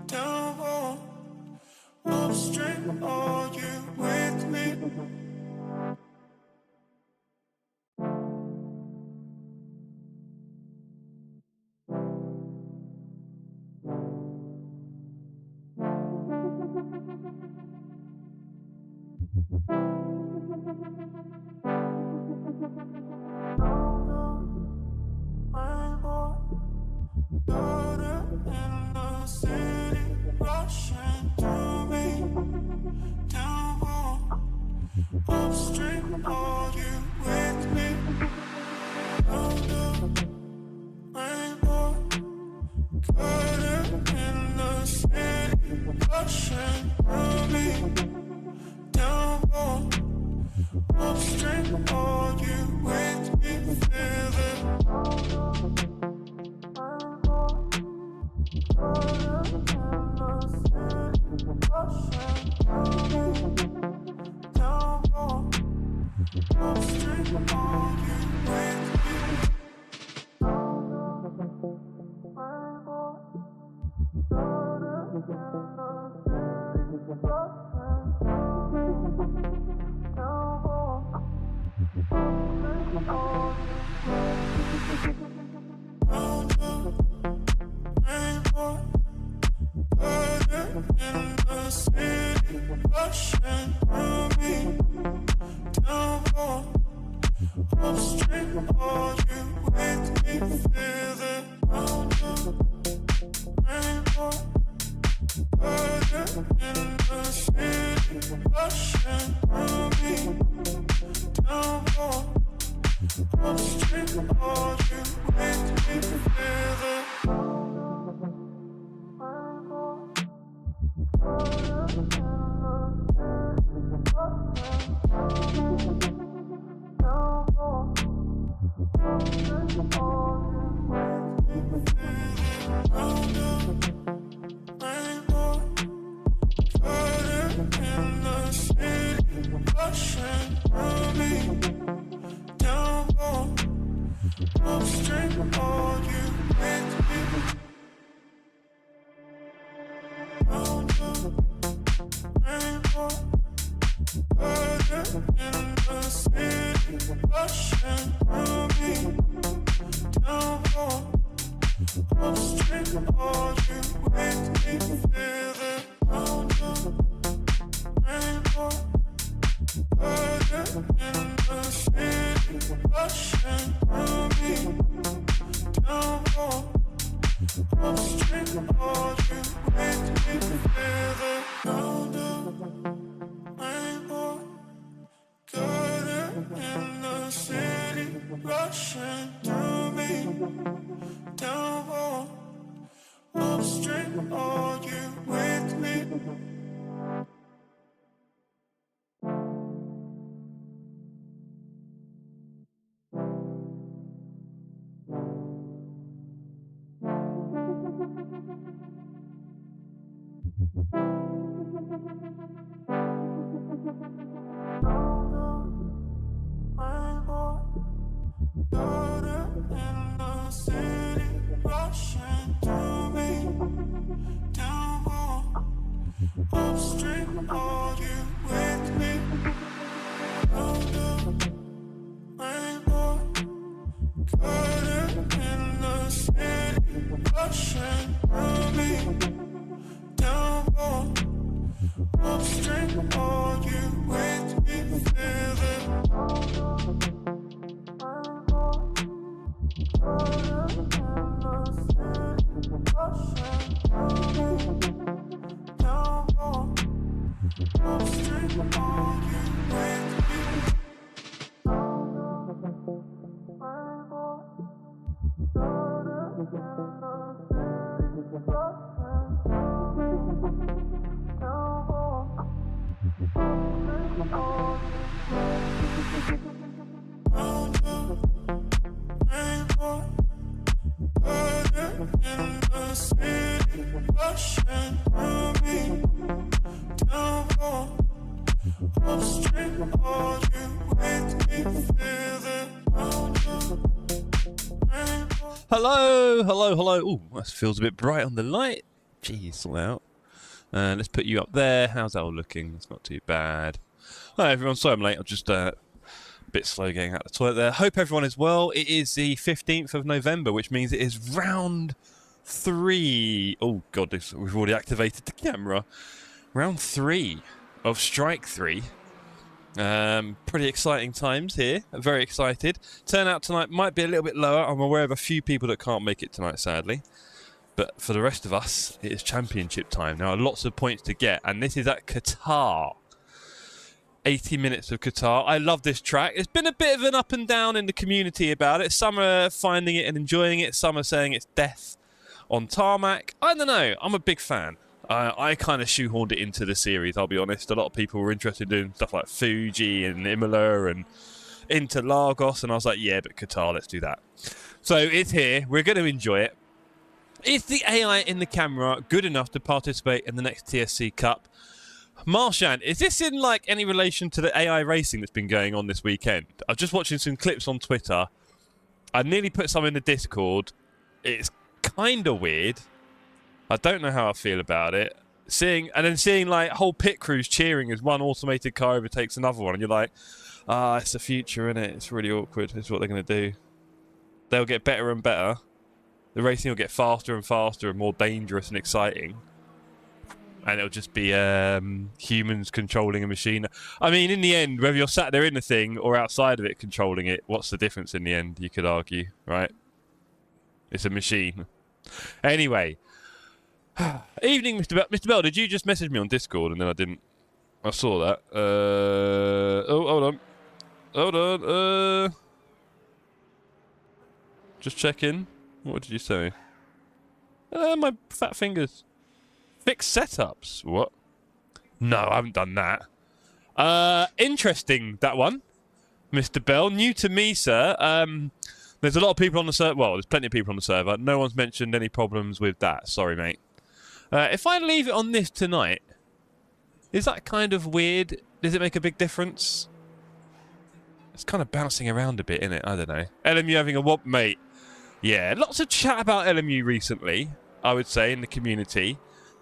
down upstream, are you with me? Hello, hello, hello. Ooh, that feels a bit bright on the light. Jeez, sort that out. Let's put you up there. How's that all looking? It's not too bad. Hi everyone, sorry I'm late. I'm just a bit slow getting out of the toilet there. Hope everyone is well. It is the 15th of November, which means it is round 3. Oh god, we've already activated the camera. Round 3 of Strike 3. Pretty exciting times here. Very excited. Turnout tonight might be a little bit lower. I'm aware of a few people that can't make it tonight, sadly. But for the rest of us, it is championship time. Now, lots of points to get, and this is at Qatar. 80 minutes of Qatar. I love this track. It's been a bit of an up and down in the community about it. Some are finding it and enjoying it. Some are saying it's death on tarmac. I don't know. I'm a big fan. I kind of shoehorned it into the series, I'll be honest. A lot of people were interested in stuff like Fuji and Imola and Interlagos, and I was like, yeah, but Qatar, let's do that. So it's here. We're going to enjoy it. Is the AI in the camera good enough to participate in the next TSC Cup? Marshan, is this in like any relation to the AI racing that's been going on this weekend? I'm just watching some clips on Twitter. I nearly put some in the Discord. It's kind of weird. I don't know how I feel about it. Seeing like whole pit crews cheering as one automated car overtakes another one, and you're like, it's the future, isn't it? It's really awkward. It's what they're going to do. They'll get better and better. The racing will get faster and faster and more dangerous and exciting. And it'll just be humans controlling a machine. I mean, in the end, whether you're sat there in the thing or outside of it controlling it, what's the difference in the end, you could argue, right? It's a machine. Anyway. Evening, Mr. Bell. Mr. Bell, did you just message me on Discord and then I didn't? I saw that. Oh, hold on. Hold on. Just checking. What did you say? My fat fingers. Fix setups. What? No, I haven't done that. Interesting, that one. Mr. Bell. New to me, sir. There's a lot of people on the server. Well, there's plenty of people on the server. No one's mentioned any problems with that. Sorry, mate. If I leave it on this tonight, is that kind of weird? Does it make a big difference? It's kind of bouncing around a bit, isn't it? I don't know. LMU having a whoop, mate. Yeah, lots of chat about LMU recently, I would say, in the community.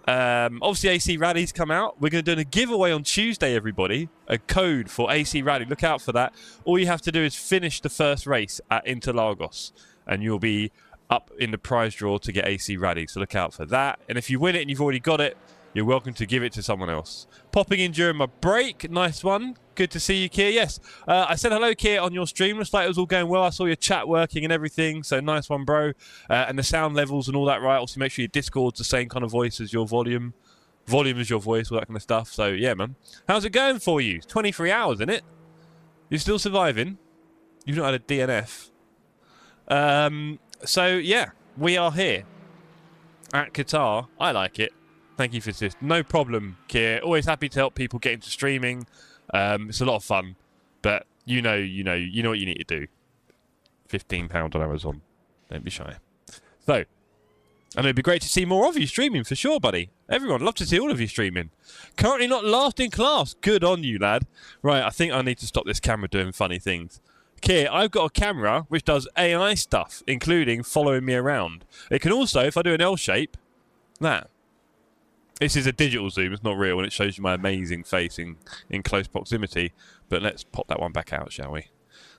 Obviously, AC Rally's come out. We're going to do a giveaway on Tuesday, everybody. A code for AC Rally. Look out for that. All you have to do is finish the first race at Interlagos, and you'll be up in the prize draw to get AC Rally. So look out for that. And if you win it and you've already got it, you're welcome to give it to someone else. Popping in during my break. Nice one. Good to see you, Kier. Yes, I said hello, Kier, on your stream. Looks like it was all going well. I saw your chat working and everything. So nice one, bro. And the sound levels and all that, right? Also, make sure your Discord's the same kind of voice as your volume. Volume is your voice, all that kind of stuff. So, yeah, man. How's it going for you? It's 23 hours, isn't it? You're still surviving? You've not had a DNF. So, yeah, we are here at Qatar. I like it. Thank you for this. No problem, Kier. Always happy to help people get into streaming. It's a lot of fun, but you know what you need to do. £15 on Amazon. Don't be shy. So, and it'd be great to see more of you streaming for sure, buddy. Everyone, love to see all of you streaming. Currently not last in class. Good on you, lad. Right, I think I need to stop this camera doing funny things. Kier, I've got a camera which does AI stuff, including following me around. It can also, if I do an L shape, that. This is a digital zoom, it's not real, and it shows you my amazing face in close proximity. But let's pop that one back out, shall we?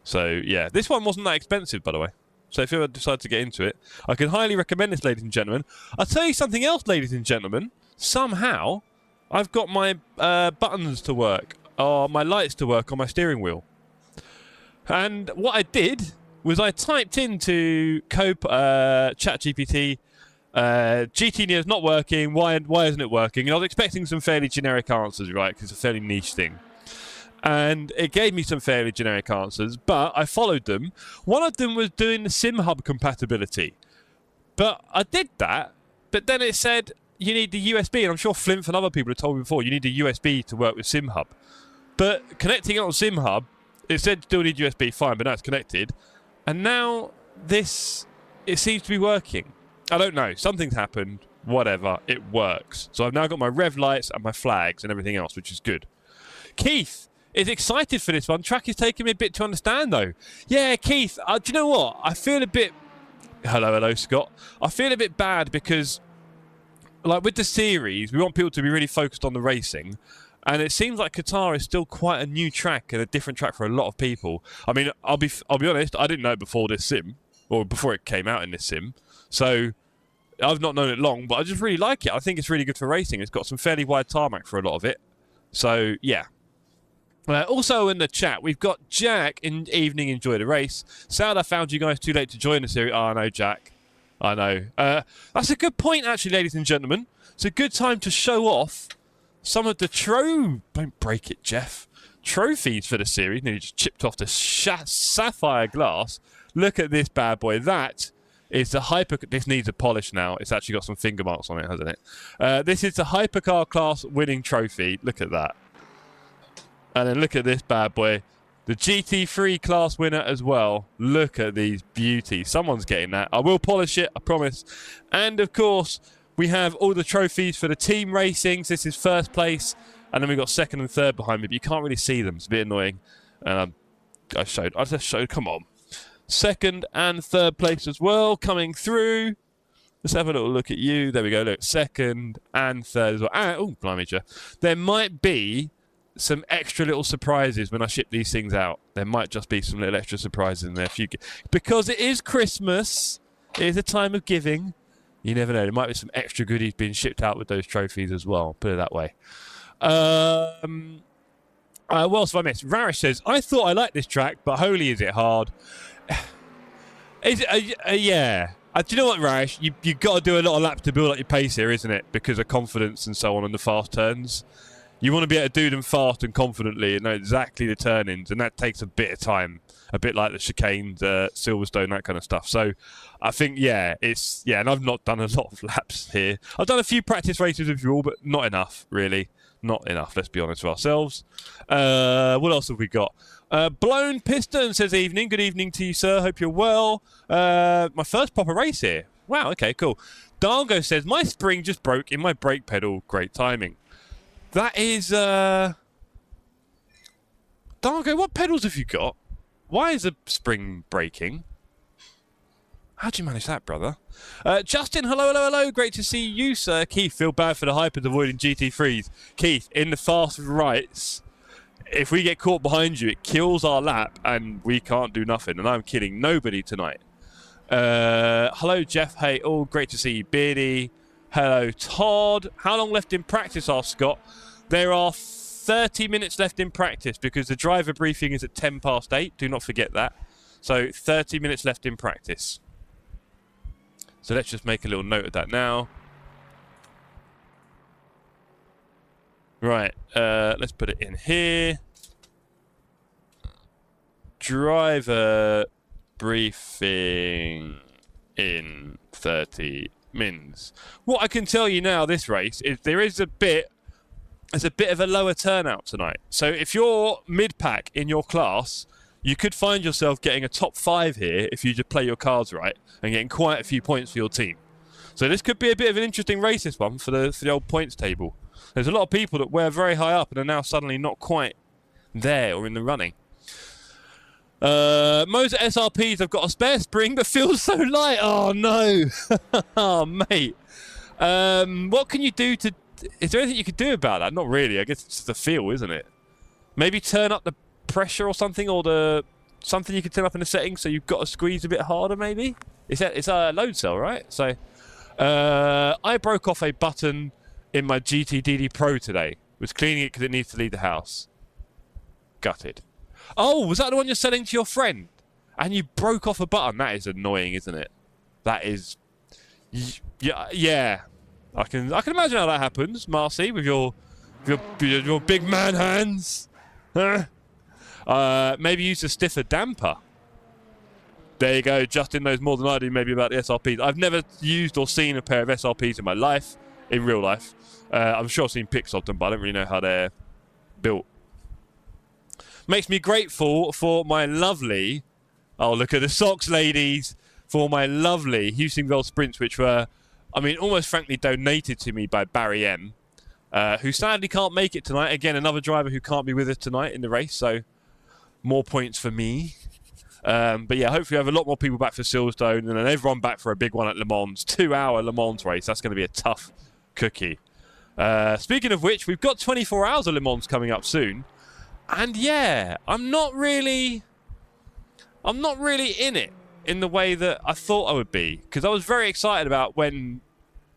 So, yeah. This one wasn't that expensive, by the way. So if you ever decide to get into it, I can highly recommend this, ladies and gentlemen. I'll tell you something else, ladies and gentlemen. Somehow, I've got my buttons to work, or my lights to work on my steering wheel. And what I did was I typed into ChatGPT, GT Neo's not working, why isn't it working? And I was expecting some fairly generic answers, right, because it's a fairly niche thing. And it gave me some fairly generic answers, but I followed them. One of them was doing the SimHub compatibility. But I did that, but then it said you need the USB, and I'm sure Flimp and other people have told me before, you need the USB to work with SimHub. But connecting it on SimHub, it said still need USB, fine, but now it's connected. And now it seems to be working. I don't know. Something's happened. Whatever. It works. So I've now got my rev lights and my flags and everything else, which is good. Keith is excited for this one. Track is taking me a bit to understand, though. Yeah, Keith, do you know what? I feel a bit... Hello, Scott. I feel a bit bad because like with the series, we want people to be really focused on the racing. And it seems like Qatar is still quite a new track and a different track for a lot of people. I mean, I'll be honest, I didn't know it before this sim, or before it came out in this sim. So I've not known it long, but I just really like it. I think it's really good for racing. It's got some fairly wide tarmac for a lot of it. So, yeah. Also in the chat, we've got Jack in Evening Enjoy the Race. Sad I found you guys too late to join the series. Oh, I know, Jack. I know. That's a good point, actually, ladies and gentlemen. It's a good time to show off some of the don't break it, Jeff. Trophies for the series. Nearly just chipped off the sapphire glass. Look at this bad boy. That is the hyper. This needs a polish now. It's actually got some finger marks on it, hasn't it? This is the hypercar class winning trophy. Look at that. And then look at this bad boy. The GT3 class winner as well. Look at these beauties. Someone's getting that. I will polish it, I promise. And of course, we have all the trophies for the team racings. This is first place. And then we've got second and third behind me, but you can't really see them. It's a bit annoying. And I just showed, come on. Second and third place as well, coming through. Let's have a little look at you. There we go, look. Second and third as well. Oh, blimey, Jeff. There might be some extra little surprises when I ship these things out. There might just be some little extra surprises in there. Because it is Christmas. It is a time of giving. You never know. There might be some extra goodies being shipped out with those trophies as well. Put it that way. What else have I missed? Rarish says, I thought I liked this track, but holy is it hard. Yeah. Do you know what, Rarish? You've got to do a lot of laps to build up your pace here, isn't it? Because of confidence and so on and the fast turns. You want to be able to do them fast and confidently and know exactly the turn-ins, and that takes a bit of time. A bit like the chicanes, Silverstone, that kind of stuff. So I think, yeah, and I've not done a lot of laps here. I've done a few practice races with you all, but not enough, really. Not enough, let's be honest with ourselves. What else have we got? Blown Piston says evening. Good evening to you, sir. Hope you're well. My first proper race here. Wow, okay, cool. Dargo says, my spring just broke in my brake pedal. Great timing. That is... Dargo, what pedals have you got? Why is the spring breaking? How'd you manage that, brother? Justin, hello. Great to see you, sir. Keith, feel bad for the hypers avoiding GT3s. Keith, in the fast rights, if we get caught behind you, it kills our lap and we can't do nothing. And I'm kidding nobody tonight. Hello, Jeff. Hey, all great to see you. Beardy. Hello, Todd. How long left in practice, asked Scott. There are 30 minutes left in practice because the driver briefing is at 10 past 8. Do not forget that. So 30 minutes left in practice. So let's just make a little note of that now. Right, let's put it in here. Driver briefing in 30 mins. What I can tell you now, this race, is there's a bit of a lower turnout tonight. So if you're mid-pack in your class, you could find yourself getting a top 5 here if you just play your cards right and getting quite a few points for your team. So this could be a bit of an interesting race, this one, for the old points table. There's a lot of people that were very high up and are now suddenly not quite there or in the running. Moser SRPs have got a spare spring that feels so light. Oh, no. Oh, mate. What can you do to... Is there anything you could do about that? Not really. I guess it's just the feel, isn't it? Maybe turn up the pressure or something, or something you can turn up in the settings so you've got to squeeze a bit harder, maybe? It's a load cell, right? So, I broke off a button in my GTDD Pro today. Was cleaning it because it needs to leave the house. Gutted. Oh, was that the one you're selling to your friend? And you broke off a button? That is annoying, isn't it? That is... Yeah. I can imagine how that happens, Marcy, with your big man hands. Maybe use a stiffer damper. There you go. Justin knows more than I do maybe about the SRPs. I've never used or seen a pair of SRPs in my life, in real life. I'm sure I've seen pics of them, but I don't really know how they're built. Makes me grateful for my lovely... Oh, look at the socks, ladies. For my lovely Heusinkveld sprints, which were, I mean, almost frankly donated to me by Barry M, who sadly can't make it tonight. Again, another driver who can't be with us tonight in the race, so more points for me. But yeah, hopefully we have a lot more people back for Silverstone and then everyone back for a big one at Le Mans. 2-hour Le Mans race. That's going to be a tough cookie. Speaking of which, we've got 24 hours of Le Mans coming up soon. And yeah, I'm not really in it in the way that I thought I would be. Because I was very excited about when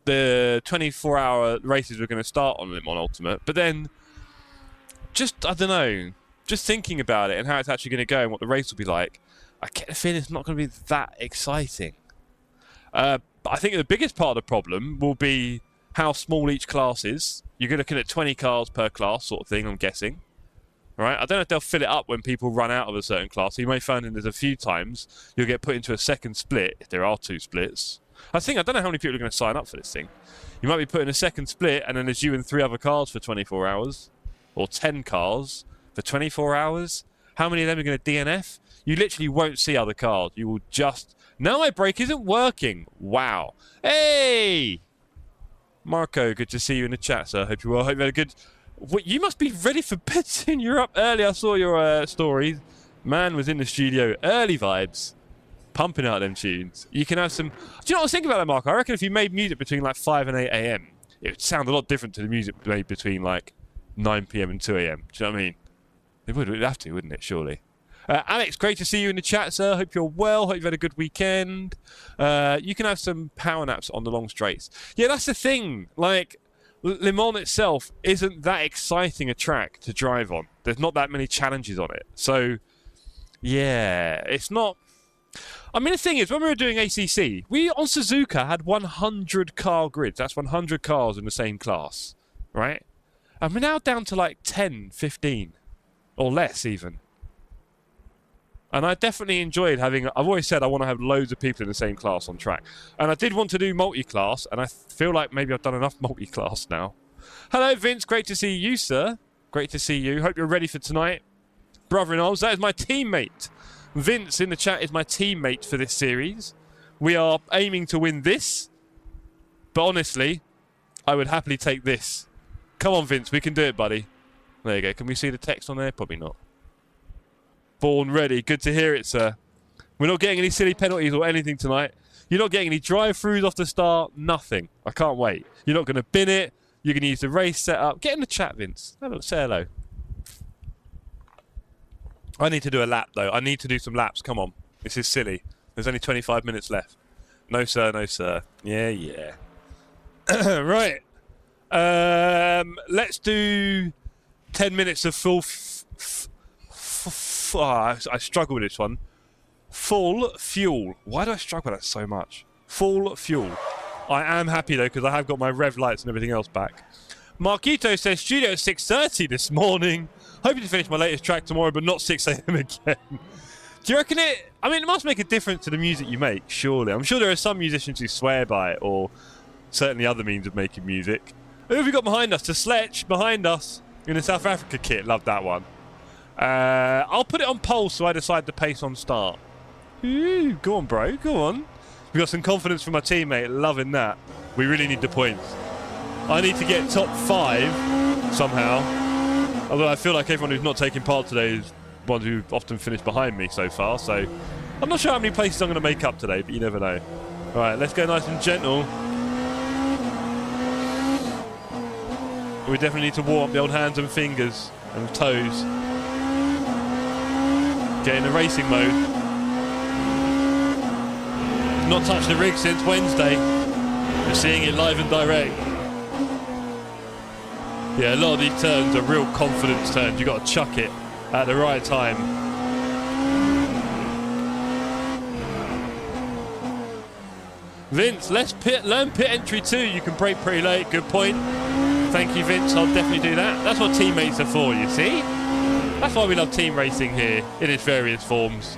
the 24-hour races were going to start on Le Mans Ultimate. But then, I don't know, just thinking about it and how it's actually going to go and what the race will be like, I get the feeling it's not going to be that exciting. But I think the biggest part of the problem will be how small each class is. You're looking at 20 cars per class sort of thing, I'm guessing. Right? I don't know if they'll fill it up when people run out of a certain class. You may find that there's a few times you'll get put into a second split, if there are 2 splits. I don't know how many people are going to sign up for this thing. You might be put in a second split, and then there's you and 3 other cars for 24 hours. Or 10 cars for 24 hours. How many of them are going to DNF? You literally won't see other cars. You will just... Now my brake isn't working. Wow. Hey! Marco, good to see you in the chat, sir. Hope you're well. Hope you had a good... What, you must be ready for bed soon. You're up early. I saw your stories. Man was in the studio. Early vibes. Pumping out them tunes. You can have some... Do you know what I was thinking about that, Marco? I reckon if you made music between like 5 and 8 a.m., it would sound a lot different to the music made between like 9 p.m. and 2 a.m. Do you know what I mean? It would have to, wouldn't it, surely? Alex, great to see you in the chat, sir. Hope you're well. Hope you've had a good weekend. You can have some power naps on the long straights. Yeah, that's the thing. Like, Le Mans itself isn't that exciting a track to drive on. There's not that many challenges on it. So, yeah, it's not... I mean, the thing is, when we were doing ACC, we on Suzuka had 100 car grids. That's 100 cars in the same class, right? And we're now down to like 10, 15, or less even. And I definitely enjoyed having... I've always said I want to have loads of people in the same class on track. And I did want to do multi-class, and I feel like maybe I've done enough multi-class now. Hello, Vince. Great to see you, sir. Great to see you. Hope you're ready for tonight. Brother-in-laws, that is my teammate. Vince in the chat is my teammate for this series. We are aiming to win this. But honestly, I would happily take this. Come on, Vince. We can do it, buddy. There you go. Can we see the text on there? Probably not. Born ready. Good to hear it, sir. We're not getting any silly penalties or anything tonight. You're not getting any drive-throughs off the start. Nothing. I can't wait. You're not going to bin it. You're going to use the race setup. Get in the chat, Vince. Say hello. I need to do a lap, though. I need to do some laps. Come on. This is silly. There's only 25 minutes left. No, sir. No, sir. Yeah, yeah. Right. Let's do 10 minutes of full... I struggle with this one. Full fuel. Why do I struggle with that so much? Full fuel. I am happy, though, because I have got my rev lights and everything else back. Marquito says, studio at 6:30 this morning. Hoping to finish my latest track tomorrow, but not 6 a.m. again. Do you reckon it... I mean, it must make a difference to the music you make, surely. I'm sure there are some musicians who swear by it, or certainly other means of making music. Who have we got behind us? The Sledge behind us in the South Africa kit. Love that one. I'll put it on pole so I decide the pace on start. Ooh, go on, bro. Go on. We got some confidence from my teammate. Loving that. We really need the points. I need to get top 5 somehow. Although I feel like everyone who's not taking part today is ones who often finish behind me so far. So I'm not sure how many places I'm going to make up today, but you never know. All right, let's go nice and gentle. We definitely need to warm up the old hands and fingers and toes. Get in the racing mode. Not touched the rig since Wednesday. You're seeing it live and direct. Yeah, a lot of these turns are real confidence turns. You've got to chuck it at the right time. Vince, learn pit entry too. You can brake pretty late. Good point. Thank you, Vince. I'll definitely do that. That's what teammates are for, you see? That's why we love team racing here in its various forms.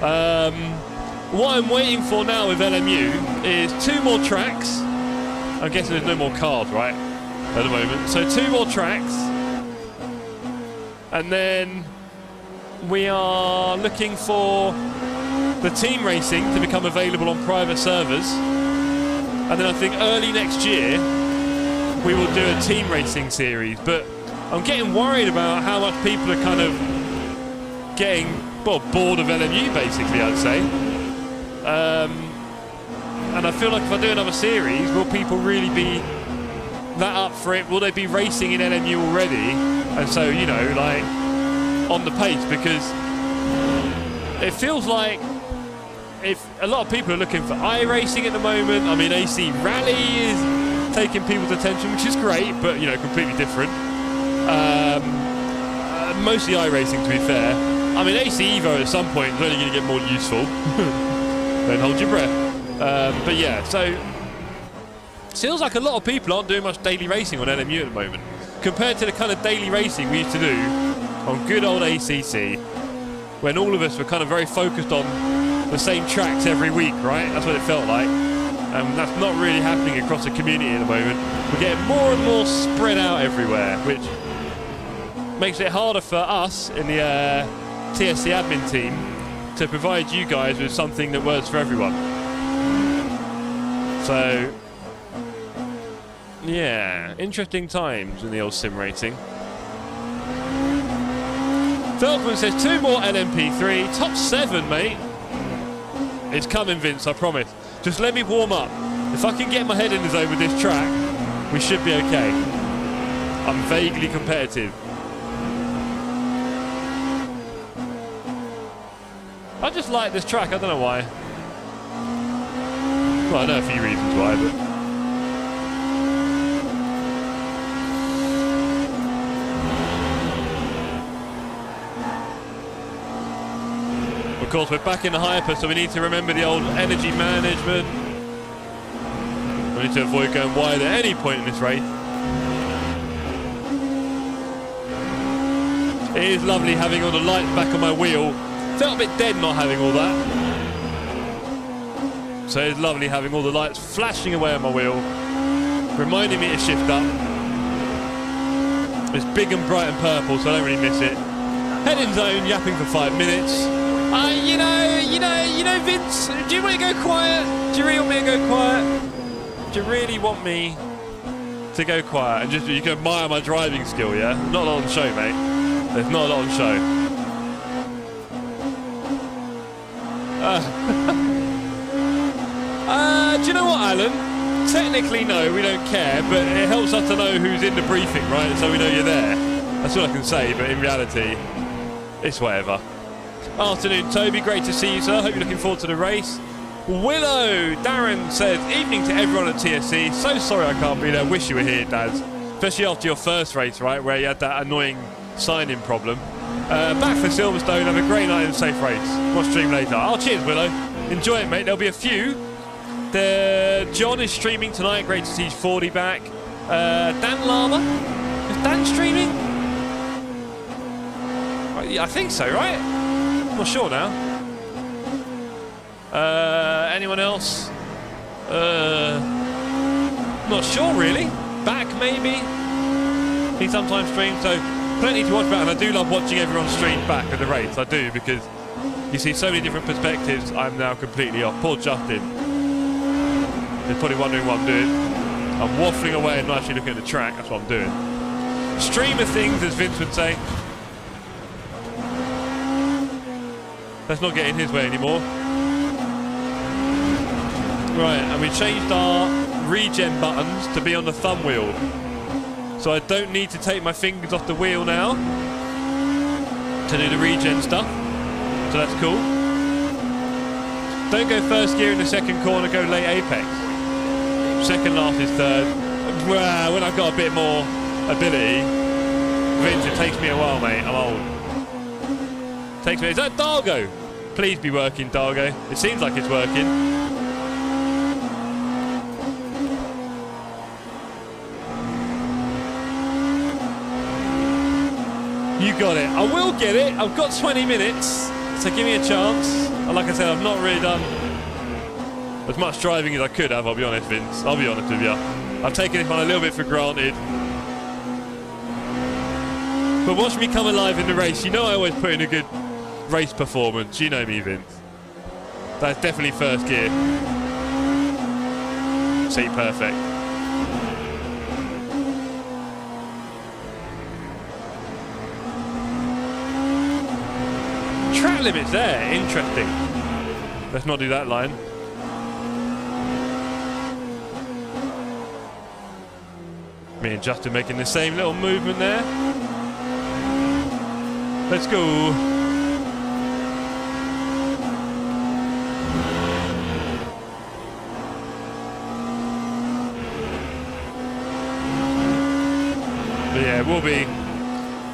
What I'm waiting for now with LMU is 2 more tracks. I'm guessing there's no more cars, right? At the moment. So 2 more tracks. And then we are looking for the team racing to become available on private servers. And then I think early next year, we will do a team racing series. But I'm getting worried about how much people are kind of getting, well, bored of LMU, basically, I'd say. And I feel like if I do another series, will people really be that up for it? Will they be racing in LMU already? And so, you know, like, on the pace, because it feels like if a lot of people are looking for iRacing at the moment. I mean, AC Rally is taking people's attention, which is great, but, you know, completely different. Mostly iRacing, to be fair. I mean, AC Evo at some point is only going to get more useful. Don't hold your breath. But yeah, so feels like a lot of people aren't doing much daily racing on LMU at the moment, compared to the kind of daily racing we used to do on good old ACC, when all of us were kind of very focused on the same tracks every week, right? That's what it felt like. And that's not really happening across the community at the moment. We're getting more and more spread out everywhere, which makes it harder for us in the TSC admin team to provide you guys with something that works for everyone. So, yeah, interesting times in the old sim racing. Felkman says 2 more LMP3, top 7, mate. It's coming, Vince, I promise. Just let me warm up. If I can get my head in the zone with this track, we should be okay. I'm vaguely competitive. I just like this track, I don't know why. Well, I know a few reasons why, but... Of course, we're back in the hyper, so we need to remember the old energy management. We need to avoid going wide at any point in this race. It is lovely having all the lights back on my wheel. Felt a bit dead not having all that. So it's lovely having all the lights flashing away on my wheel, reminding me to shift up. It's big and bright and purple, so I don't really miss it. Head in zone, yapping for 5 minutes. You know, Vince, do you want to go quiet? Do you really want me to go quiet? Do you really want me to go quiet? And just, you can admire my driving skill, yeah? Not a lot on show, mate. There's not a lot on show. Do you know what, Alan? Technically, no, we don't care, but it helps us to know who's in the briefing, right? So we know you're there. That's what I can say, but in reality, it's whatever. Afternoon, Toby. Great to see you, sir. Hope you're looking forward to the race. Willow, Darren says, evening to everyone at TSC. So sorry I can't be there. Wish you were here, Daz. Especially after your first race, right, where you had that annoying sign-in problem. Back for Silverstone. Have a great night and safe race. We'll stream later. Oh, cheers, Willow. Enjoy it, mate. There'll be a few. John is streaming tonight. Great to see 40 back. Dan Lama. Is Dan streaming? I think so, right? I'm not sure now. Anyone else? Not sure, really. Back, maybe. He sometimes streams, so plenty to watch about. And I do love watching everyone stream back at the race. I do, because you see so many different perspectives. I'm now completely off. Poor Justin. He's probably wondering what I'm doing. I'm waffling away and not actually looking at the track. That's what I'm doing. Streamer things, as Vince would say. Let's not get in his way anymore. Right, and we changed our regen buttons to be on the thumb wheel. So I don't need to take my fingers off the wheel now to do the regen stuff. So that's cool. Don't go first gear in the second corner, go late apex. Second last is third. Well, when I've got a bit more ability, Vince, it takes me a while, mate. I'm old. Takes me. Is that Dargo? Please be working, Dargo. It seems like it's working. You got it. I will get it. I've got 20 minutes, so give me a chance. And like I said, I've not really done as much driving as I could have, I'll be honest, Vince. I'll be honest with you. I've taken this one a little bit for granted. But watch me come alive in the race. You know I always put in a good race performance. You know me, Vince. That's definitely first gear. See, perfect. Track limits there. Interesting. Let's not do that line. Me and Justin making the same little movement there. Let's go. But yeah, it will be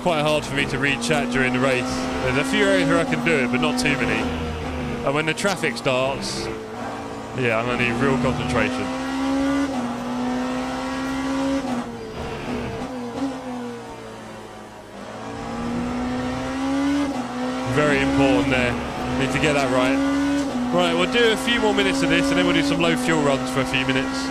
quite hard for me to read chat during the race. There's a few areas where I can do it, but not too many. And when the traffic starts, yeah, I'm going to need real concentration. Very important there. Need to get that right. Right, we'll do a few more minutes of this and then we'll do some low fuel runs for a few minutes.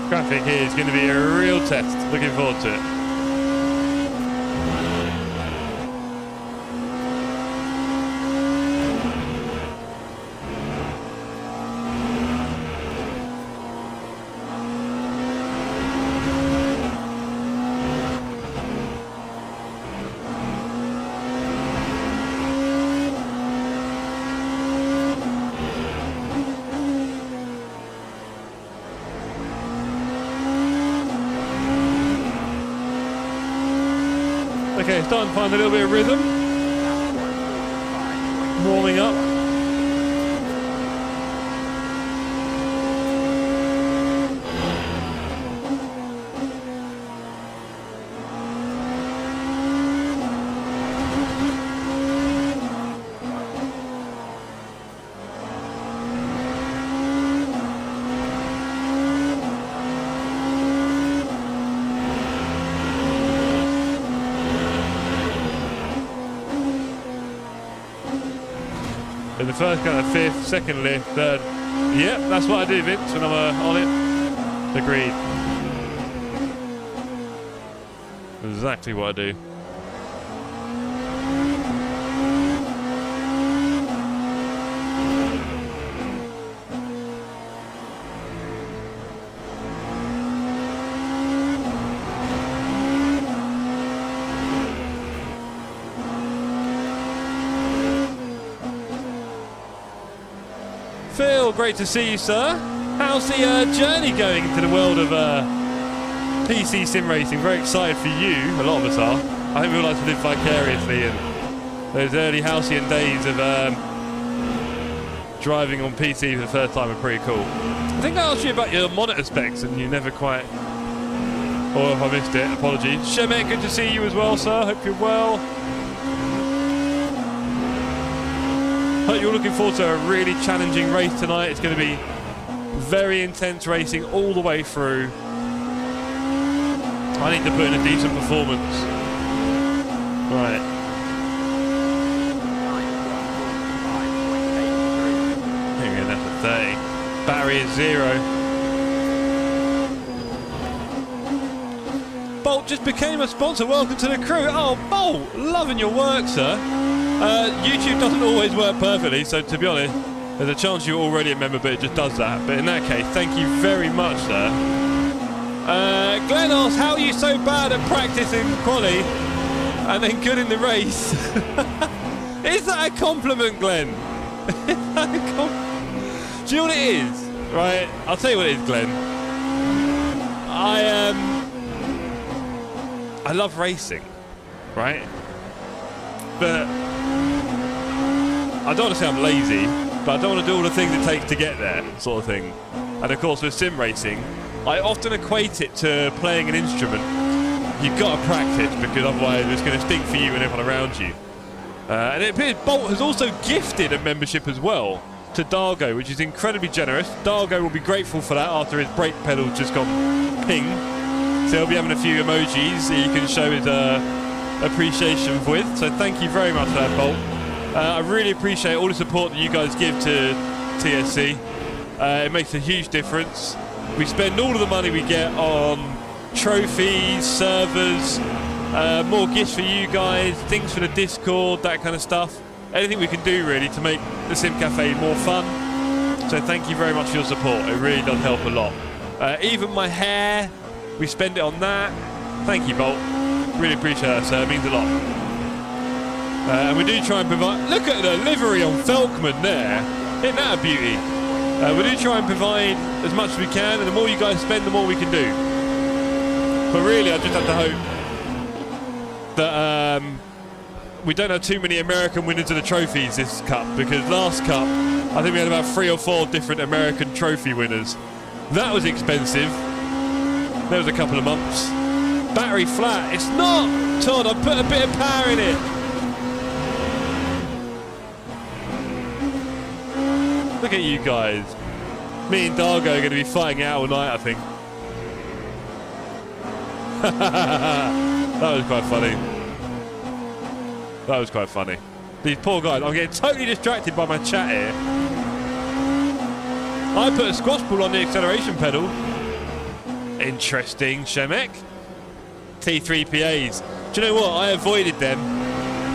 Traffic here is going to be a real test. Looking forward to it. Okay, starting to find a little bit of rhythm. Warming up. In the first kind of fifth, second lift, third. Yep, that's what I do, Vince, when I'm on it. Agreed. Exactly what I do. Phil, great to see you, sir. How's the journey going into the world of PC sim racing? Very excited for you. A lot of us are. I think we all like to live vicariously, and those early halcyon days of driving on PC for the first time are pretty cool. I think I asked you about your monitor specs, and you never quite... Or if I missed it, apologies. Shemet, good to see you as well, sir. Hope you're well. Hope you're looking forward to a really challenging race tonight. It's going to be very intense racing all the way through. I need to put in a decent performance. Right. Here we go, that's a 30. Battery is 0. Bolt just became a sponsor. Welcome to the crew. Oh, Bolt, loving your work, sir. YouTube doesn't always work perfectly, so to be honest, there's a chance you're already a member, but it just does that. But in that case, thank you very much, sir. Glenn asks, how are you so bad at practicing quali and then good in the race? Is that a compliment, Glenn? Do you know what it is? Right, I'll tell you what it is, Glenn. I love racing, right? But I don't want to say I'm lazy, but I don't want to do all the things it takes to get there, sort of thing. And of course, with sim racing, I often equate it to playing an instrument. You've got to practice, because otherwise it's going to stink for you and everyone around you. And it appears Bolt has also gifted a membership as well to Dargo, which is incredibly generous. Dargo will be grateful for that after his brake pedal's just gone ping. So he'll be having a few emojis that he can show his appreciation with. So thank you very much for that, Bolt. I really appreciate all the support that you guys give to TSC. It makes a huge difference. We spend all of the money we get on trophies, servers, more gifts for you guys, things for the Discord, that kind of stuff. Anything we can do really to make the Sim Cafe more fun. So thank you very much for your support. It really does help a lot. Even my hair, we spend it on that. Thank you, Bolt. Really appreciate that, sir. It means a lot. And we do try and provide... Look at the livery on Felkman there. Isn't that a beauty? We do try and provide as much as we can, and the more you guys spend, the more we can do. But really, I just have to hope that we don't have too many American winners of the trophies this Cup, because last Cup, I think we had about 3 or 4 different American trophy winners. That was expensive. There was a couple of months. Battery flat. It's not! Todd, I put a bit of power in it. Look at you guys. Me and Dargo are going to be fighting out all night, I think. That was quite funny. That was quite funny. These poor guys. I'm getting totally distracted by my chat here. I put a squash ball on the acceleration pedal. Interesting, Shemek. T3 PAs. Do you know what? I avoided them.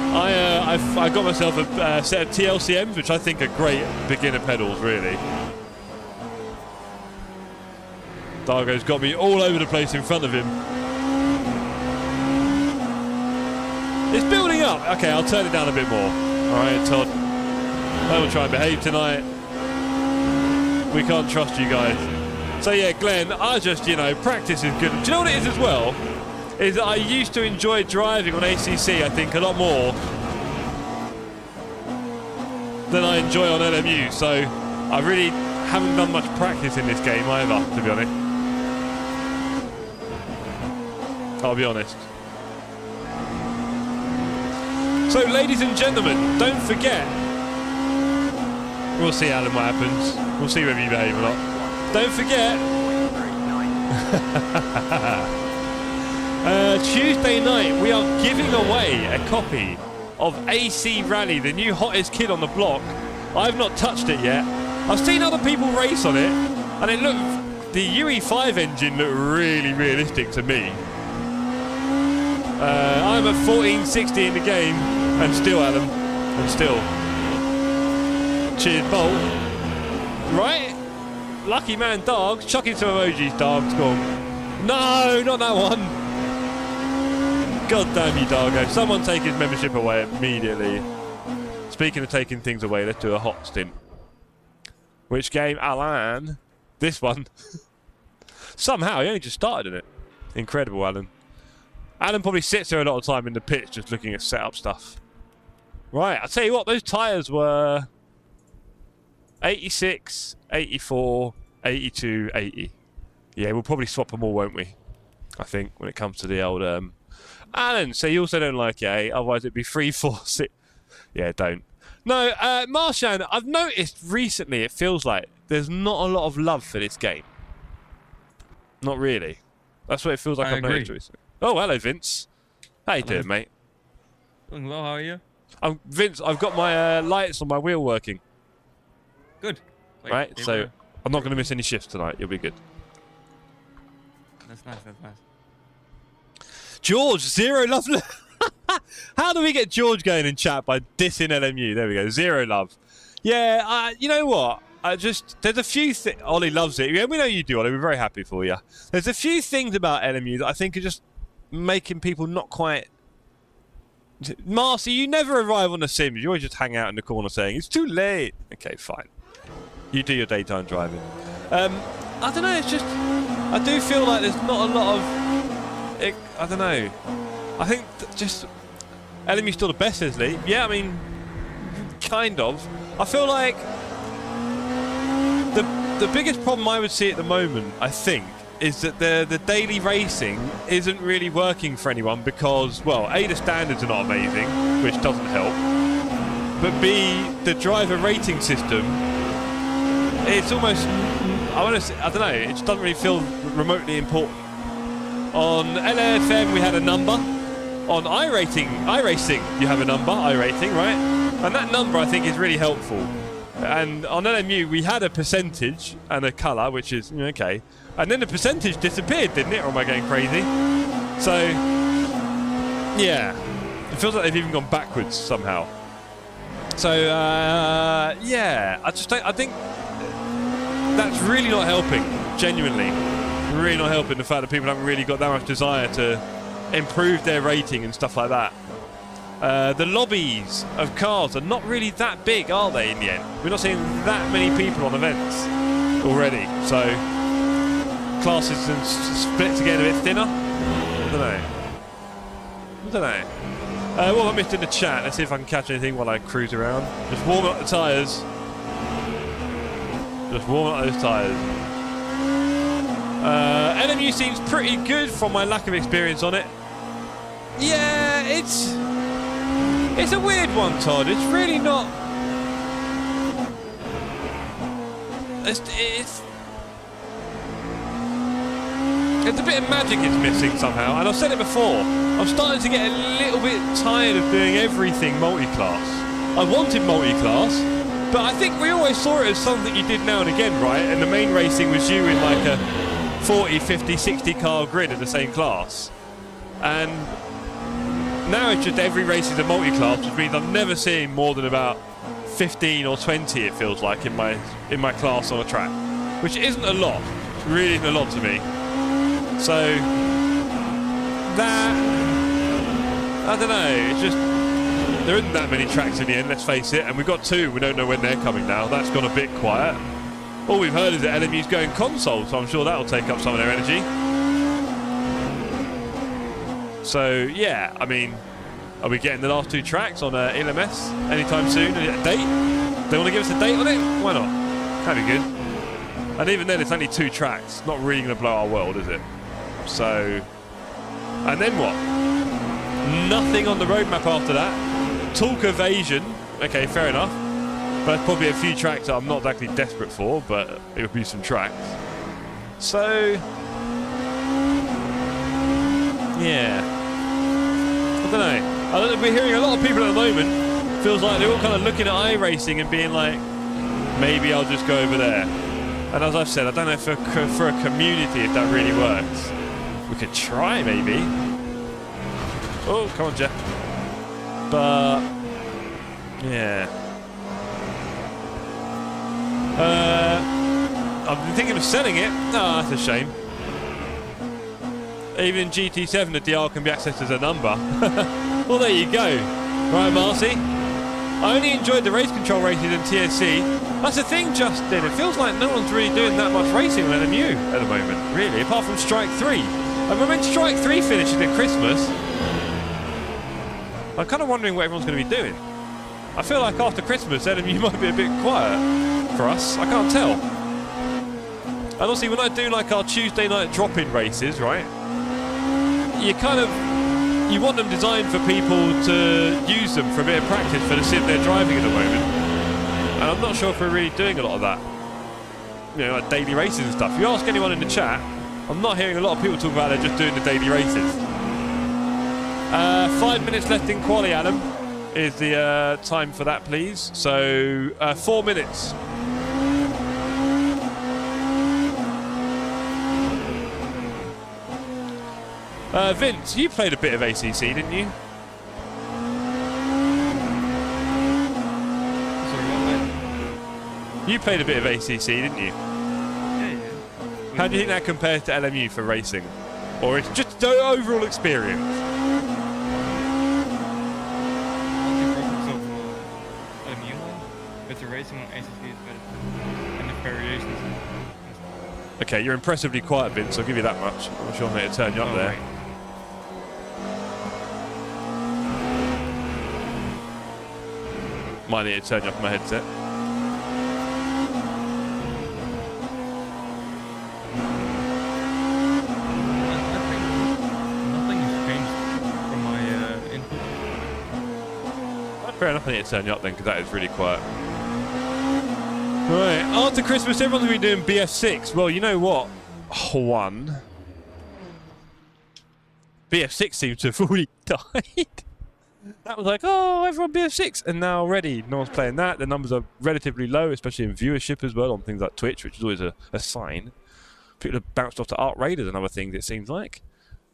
I got myself a set of TLCMs, which I think are great beginner pedals, really. Dargo's got me all over the place in front of him. It's building up. Okay, I'll turn it down a bit more. All right, Todd. I will try and behave tonight. We can't trust you guys. So yeah, Glenn, I just, practice is good. Do you know what it is as well? Is that I used to enjoy driving on ACC, I think, a lot more than I enjoy on LMU. So I really haven't done much practice in this game either, to be honest. I'll be honest. So, ladies and gentlemen, don't forget. We'll see, Alan, what happens. We'll see whether you behave or not. Don't forget. Tuesday night, we are giving away a copy of AC Rally, the new hottest kid on the block. I've not touched it yet. I've seen other people race on it, and it looked, the UE5 engine looked really realistic to me. I'm at 1460 in the game, and still, Adam, and still. Cheers, Bolt. Right? Lucky man, Dogs. Chucking some emojis, Dogs. Go on. No, not that one. God damn you, Dargo. Someone take his membership away immediately. Speaking of taking things away, let's do a hot stint. Which game, Alan? This one. Somehow, he only just started in it. Incredible, Alan. Alan probably sits there a lot of time in the pits just looking at setup stuff. Right, I'll tell you what, those tyres were 86, 84, 82, 80. Yeah, we'll probably swap them all, won't we? I think, when it comes to the old... Alan, so you also don't like it, eh? Otherwise it'd be 3, 4, 6... Yeah, don't. No, Marshan, I've noticed recently it feels like there's not a lot of love for this game. Not really. That's what it feels like I've noticed recently. Oh, hello, Vince. How you doing, mate? Doing well, how are you? Vince, I've got my lights on my wheel working. Good. Wait, right, so I'm not going to miss any shifts tonight. You'll be good. That's nice, that's nice. George, 0 love. How do we get George going in chat by dissing LMU? There we go, 0 love. Yeah, you know what? There's a few things. Ollie loves it. Yeah, we know you do, Ollie. We're very happy for you. There's a few things about LMU that I think are just making people not quite... Marcy, you never arrive on the Sims. You always just hang out in the corner saying, it's too late. Okay, fine. You do your daytime driving. I don't know, it's just... I do feel like there's not a lot of... I don't know. I think just... LMU's still the best, Leslie. Yeah, I mean, kind of. I feel like the biggest problem I would see at the moment, I think, is that the daily racing isn't really working for anyone because, well, A, the standards are not amazing, which doesn't help, but B, the driver rating system, it's almost, I don't know, it just doesn't really feel remotely important. On LFM we had a number, on iRacing you have a number, iRating, right? And that number I think is really helpful. And on LMU we had a percentage and a colour, which is okay. And then the percentage disappeared, didn't it? Or am I going crazy? So, yeah. It feels like they've even gone backwards somehow. So, yeah. I think that's really not helping, genuinely. Really not helping the fact that people haven't really got that much desire to improve their rating and stuff like that. The lobbies of cars are not really that big, are they, in the end? We're not seeing that many people on events already. So, classes and split to get a bit thinner. I don't know. What have I missed in the chat? Let's see if I can catch anything while I cruise around. Just warming up the tyres. Just warming up those tyres. LMU seems pretty good from my lack of experience on it. Yeah, it's a weird one, Todd. It's really not. It's a bit of magic it's missing somehow, and I've said it before. I'm starting to get a little bit tired of doing everything multi-class. I wanted multi-class, but I think we always saw it as something you did now and again, right? And the main racing was you in like a 40, 50, 60 car grid in the same class. And now it's just every race is a multi-class, which means I'm never seeing more than about 15 or 20, it feels like, in my class on a track, which isn't a lot. It really isn't a lot to me. So that, I don't know, it's just, there isn't that many tracks in the end, let's face it, and we've got two, we don't know when they're coming now. That's gone a bit quiet. All we've heard is that LMU's going console, so I'm sure that'll take up some of their energy. So yeah, I mean, are we getting the last two tracks on LMS anytime soon? A date? They want to give us a date on it? Why not? That'd be good. And even then, it's only two tracks. Not really going to blow our world, is it? So, and then what? Nothing on the roadmap after that. Talk of Asian. Okay, fair enough. But there's probably a few tracks that I'm not exactly desperate for, but it would be some tracks. So, yeah. I don't know. We're hearing a lot of people at the moment. Feels like they're all kind of looking at iRacing and being like, maybe I'll just go over there. And as I've said, I don't know for a community if that really works. We could try, maybe. Oh, come on, Jeff. But, yeah. I've been thinking of selling it. Oh, that's a shame. Even in GT7, the DR can be accessed as a number. Well, there you go. Right, Marcy? I only enjoyed the race control races in TSC. That's the thing, Justin. It feels like no one's really doing that much racing on LMU at the moment, really, apart from Strike 3. And when Strike 3 finishes at Christmas, I'm kind of wondering what everyone's going to be doing. I feel like after Christmas, LMU might be a bit quiet for us. I can't tell. And obviously, when I do like our Tuesday night drop-in races, right, you want them designed for people to use them for a bit of practice for the sim they're driving at the moment. And I'm not sure if we're really doing a lot of that. You know, like daily races and stuff. If you ask anyone in the chat, I'm not hearing a lot of people talk about they're just doing the daily races. 5 minutes left in quali, Adam, is the time for that, please. So, 4 minutes. Vince, you played a bit of ACC, didn't you? You played a bit of ACC, didn't you? Yeah. How do you think that compares to LMU for racing? Or it's just the overall experience? With the racing on ACC is better. And the variations. Okay, you're impressively quiet, Vince, I'll give you that much. I'm sure I'm going to turn you up there. Right. Might need to turn you up my headset. Fair enough, I need to turn you up then, because that is really quiet. Right, after Christmas, everyone's going to be doing BF6. Well, you know what? BF6 seems to have already died. That was like, oh, everyone BF6. And now already, no one's playing that. The numbers are relatively low, especially in viewership as well on things like Twitch, which is always a sign. People have bounced off to Art Raiders and other things, it seems like.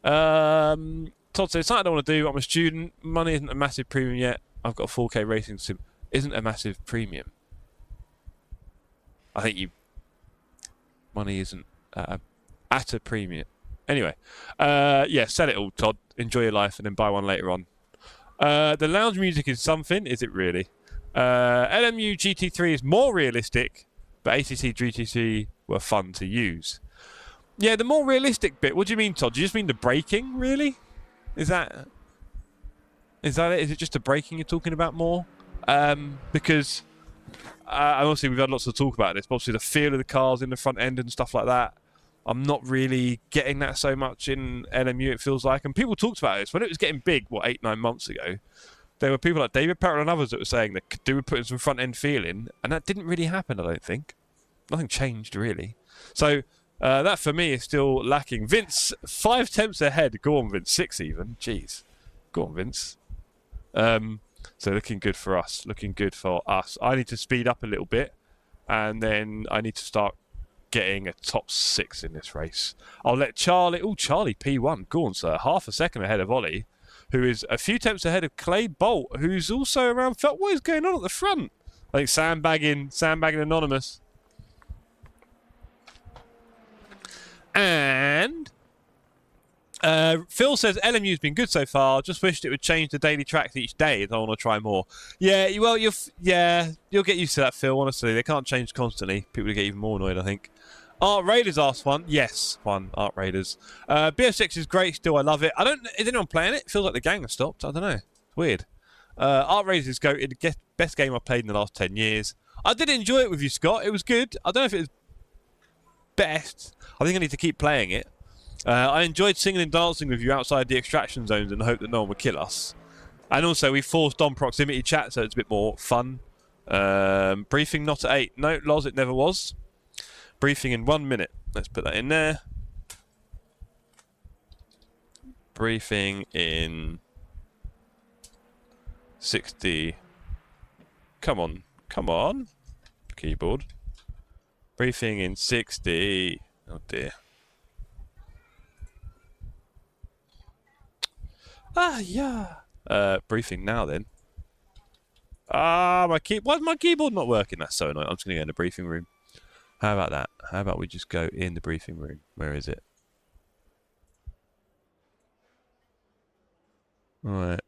Todd says, something I don't want to do. I'm a student. Money isn't a massive premium yet. I've got a 4K racing sim. Isn't a massive premium. I think money isn't at a premium. Anyway, yeah, sell it all, Todd. Enjoy your life and then buy one later on. The lounge music is something, is it really? LMU GT3 is more realistic, but ACC GT3 were fun to use. Yeah, the more realistic bit. What do you mean, Todd? Do you just mean the braking, really? Is that it? Is it just the braking you're talking about more? Because obviously we've had lots of talk about this, but obviously the feel of the cars in the front end and stuff like that, I'm not really getting that so much in LMU, it feels like. And people talked about this when it was getting big, 8-9 months ago. There were people like David Perrell and others that were saying that they were putting some front end feel in, and that didn't really happen, I don't think. Nothing changed really. So that for me is still lacking. Vince, 5 tenths ahead. Go on, Vince. 6 even. Jeez. Go on, Vince. So looking good for us. Looking good for us. I need to speed up a little bit, and then I need to start getting a top 6 in this race. I'll let Charlie... Oh, Charlie P1. Go on, sir. Half a second ahead of Ollie, who is a few tenths ahead of Clay Bolt, who's also around... What is going on at the front? I think sandbagging Anonymous. And... Phil says LMU's been good so far. Just wished it would change the daily tracks each day. I want to try more. Yeah, well, you'll get used to that, Phil. Honestly, they can't change constantly. People will get even more annoyed, I think. Art Raiders asked one. Yes, one. Art Raiders. BF6 is great. Still, I love it. Is anyone playing it? It feels like the gang has stopped. I don't know. It's weird. Art Raiders is the best game I've played in the last 10 years. I did enjoy it with you, Scott. It was good. I don't know if it was best. I think I need to keep playing it. I enjoyed singing and dancing with you outside the extraction zones in the hope that no one would kill us. And also, we forced on proximity chat, so it's a bit more fun. Briefing not at 8. No, Loz, it never was. Briefing in 1 minute. Let's put that in there. Briefing in 60. Come on. Keyboard. Briefing in 60. Oh dear. Yeah. Briefing now then. Why is my keyboard not working? That's so annoying. I'm just going to go in the briefing room. How about that? How about we just go in the briefing room? Where is it? Alright.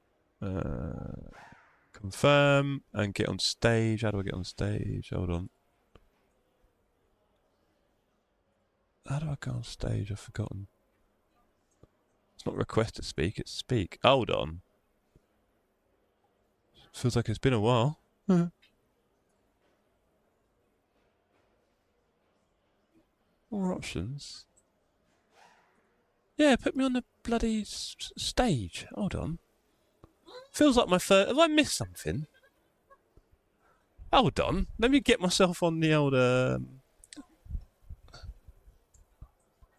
Confirm and get on stage. How do I get on stage? Hold on. How do I go on stage? I've forgotten. It's not request to speak, it's speak. Hold on. Feels like it's been a while. More options. Yeah, put me on the bloody stage. Hold on. Feels like my first... Have I missed something? Hold on. Let me get myself on the old...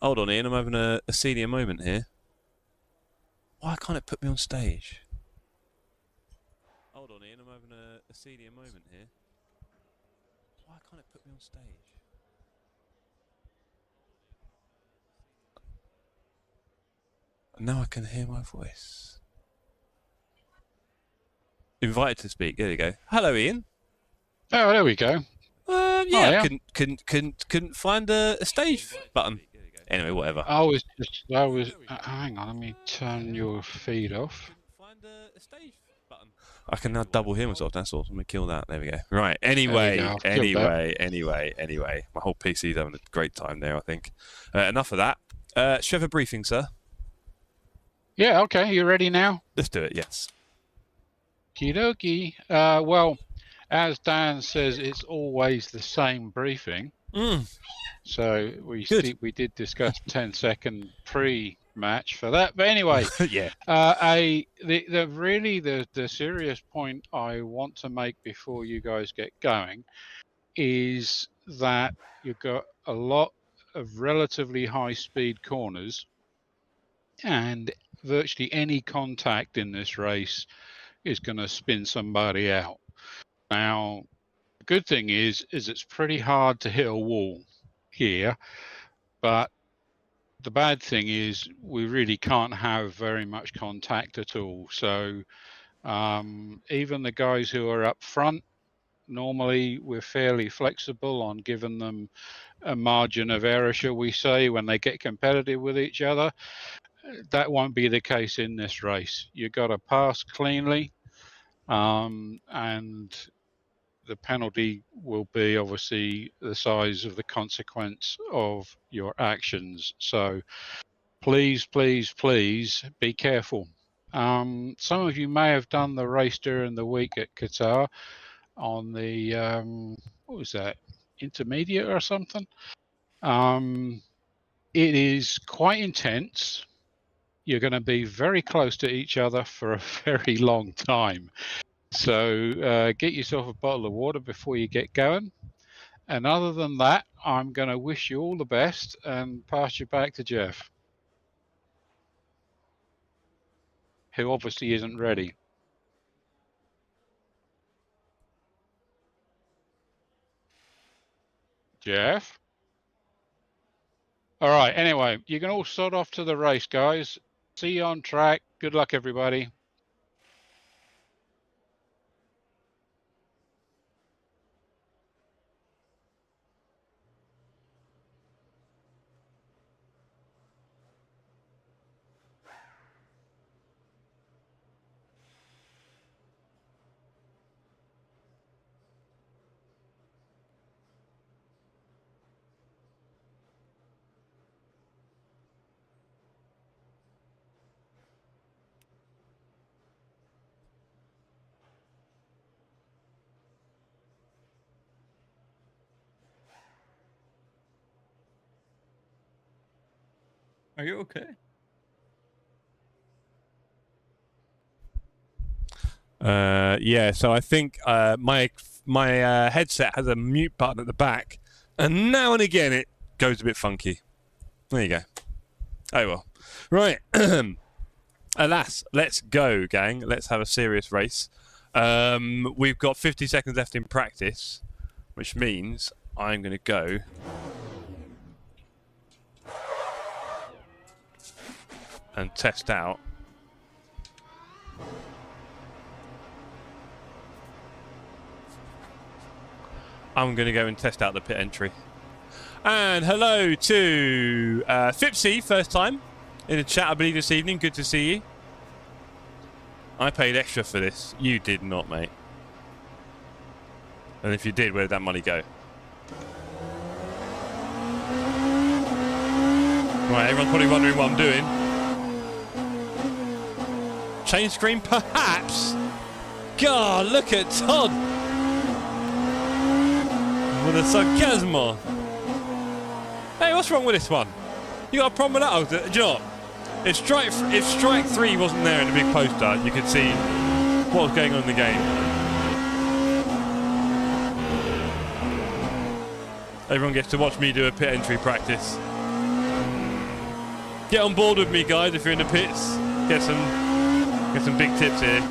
Hold on, Ian. I'm having a senior moment here. Why can't it put me on stage? Hold on, Ian. I'm having a senior moment here. Why can't it put me on stage? Now I can hear my voice. Invited to speak. There you go. Hello, Ian. Oh, there we go. Yeah. Couldn't find a stage button. Anyway, whatever. I was. Hang on, let me turn your feed off. Find a stage button. I can now double hear myself. That's all. I'm gonna kill that. There we go. Right. Anyway. My whole PC's having a great time there. I think. Enough of that. Should we have a briefing, sir? Yeah. Okay. You ready now? Let's do it. Yes. Okie dokie. Well, as Dan says, it's always the same briefing. So we did discuss 10-second match for that. But anyway, Yeah. the serious point I want to make before you guys get going is that you've got a lot of relatively high speed corners, and virtually any contact in this race is going to spin somebody out. Now, the good thing is it's pretty hard to hit a wall here, but the bad thing is we really can't have very much contact at all. So even the guys who are up front, normally we're fairly flexible on giving them a margin of error, shall we say, when they get competitive with each other. That won't be the case in this race. You've got to pass cleanly, and the penalty will be obviously the size of the consequence of your actions. So please, please, please be careful. Some of you may have done the race during the week at Qatar on the, what was that, intermediate or something? It is quite intense. You're going to be very close to each other for a very long time. So get yourself a bottle of water before you get going. And other than that, I'm going to wish you all the best and pass you back to Jeff, who obviously isn't ready. Jeff? All right, anyway, you can all sort off to the race, guys. See you on track. Good luck, everybody. Are you okay? Yeah, so I think my headset has a mute button at the back, and now and again it goes a bit funky. There you go. Oh well. Right. Alas, let's go, gang. Let's have a serious race. We've got 50 seconds left in practice, which means I'm going to go and test out the pit entry. And hello to Fipsy, first time in the chat, I believe, this evening. Good to see you. I paid extra for this. You did not, mate. And if you did, where did that money go? Right, everyone's probably wondering what I'm doing. Change screen, perhaps? God, look at Todd! With a sarcasmo. Hey, what's wrong with this one? You got a problem with that? Oh, do you know what? If strike 3 wasn't there in the big poster, you could see what was going on in the game. Everyone gets to watch me do a pit entry practice. Get on board with me, guys, if you're in the pits. Get some big tips here.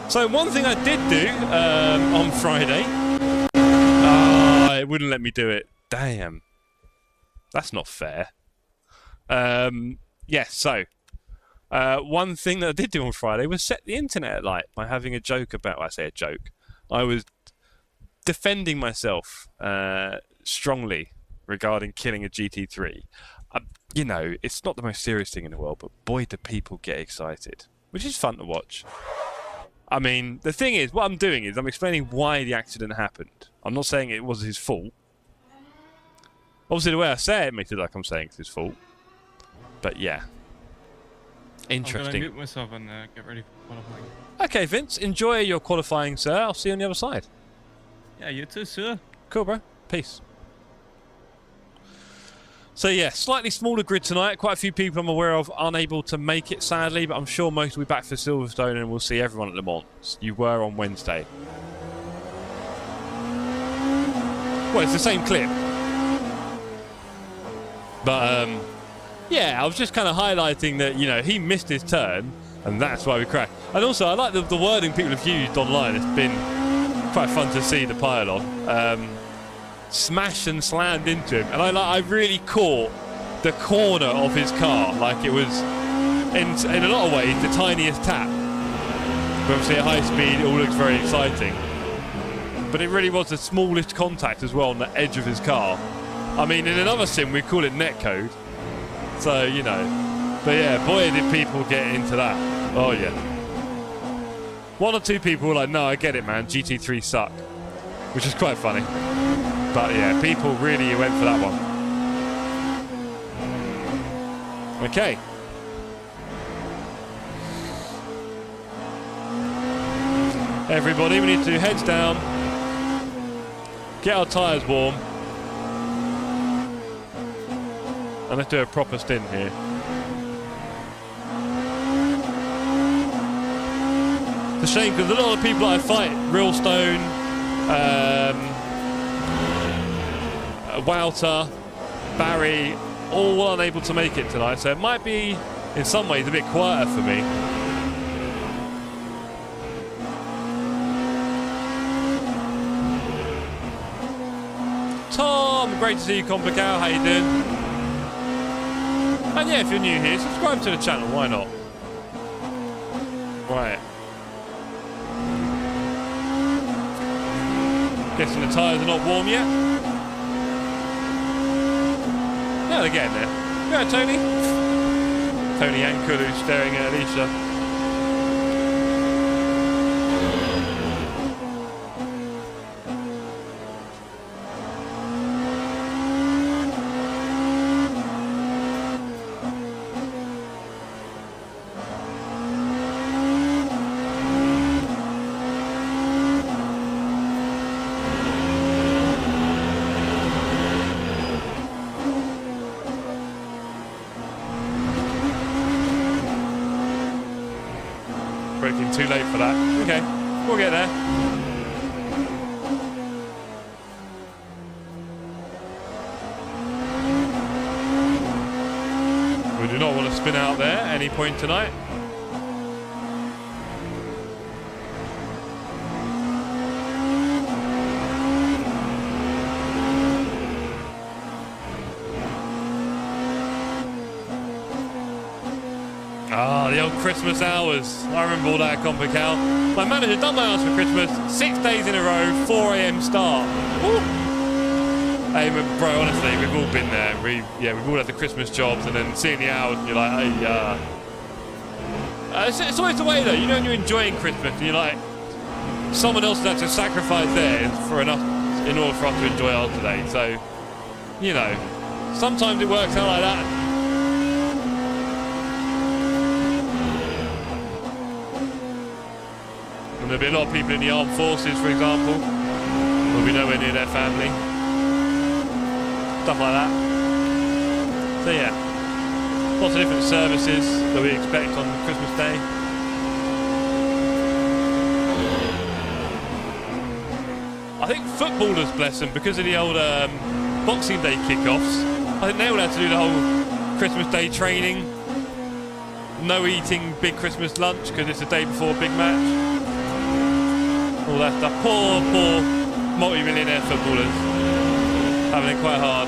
So one thing I did do on Friday, it wouldn't let me do it. Damn, that's not fair. Yes, so one thing that I did do on Friday was set the internet alight by having a joke about. Well, I say a joke. I was defending myself strongly regarding killing a GT3. You know, it's not the most serious thing in the world, but boy, do people get excited, which is fun to watch. I mean, the thing is, what I'm doing is I'm explaining why the accident happened. I'm not saying it was his fault. Obviously, the way I say it makes it like I'm saying it's his fault. But yeah. Interesting. I'm gonna mute myself and get ready for qualifying. Okay, Vince, enjoy your qualifying, sir. I'll see you on the other side. Yeah, you too, sir. Cool, bro. Peace. So yeah, slightly smaller grid tonight. Quite a few people I'm aware of unable to make it, sadly, but I'm sure most will be back for Silverstone and we'll see everyone at Le Mans. You were on Wednesday. Well, it's the same clip. But yeah, I was just kind of highlighting that, you know, he missed his turn and that's why we crashed. And also, I like the wording people have used online. It's been quite fun to see the pylon. Smashed and slammed into him, and I really caught the corner of his car, like it was in a lot of ways the tiniest tap. But obviously at high speed it all looks very exciting, but it really was the smallest contact as well on the edge of his car. I mean, in another sim we call it netcode, so you know. But yeah, boy did people get into that. Oh yeah. One or two people were like, no, I get it, man, GT3 suck, which is quite funny. But yeah, people really went for that one. Okay. Everybody, we need to heads down, get our tyres warm, and let's do a proper stint here. It's a shame because a lot of people that I fight, Realstone, Wouter, Barry, all unable to make it tonight, so it might be in some ways a bit quieter for me. Tom, great to see you, Complical. How you doing? And yeah, if you're new here, subscribe to the channel, why not? Right. Guessing the tyres are not warm yet. Yeah, they're getting there. Yeah, Tony. Tony Ankel, who's staring at Alicia. Braking too late for that. Okay, we'll get there. We do not want to spin out there at any point tonight. Ah, the old Christmas hours. I remember all that, Complical. My manager done my hours for Christmas, 6 days in a row, 4 AM start. Woo. Hey, bro, honestly, we've all been there. We've all had the Christmas jobs, and then seeing the hours, and you're like, hey, it's always the way, though. You know, when you're enjoying Christmas, and you're like, someone else has had to sacrifice theirs for enough in order for us to enjoy ours today. So, you know, sometimes it works out like that. And there'll be a lot of people in the armed forces, for example, who'll be nowhere near their family. Stuff like that. So yeah, lots of different services that we expect on Christmas Day. I think footballers, bless them, because of the old Boxing Day kickoffs, I think they all had to do the whole Christmas Day training. No eating big Christmas lunch because it's the day before a big match. All that stuff. Poor multi-millionaire footballers. Having it quite hard.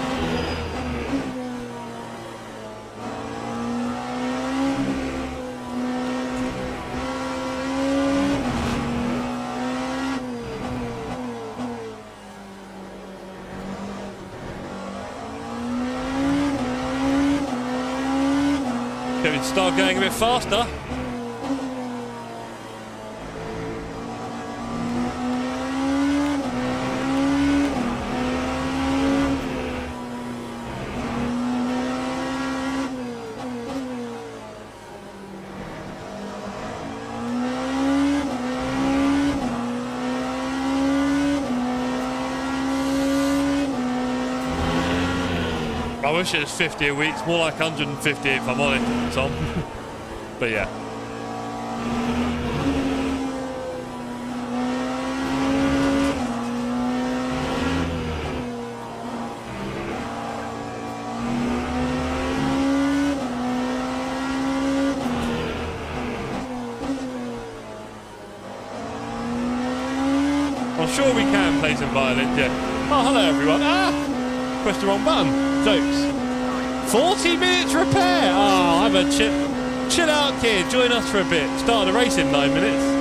Can we start going a bit faster? I wish it was 50 a week. It's more like 150 if I'm honest, Tom. But yeah. I'm sure we can play some violin, yeah. Oh, hello everyone. Ah! Pressed the wrong button. Jokes. 40 minutes repair! Oh, I'm a chill out kid. Join us for a bit. Start the race in 9 minutes.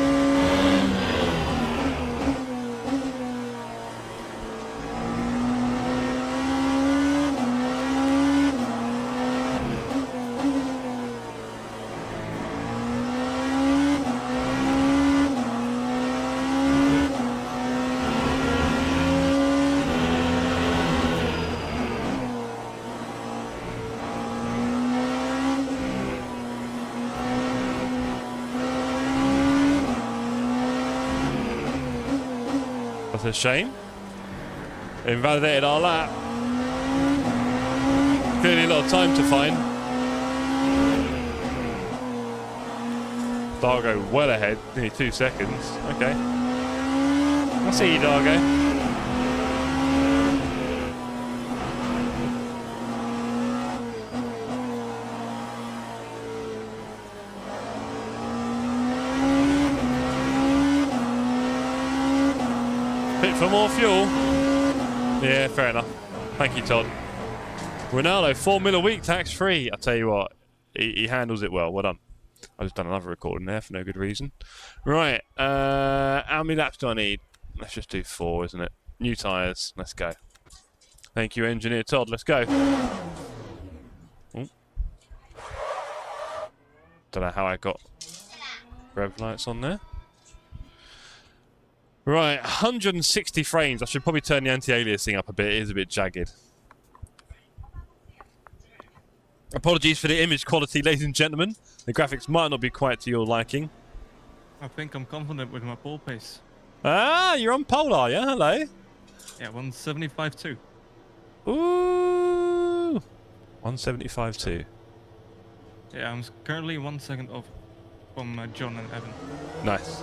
That's a shame. Invalidated our lap. Clearly a lot of time to find. Dargo well ahead, nearly 2 seconds. Okay. I see you, Dargo. For more fuel. Yeah, fair enough. Thank you, Todd. Ronaldo, 4 mil a week, tax free. I tell you what, he handles it well. Well done. I've just done another recording there for no good reason. Right, how many laps do I need? Let's just do 4, isn't it? New tyres. Let's go. Thank you, engineer Todd. Let's go. Ooh. Don't know how I got rev lights on there. Right, 160 frames. I should probably turn the anti-aliasing up a bit. It is a bit jagged. Apologies for the image quality, ladies and gentlemen. The graphics might not be quite to your liking. I think I'm confident with my pole pace. Ah, you're on pole, are you? Hello. Yeah, 175.2. Ooh. 175.2. Yeah, I'm currently 1 second off from John and Evan. Nice.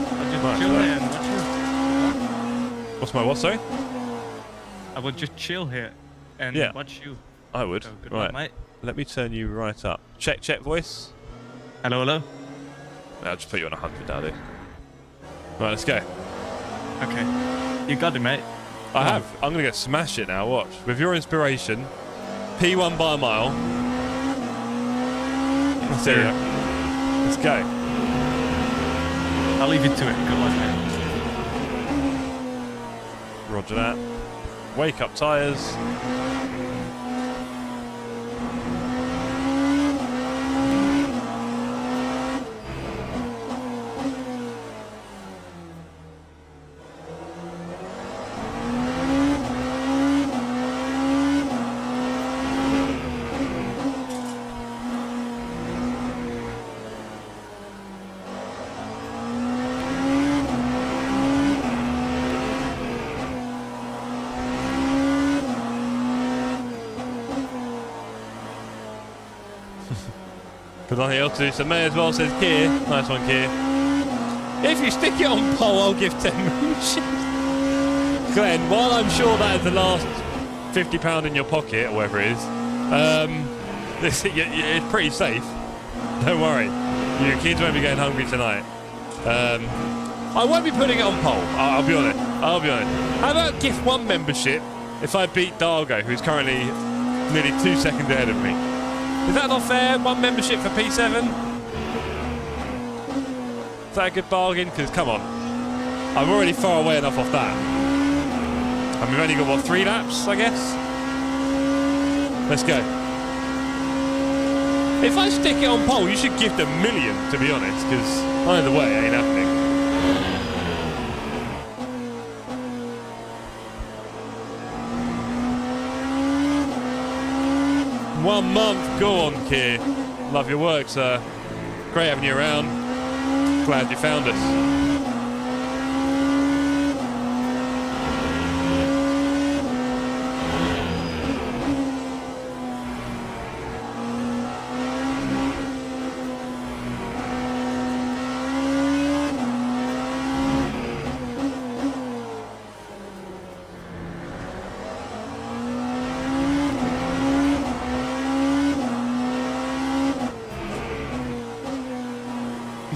I'll just Nice, chill right. here and watch you. What's my what, sorry? I would just chill here and Yeah. watch you. I would. So good Right. luck, mate. Let me turn you right up. Check voice. Hello, hello. I'll just put you on 100 now, dude. Right, let's go. Okay. You got it, mate. I have. I'm going to go smash it now, watch. With your inspiration, P1 by a mile. Let's do it. Let's go. I'll leave you to it. Good luck, mate. Roger that. Wake up tyres. Because nothing else to do, so may as well, says Keir. Nice one, Keir. If you stick it on pole, I'll give 10 moonships. Glenn, while I'm sure that is the last £50 in your pocket, or whatever it is, it's pretty safe. Don't worry. Your kids won't be going hungry tonight. I won't be putting it on pole, I'll be honest. I'll be honest. How about gift 1 membership if I beat Dargo, who's currently nearly 2 seconds ahead of me? Is that not fair? 1 membership for P7? Is that a good bargain? Because, come on. I'm already far away enough off that. And we've only got, what, 3 laps, I guess? Let's go. If I stick it on pole, you should gift 1 million, to be honest, because either way, it ain't happening. One month, go on, Keir. Love your work, sir. Great having you around. Glad you found us.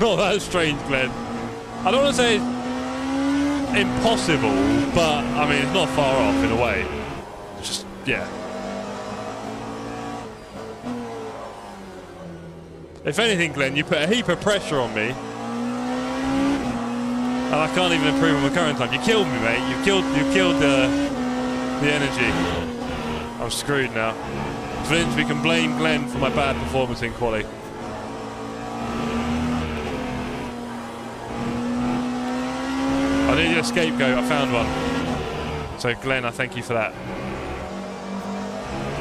not that strange, Glenn. I don't want to say it's impossible, but I mean it's not far off in a way. Just yeah. If anything, Glenn, you put a heap of pressure on me, and I can't even improve on my current time. You killed me, mate. You killed the energy. I'm screwed now. Vince, we can blame Glenn for my bad performance in quali. I needed a scapegoat. I found one. So, Glenn, I thank you for that.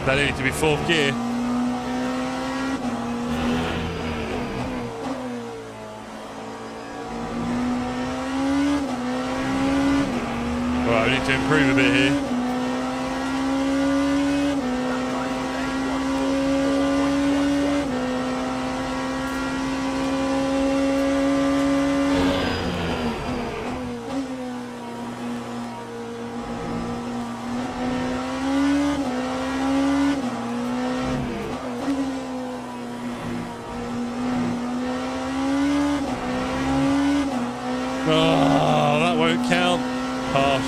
That needed to be 4th gear. Alright, we need to improve a bit here. Oh, that won't count. Harsh.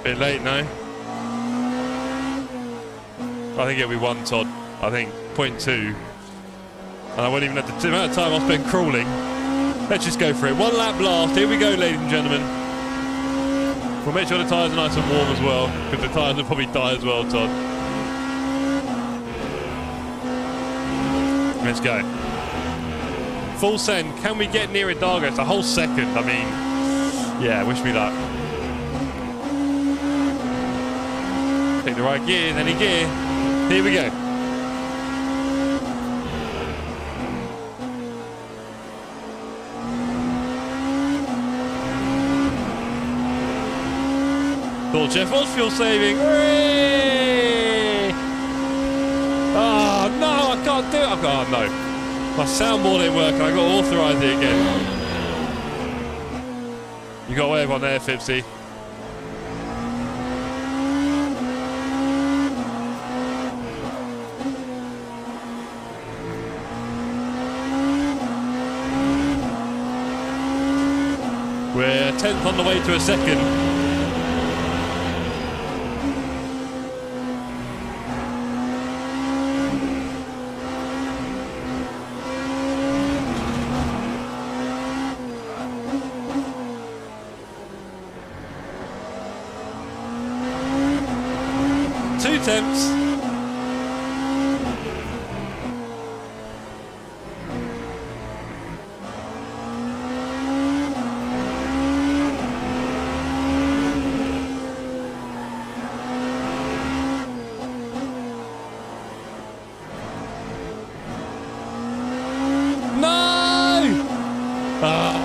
Bit late, no? I think it'll be 1, Todd. I think 0.2. And I won't even have the amount of time I'll spend crawling. Let's just go for it. 1 lap blast. Here we go, ladies and gentlemen. We'll make sure the tyres are nice and warm as well, because the tyres will probably die as well, Todd. Let's go. Full send. Can we get near a Dargo? It's a whole second. I mean, yeah, wish me luck. Take the right gear, then any gear. Here we go. Cool, Jeff was fuel saving. Hooray! Oh no, I can't do it. Oh no. My soundboard ain't working. I got to authorise it again. You got wave on there, Fipsy. We're 10th on the way to a second. Two attempts.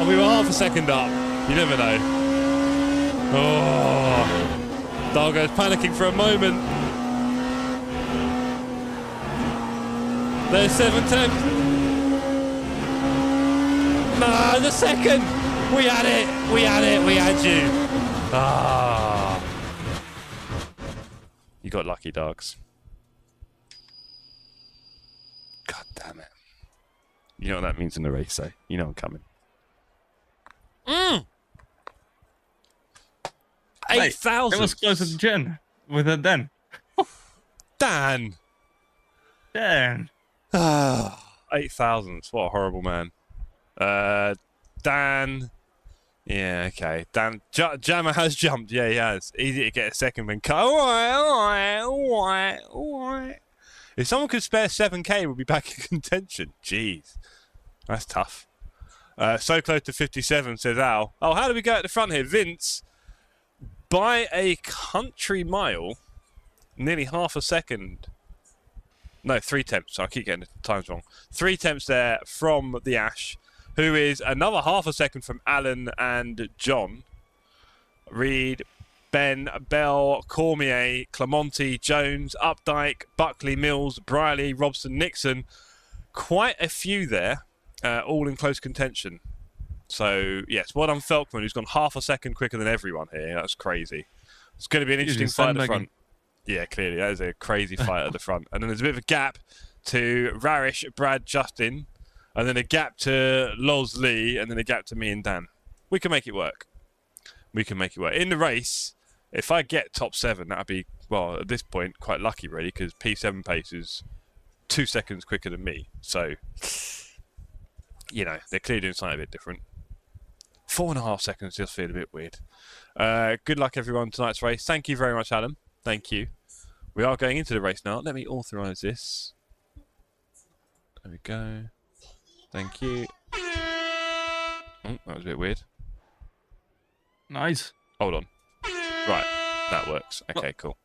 We were half a second up. You never know. Oh, Dargo's panicking for a moment. There's 7 tenths. No, the second. We had it. We had it. We had you. Ah. You got lucky, Dargs. God damn it. You know what that means in the race, though. You know I'm coming. 8,000. It was closer to Jen with a Dan. Dan. Dan. 8,000. What a horrible man. Dan. Yeah, okay. Dan. Jammer has jumped. Yeah, he has. Easy to get a second when cut. Alright. If someone could spare 7k, we'll be back in contention. Jeez. That's tough. So close to 57, says Al. Oh, how do we go at the front here? Vince, by a country mile, nearly half a second. No, 3 temps. So I keep getting the times wrong. 3 temps there from the Ash, who is another half a second from Alan and John. Reed, Ben, Bell, Cormier, Clemente, Jones, Updike, Buckley, Mills, Briley, Robson, Nixon. Quite a few there, all in close contention. So, yes, well done Felkman, who's gone half a second quicker than everyone here. That's crazy. It's going to be an interesting fight at the front. Yeah, clearly, that is a crazy fight at the front. And then there's a bit of a gap to Rarish, Brad, Justin, and then a gap to Loz Lee, and then a gap to me and Dan. We can make it work. We can make it work. In the race, if I get top 7, that'd be, well, at this point, quite lucky, really, because P7 pace is 2 seconds quicker than me. So, you know, they're clearly doing something a bit different. 4.5 seconds just feel a bit weird. Good luck, everyone, tonight's race. Thank you very much, Adam. Thank you. We are going into the race now. Let me authorise this. There we go. Thank you. Oh, that was a bit weird. Nice. Hold on. Right, that works. Okay, cool.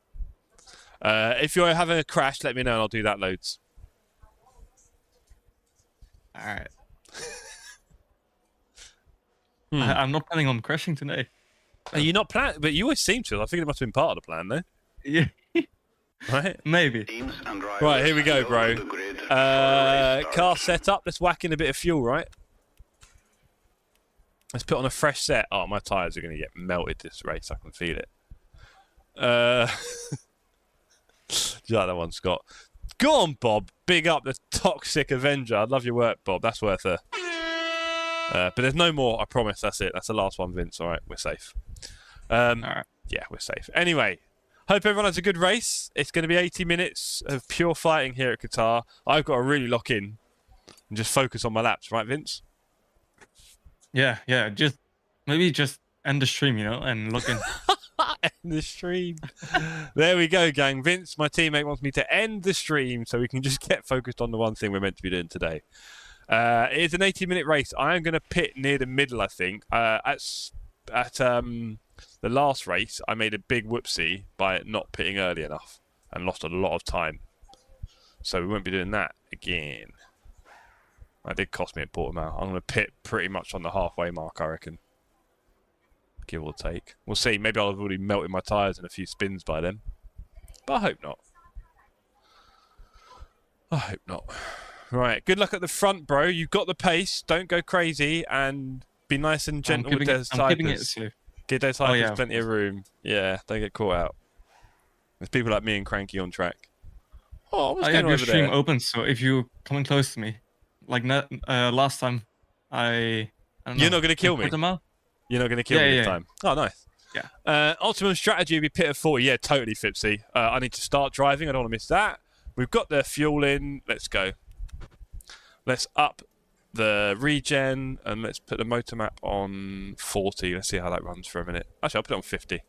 If you're having a crash, let me know and I'll do that loads. All right. I'm not planning on crashing today. Are you not planning? But you always seem to. I think it must have been part of the plan, though. Yeah. Right? Maybe. Right, here we go, bro. Car set up. Let's whack in a bit of fuel, right? Let's put on a fresh set. Oh, my tyres are going to get melted this race. I can feel it. Do you like that one, Scott? Go on, Bob. Big up the Toxic Avenger. I love your work, Bob. That's worth a... but there's no more, I promise. That's it. That's the last one, Vince. All right, we're safe. All right. Yeah, we're safe. Anyway, hope everyone has a good race. It's going to be 80 minutes of pure fighting here at Qatar. I've got to really lock in and just focus on my laps, right, Vince? Yeah. Maybe just end the stream, and look in. End the stream. There we go, gang. Vince, my teammate, wants me to end the stream so we can just get focused on the one thing we're meant to be doing today. It's an 80-minute race. I am going to pit near the middle, I think. At the last race, I made a big whoopsie by not pitting early enough and lost a lot of time. So we won't be doing that again. That did cost me a Portimao. I'm going to pit pretty much on the halfway mark, I reckon. Give or take. We'll see. Maybe I'll have already melted my tyres in a few spins by then. But I hope not. I hope not. Right, good luck at the front, bro. You've got the pace. Don't go crazy and be nice and gentle with those typers. Give those typers plenty of room. Yeah, don't get caught out. There's people like me and Cranky on track. Oh, what's going on over there? Your stream open, so if you're coming close to me, like last time, I don't know. You're not going to kill me? You're not going to kill me this time? Oh, nice. Yeah. Optimum strategy would be pit at 40. Yeah, totally, Fipsy. I need to start driving. I don't want to miss that. We've got the fuel in. Let's go. Let's up the regen and let's put the motor map on 40. Let's see how that runs for a minute. Actually, I'll put it on 50.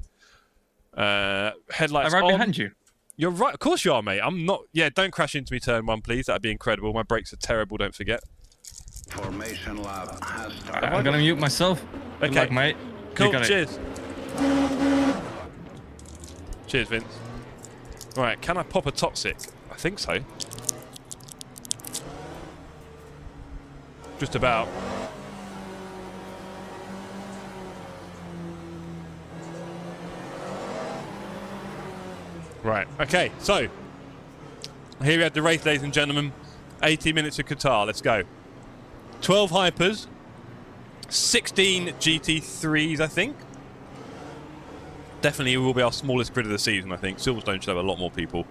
Headlights I'm right on. behind you. You're right. Of course you are, mate. I'm not. Yeah, don't crash into me turn 1, please. That'd be incredible. My brakes are terrible, don't forget. Formation lab has started. I'm going to mute myself. Okay. Good luck, mate. Cool, cheers. Cheers, Vince. Right, can I pop a toxic? I think so. Just about. Right, okay, so here we have the race, ladies and gentlemen. 80 minutes of Qatar, let's go. 12 hypers, 16 GT3s, I think. Definitely will be our smallest grid of the season, I think. Silverstone should have a lot more people.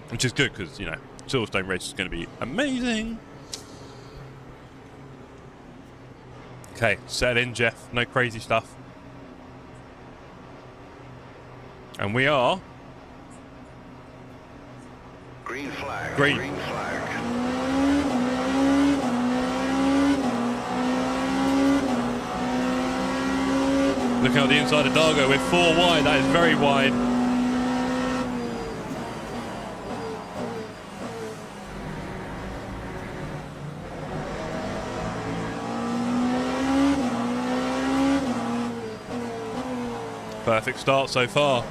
Which is good because, Silverstone race is going to be amazing. Okay, set in, Jeff. No crazy stuff. And we are... Green flag. Green. Green flag. Looking at the inside of Dargo, we're 4 wide. That is very wide. Perfect start so far.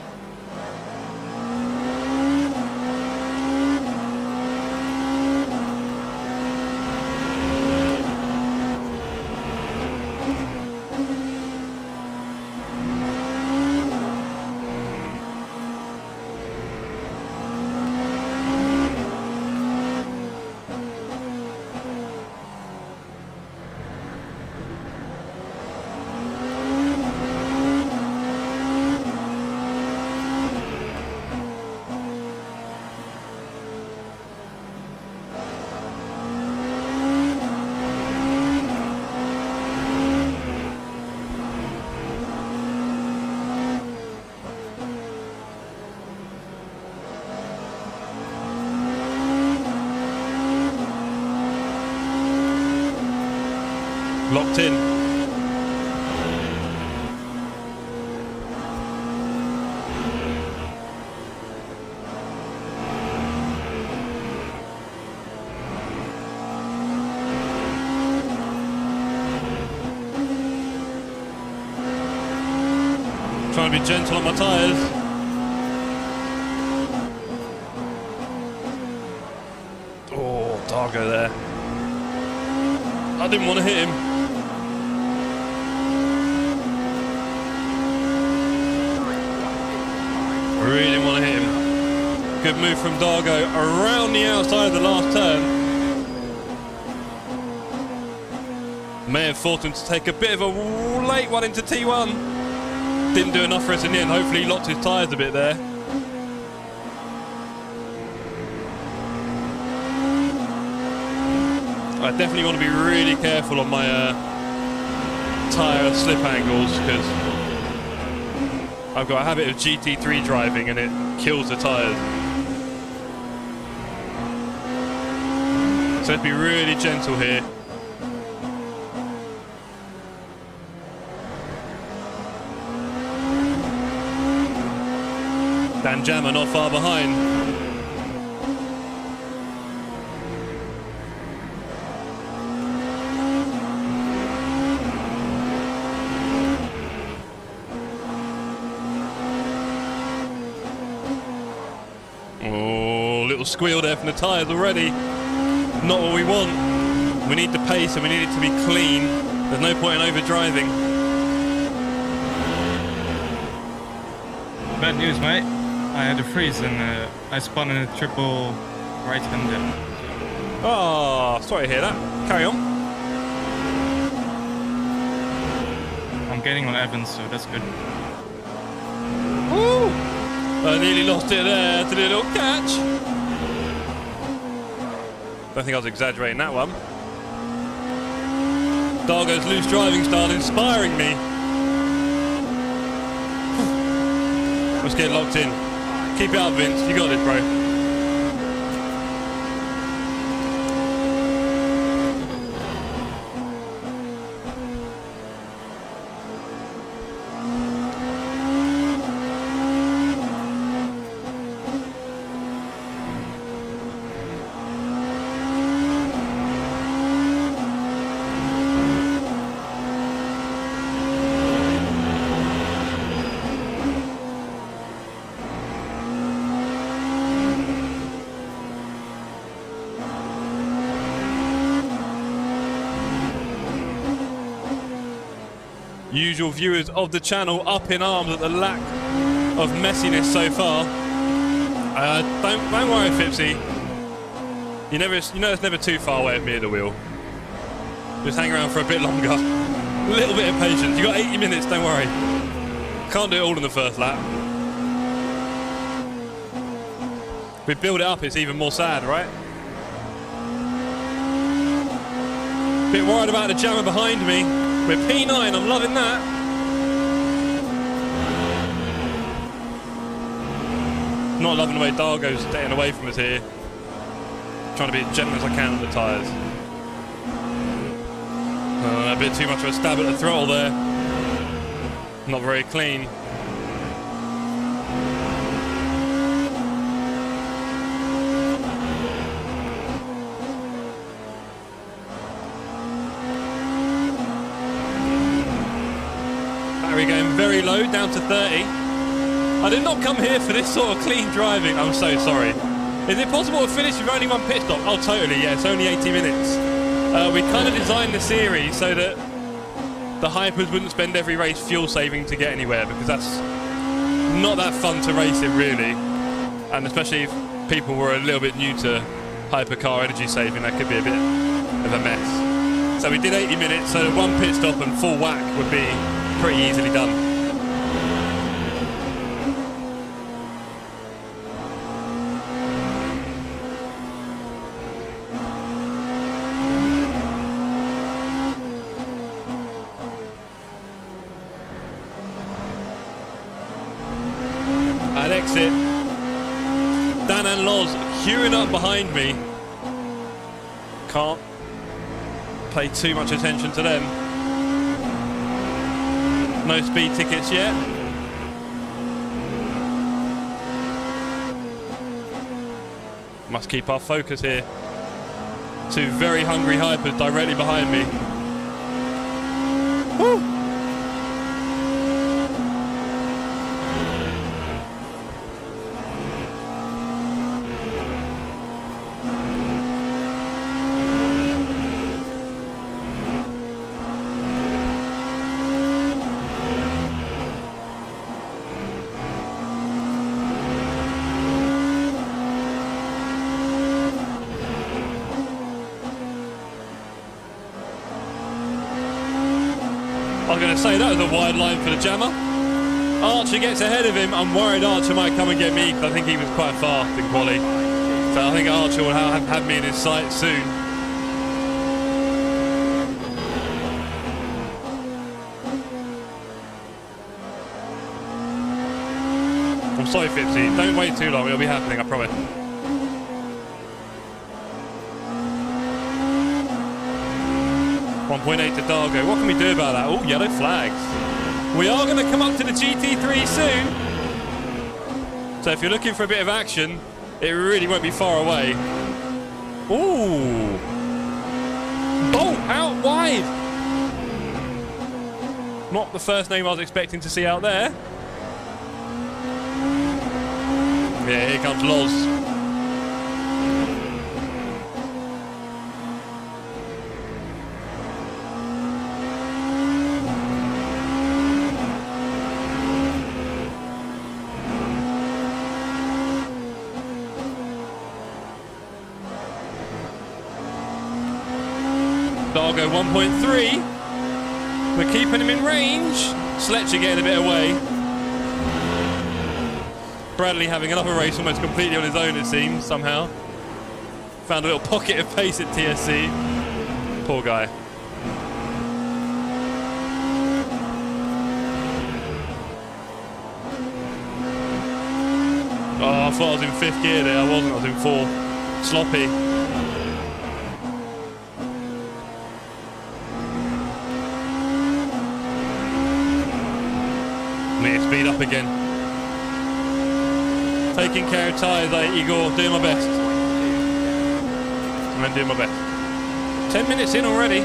locked in. Trying to be gentle on my tyres. Oh, Dargo there. I didn't want to hit him. Really didn't want to hit him. Good move from Dargo around the outside of the last turn. May have forced him to take a bit of a late one into T1. Didn't do enough for us in the end. Hopefully he locked his tyres a bit there. I definitely want to be really careful on my tyre slip angles because I've got a habit of GT3 driving and it kills the tyres. So let's be really gentle here. Dan Jammer not far behind. Oh, little squeal there from the tyres already. Not what we want. We need the pace and we need it to be clean. There's no point in over driving. Bad news, mate. I had a freeze and I spun in a triple right-hander. Oh, sorry to hear that. Carry on. I'm getting on Evans, so that's good. Woo! I nearly lost it there to the little catch. Don't think I was exaggerating that one. Dargo's loose driving style inspiring me. Let's get locked in. Keep it up, Vince. You got this, bro. Usual viewers of the channel up in arms at the lack of messiness so far. Don't worry, Fipsy. You know it's never too far away of me at the wheel. Just hang around for a bit longer. A little bit of patience. You got 80 minutes. Don't worry. Can't do it all in the first lap. If we build it up, it's even more sad, right? Bit worried about the jammer behind me. We're P9, I'm loving that. Not loving the way Dargo's staying away from us here. Trying to be as gentle as I can on the tyres. A bit too much of a stab at the throttle there. Not very clean. Going very low, down to 30. I did not come here for this sort of clean driving. I'm so sorry. Is it possible to finish with only one pit stop? Oh, totally, yeah, it's only 80 minutes. We kind of designed the series so that the hypers wouldn't spend every race fuel saving to get anywhere, because that's not that fun to race in, really. And especially if people were a little bit new to hypercar energy saving, that could be a bit of a mess. So we did 80 minutes, so one pit stop and full whack would be pretty easily done. At exit, Dan and Loz queuing up behind me. Can't pay too much attention to them. No speed tickets yet. Must keep our focus here. Two very hungry hypers directly behind me. Woo! I was going to say that was a wide line for the jammer. Archer gets ahead of him. I'm worried Archer might come and get me because I think he was quite fast in quali. So I think Archer will have me in his sight soon. I'm sorry, Fipsy. Don't wait too long. It'll be happening, I promise. .8 to Dargo. What can we do about that? Oh, yellow flags. We are going to come up to the GT3 soon. So if you're looking for a bit of action, it really won't be far away. Ooh. Bolt out wide. Not the first name I was expecting to see out there. Yeah, here comes Loz. Dargo 1.3. We're keeping him in range. Sletcher getting a bit away. Bradley having another race almost completely on his own, it seems, somehow. Found a little pocket of pace at TSC. Poor guy. Oh, I thought I was in 5th gear there. I wasn't. I was in 4th. Sloppy. Speed up again. Taking care of tyres, Igor, doing my best. I'm doing my best. 10 minutes in already.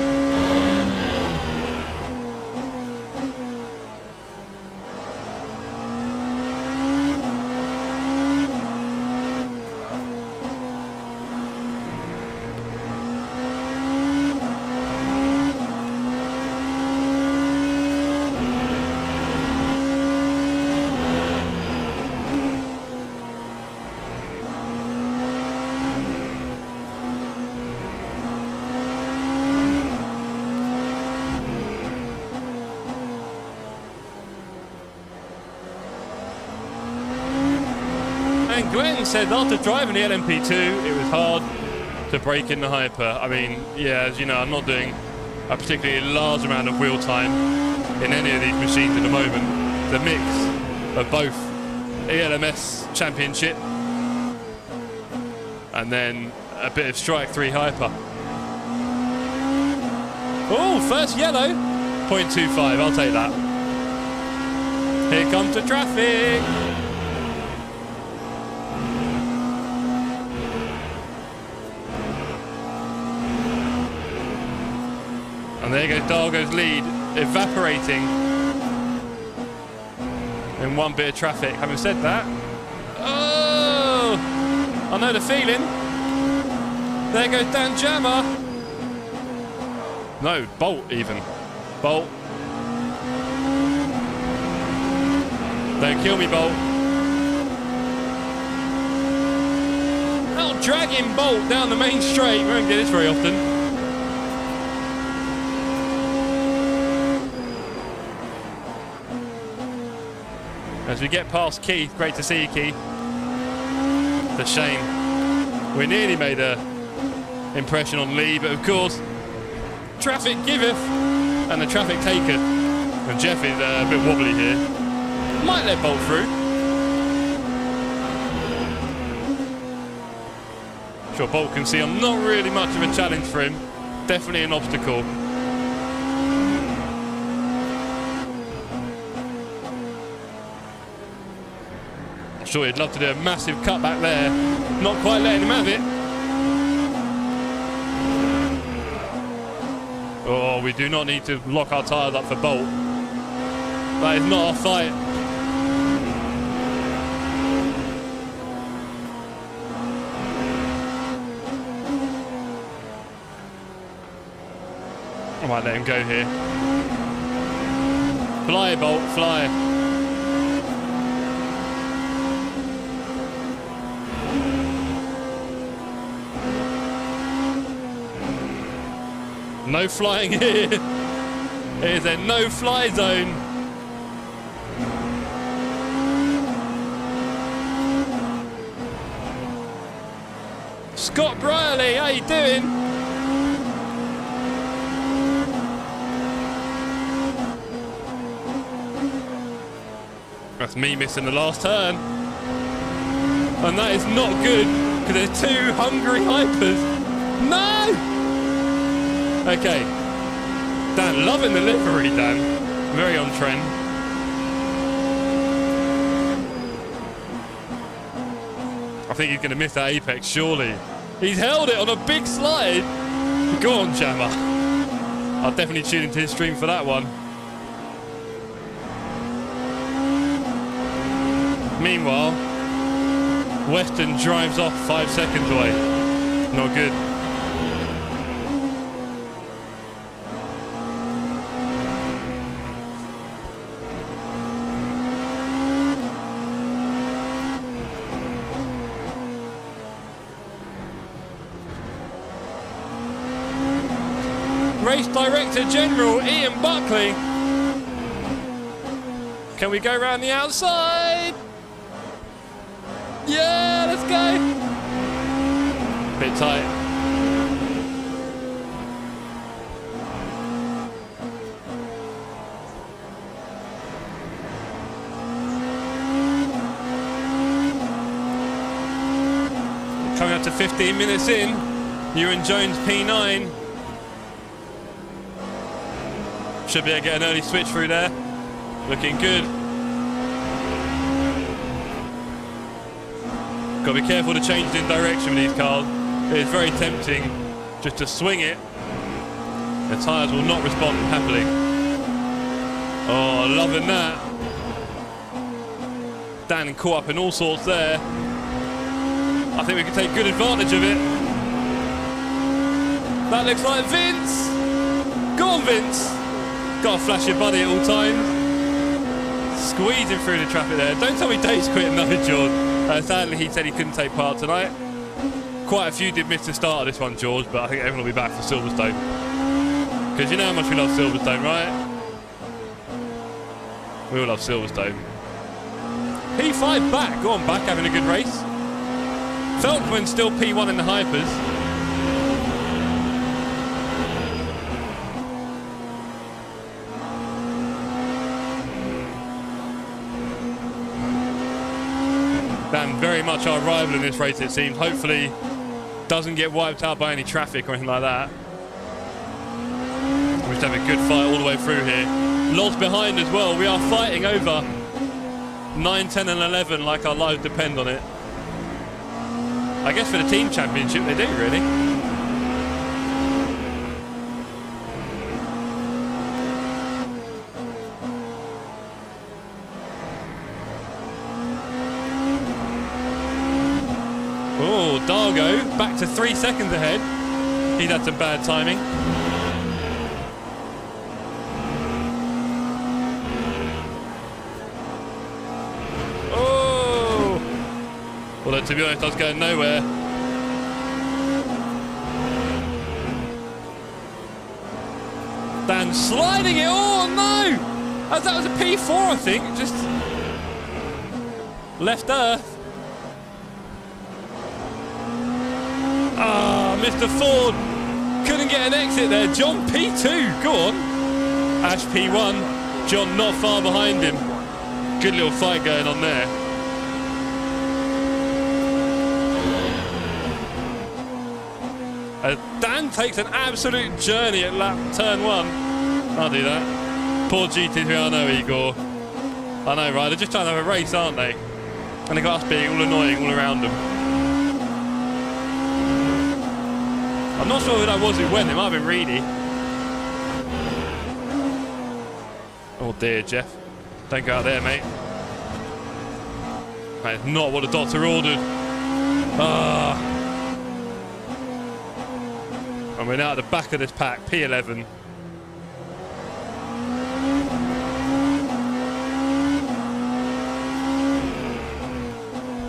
Glenn said after driving the LMP2, it was hard to break in the hyper. I mean, yeah, as you know, I'm not doing a particularly large amount of wheel time in any of these machines at the moment. The mix of both ELMS Championship and then a bit of Strike 3 hyper. Oh, first yellow. 0.25, I'll take that. Here comes the traffic. And there goes Dargo's lead, evaporating in one bit of traffic. Having said that, oh, I know the feeling. There goes Dan Jammer. No, Bolt even. Bolt. Don't kill me, Bolt. Out dragging Bolt down the main straight. We won't get this very often. As we get past Keith, great to see you, Keith. It's a shame. We nearly made an impression on Lee, but of course, traffic giveth and the traffic taketh. And Jeff is a bit wobbly here. Might let Bolt through. Sure, Bolt can see I'm not really much of a challenge for him. Definitely an obstacle. I'm sure he'd love to do a massive cut back there. Not quite letting him have it. Oh, we do not need to lock our tyres up for Bolt. That is not our fight. I might let him go here. Fly, Bolt, fly. No flying here. It is a no-fly zone. Scott Brierley, how you doing? That's me missing the last turn. And that is not good, because there's two hungry hypers. No! Okay. Dan, loving the livery, Dan. Very on trend. I think he's going to miss that apex, surely. He's held it on a big slide. Go on, Jammer. I'll definitely tune into his stream for that one. Meanwhile, Weston drives off 5 seconds away. Not good. Race Director General Ian Buckley. Can we go around the outside? Yeah, let's go. Bit tight. Coming up to 15 minutes in. Ewan Jones P9. Should be able to get an early switch through there. Looking good. Got to be careful to change in direction with these cars. It is very tempting just to swing it. The tyres will not respond happily. Oh, loving that. Dan caught up in all sorts there. I think we can take good advantage of it. That looks like Vince. Go on, Vince. Got to flash your buddy at all times. Squeezing through the traffic there. Don't tell me Dave's quitting, no, George. Sadly, he said he couldn't take part tonight. Quite a few did miss the start of this one, George, but I think everyone will be back for Silverstone. Because you know how much we love Silverstone, right? We all love Silverstone. P5 back. Go on, back, having a good race. Felkman's still P1 in the hypers. Dan, very much our rival in this race, it seems. Hopefully doesn't get wiped out by any traffic or anything like that. We should have a good fight all the way through here. Loz behind as well. We are fighting over 9, 10 and 11 like our lives depend on it. I guess for the team championship they do, really. Oh, Dargo back to 3 seconds ahead. He's had some bad timing. Oh! Although, to be honest, I was going nowhere. Dan sliding it. Oh, no! As that was a P4, I think. Just left Earth. Ah, Mr. Ford couldn't get an exit there. John P2, go on. Ash P1, John not far behind him. Good little fight going on there. Dan takes an absolute journey at turn 1. I'll do that. Poor GT3, I know, Igor. I know, right? They're just trying to have a race, aren't they? And they got us being all annoying all around them. I'm not sure who that was who went. It might have been Reedy. Oh dear, Jeff. Don't go out there, mate. That is not what the doctor ordered. Ah. And we're now at the back of this pack, P11.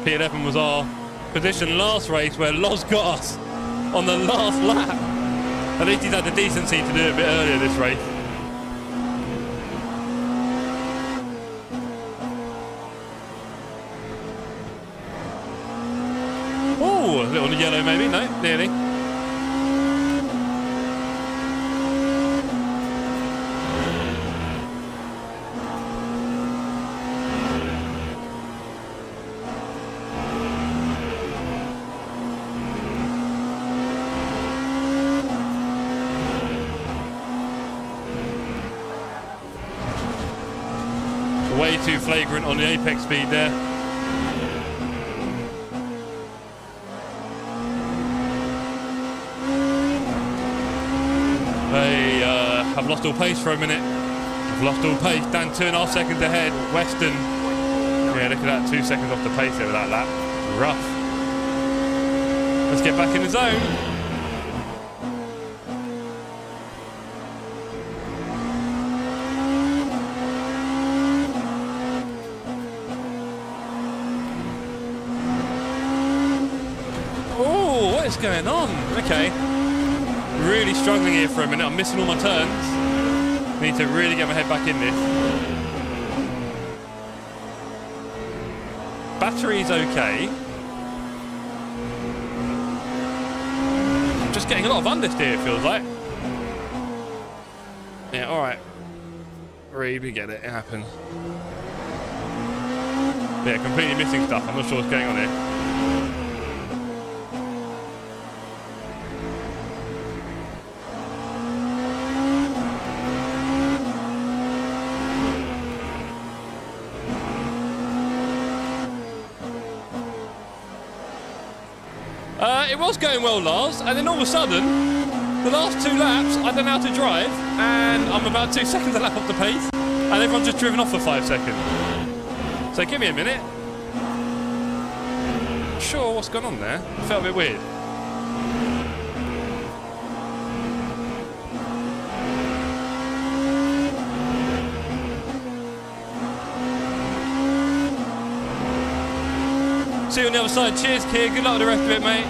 P11 was our position last race where Loz got us on the last lap. At least he's had the decency to do it a bit earlier this race. Oh, a little yellow maybe, no, nearly. Way too flagrant on the apex speed there. They have lost all pace for a minute. I've lost all pace. Dan 2.5 seconds ahead. Weston. Yeah, look at that. 2 seconds off the pace over that lap. Rough. Let's get back in the zone. Oh, what is going on? Okay. Really struggling here for a minute. I'm missing all my turns. Need to really get my head back in this. Battery's okay. I'm just getting a lot of understeer, it feels like. Yeah, alright. Reed, we get it. It happens. Yeah, completely missing stuff. I'm not sure what's going on here. It was going well, Lars, and then all of a sudden, the last 2 laps, I don't know how to drive, and I'm about 2 seconds a lap off the pace, and everyone's just driven off for 5 seconds. So give me a minute. Not sure what's going on there. It felt a bit weird. See you on the other side. Cheers, kid. Good luck with the rest of it, mate.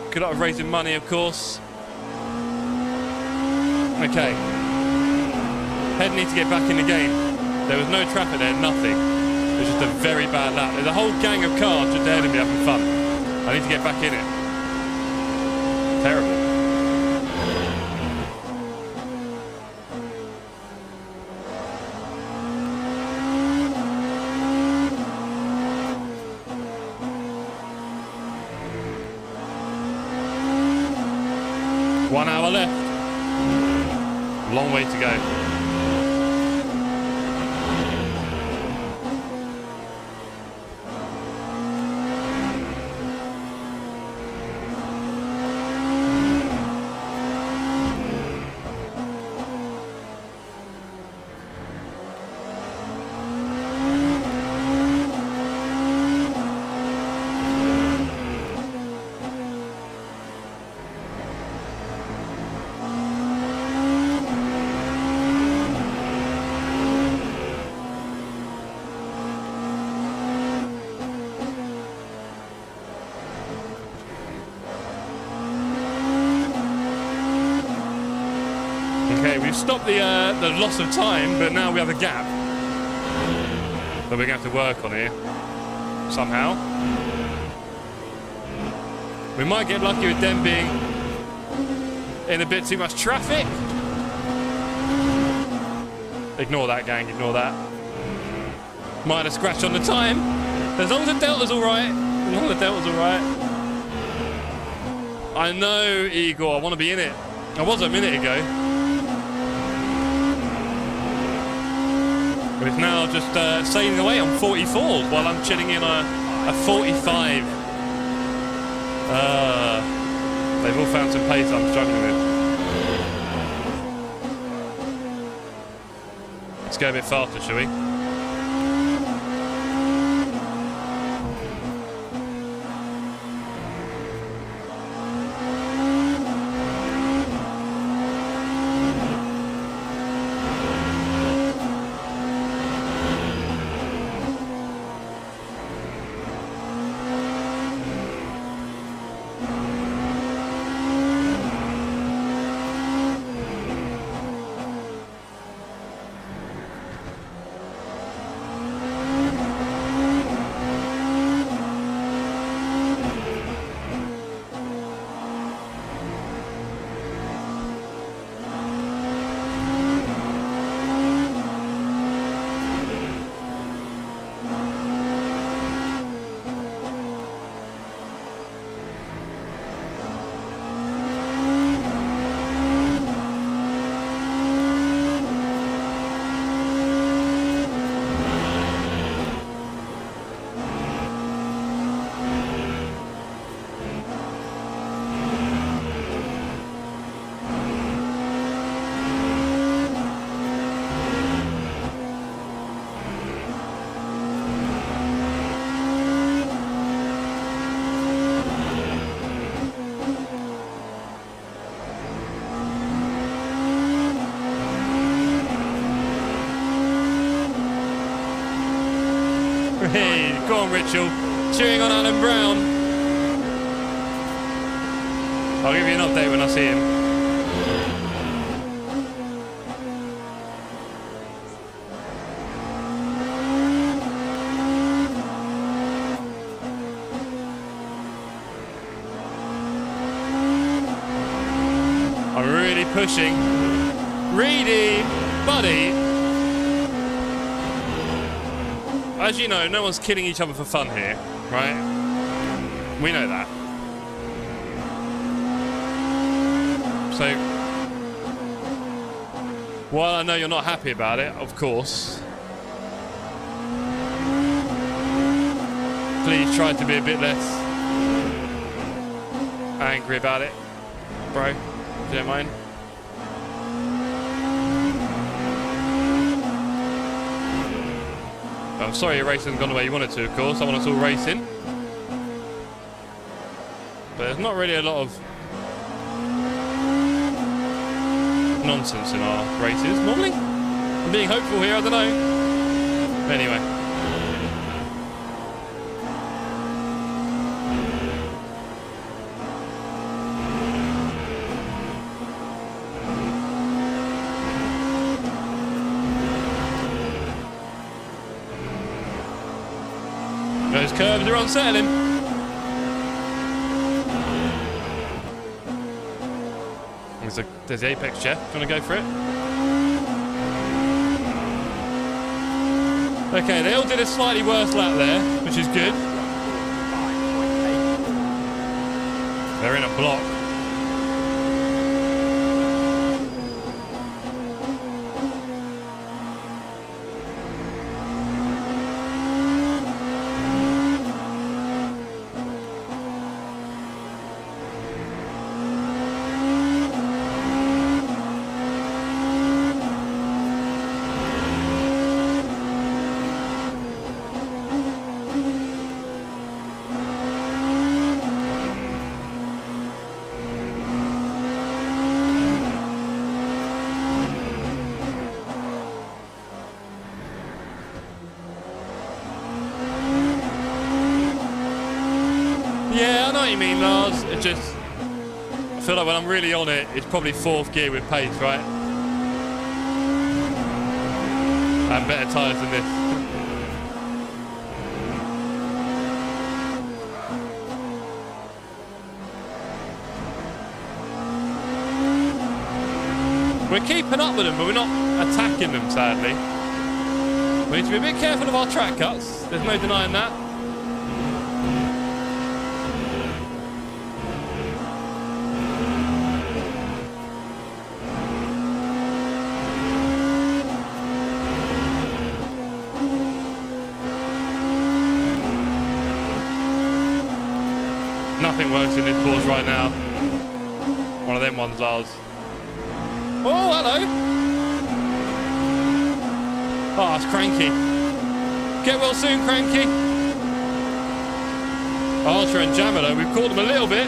Good luck with raising money, of course. Okay. Head needs to get back in the game. There was no traffic there, nothing. It was just a very bad lap. There's a whole gang of cars just ahead of me having fun. I need to get back in it. Terrible. One hour left. Long way to go. Okay, we've stopped the loss of time, but now we have a gap that we're going to have to work on here somehow. We might get lucky with them being in a bit too much traffic. Ignore that, gang, ignore that. Might have scratched on the time. As long as the delta's all right. As long as the delta's all right. I know, Igor, I want to be in it. I was a minute ago. We've now just sailing away on 44s while I'm chilling in a 45. They've all found some pace I'm struggling with. Let's go a bit faster, shall we? Hey, go on, Ritual. Cheering on Alan Brown. I'll give you an update when I see him. I'm really pushing. Reedy, buddy. As you know, no one's killing each other for fun here, right? We know that. So, while I know you're not happy about it, of course, please try to be a bit less angry about it, bro, if you don't mind. I'm sorry your race hasn't gone the way you wanted to, of course. I want us all racing. But there's not really a lot of nonsense in our races, normally. I'm being hopeful here, I don't know. Anyway. Those curves are unsettling. There's the apex chair. Do you want to go for it? Okay, they all did a slightly worse lap there, which is good. They're in a block. Yeah, I know what you mean, Lars. It just, I feel like when I'm really on it, it's probably fourth gear with pace, right? I have better tyres than this. We're keeping up with them, but we're not attacking them, sadly. We need to be a bit careful of our track cuts. There's no denying that. Nothing works in this course right now. One of them ones, Lars. Oh, hello. Oh, it's Cranky. Get well soon, Cranky. Archer and Jammer, though, we've caught them a little bit.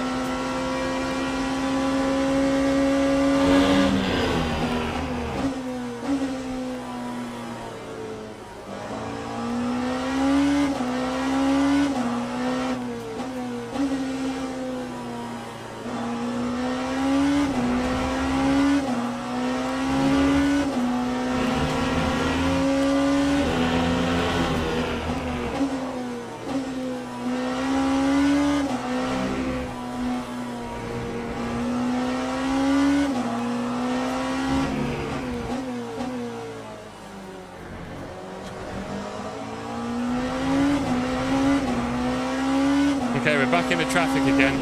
Okay, we're back in the traffic again.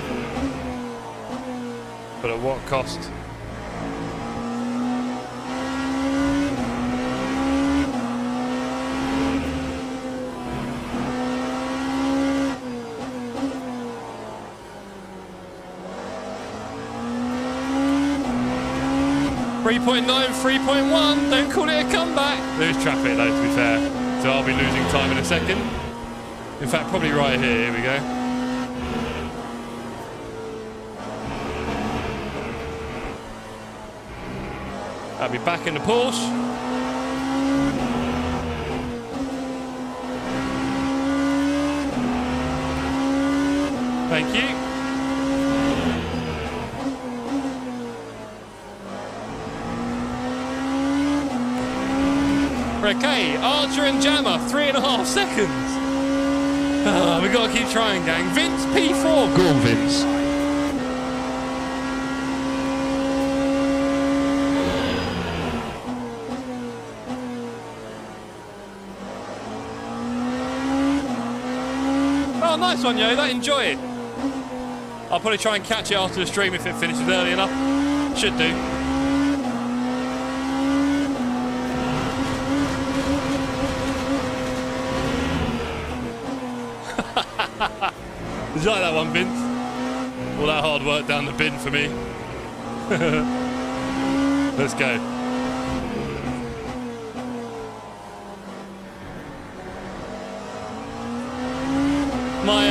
But at what cost? .9, 3.1, don't call it a comeback. There's traffic though, to be fair. So I'll be losing time in a second. In fact, probably right here, here we go. I'll be back in the Porsche. Thank you. Okay, Archer and Jammer, 3.5 seconds. We've got to keep trying, gang. Vince P4. Go on, Vince. Oh, nice one, Yoda. Enjoy it. I'll probably try and catch it after the stream if it finishes early enough. Should do. Did you like that one, Vince? All that hard work down the bin for me. Let's go. My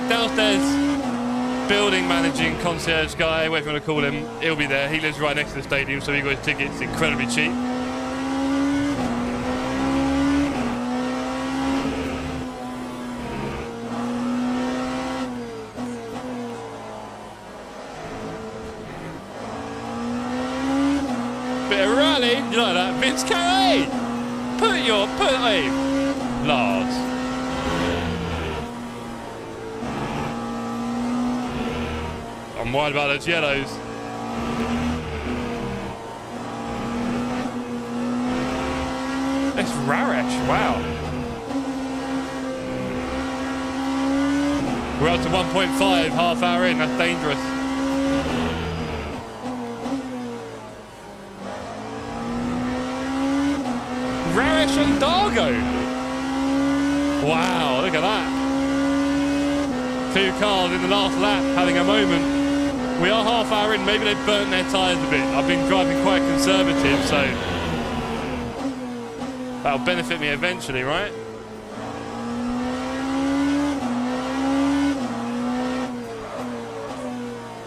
downstairs building managing concierge guy, whatever you want to call him, he'll be there. He lives right next to the stadium, so he got his tickets incredibly cheap. You like that? Vince Carey! Hey! Lars. I'm worried about those yellows. It's Raresh, wow. We're up to 1.5, half hour in, that's dangerous. Raresh and Dargo. Wow, look at that. 2 cars in the last lap having a moment. We are half hour in, maybe they've burnt their tyres a bit. I've been driving quite conservative, so that'll benefit me eventually, right?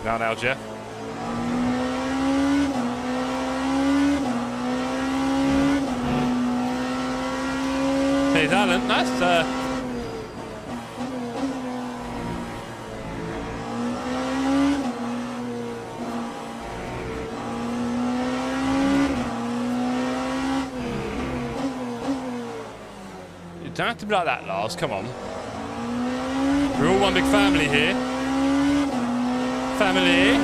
Now, Jeff. Here's Alan, nice. You don't have to be like that, Lars, come on. We're all one big family here. Family.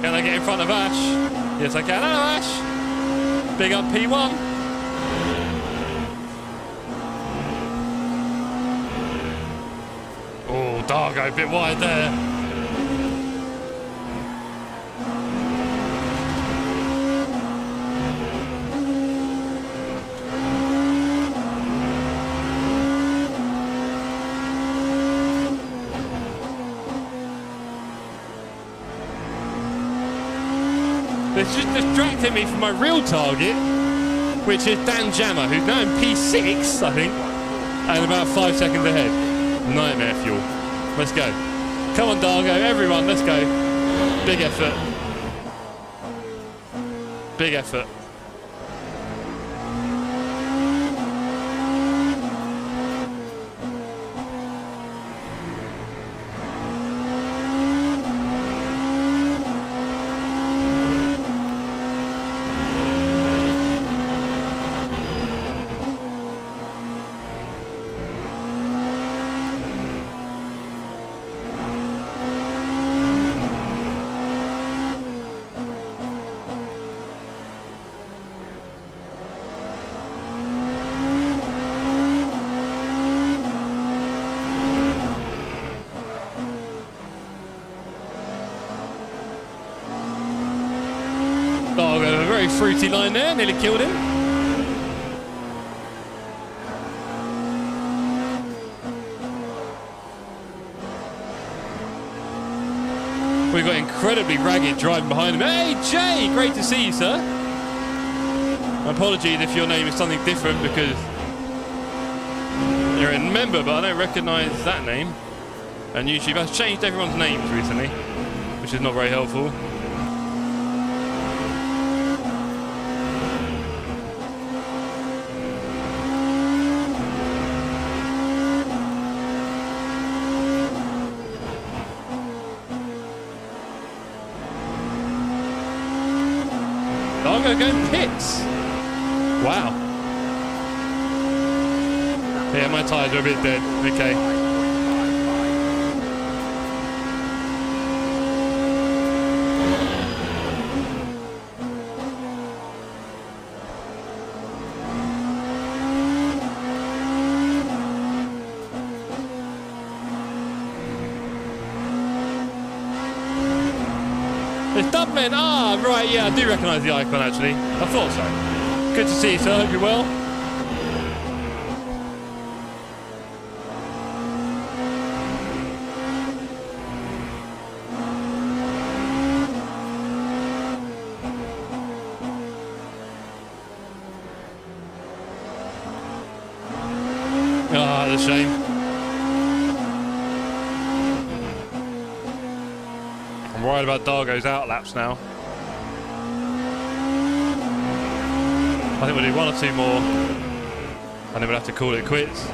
Can I get in front of Ash? Yes, I can. Hello, Ash. Big up P1. Dargo a bit wide there. It's just distracting me from my real target, which is Dan Jammer, who's now in P6, I think, and about 5 seconds ahead. Nightmare fuel. Let's go. Come on, Dargo, everyone, let's go. Big effort. Big effort. Oh, got a very fruity line there, nearly killed him. We've got incredibly ragged driving behind him. Hey, Jay, great to see you, sir. Apologies if your name is something different because you're a member, but I don't recognise that name. And YouTube has changed everyone's names recently, which is not very helpful. Dargo going pits. Wow. Yeah, my tyres are a bit dead. Okay. It's Dublin. Ah, right, yeah, I do recognise the icon actually. I thought so. Good to see you, sir. Hope you're well. Ah, that's a shame. I'm worried about Dargo's outlaps now. I think we'll do one or two more, and then we'll have to call it quits.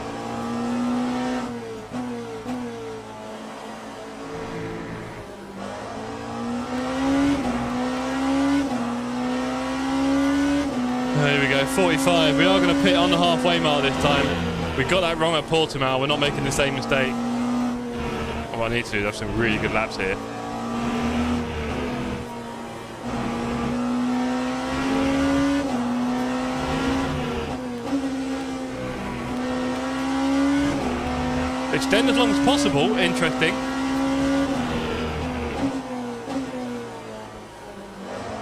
There we go, 45. We are going to pit on the halfway mark this time. We got that wrong at Portimao. We're not making the same mistake. What I need to do is have some really good laps here. Extend as long as possible. Interesting.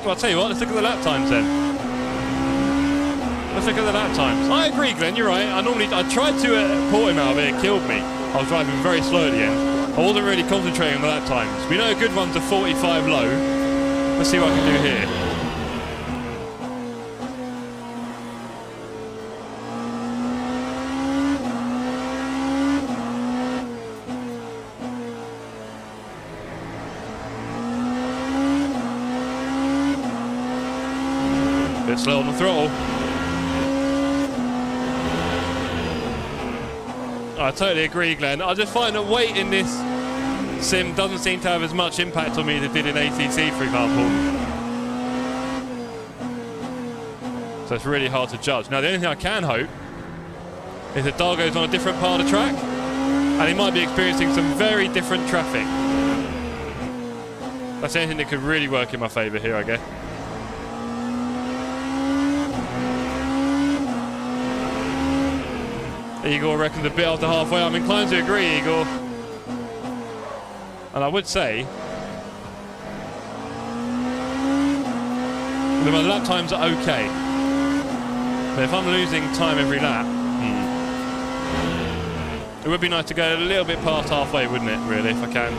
Well, I'll tell you what, let's look at the lap times then. Let's look at the lap times. I agree, Glenn, you're right. I tried to Portimao, but it killed me. I was driving very slow at the end. I wasn't really concentrating on the lap times. We know good ones are 45 low. Let's see what I can do here. Bit slow on the throttle. I totally agree, Glenn. I just find that weight in this sim doesn't seem to have as much impact on me as it did in ACC, for example. So it's really hard to judge. Now, the only thing I can hope is that Dargo's on a different part of the track, and he might be experiencing some very different traffic. That's anything that could really work in my favour here, I guess. Igor reckons a bit after halfway. I'm inclined to agree, Igor. And I would say that my lap times are okay. But if I'm losing time every lap, it would be nice to go a little bit past halfway, wouldn't it, really, if I can.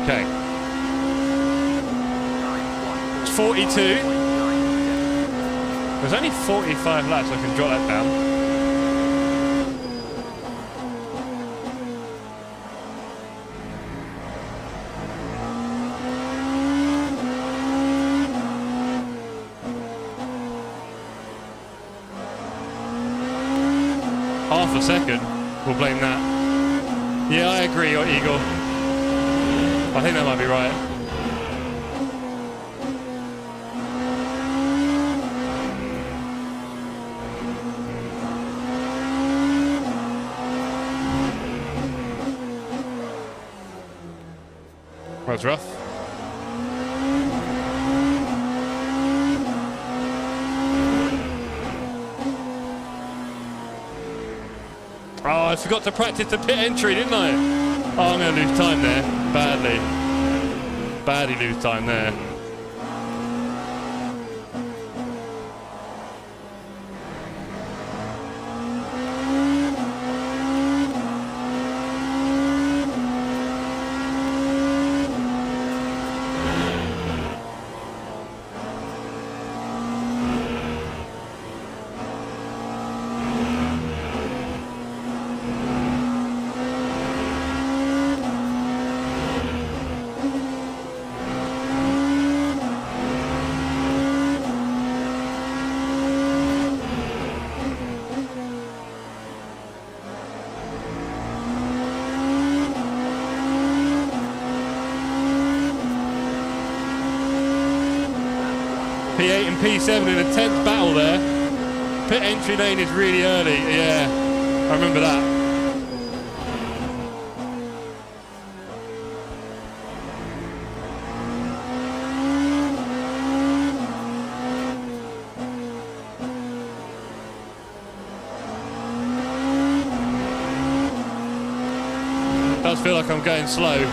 Okay. 42. There's only 45 laps, I can drop that down. Half a second, we'll blame that. Yeah, I agree, Eagle. I think that might be right. That's rough. Oh, I forgot to practice the pit entry, didn't I? Oh, I'm going to lose time there. Badly. Badly lose time there. P8 and P7 in a tense battle there. Pit entry lane is really early. Yeah, I remember that. It does feel like I'm going slow.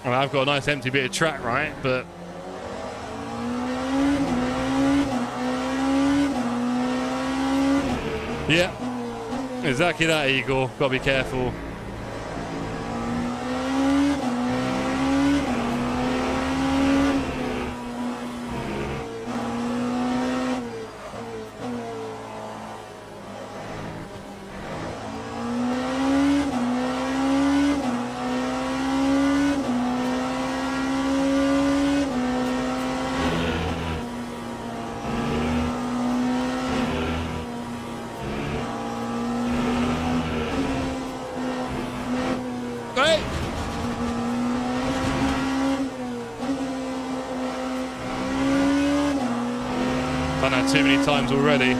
I've got a nice empty bit of track, right? But yeah, exactly that, Eagle. Got to be careful. Done that too many times already.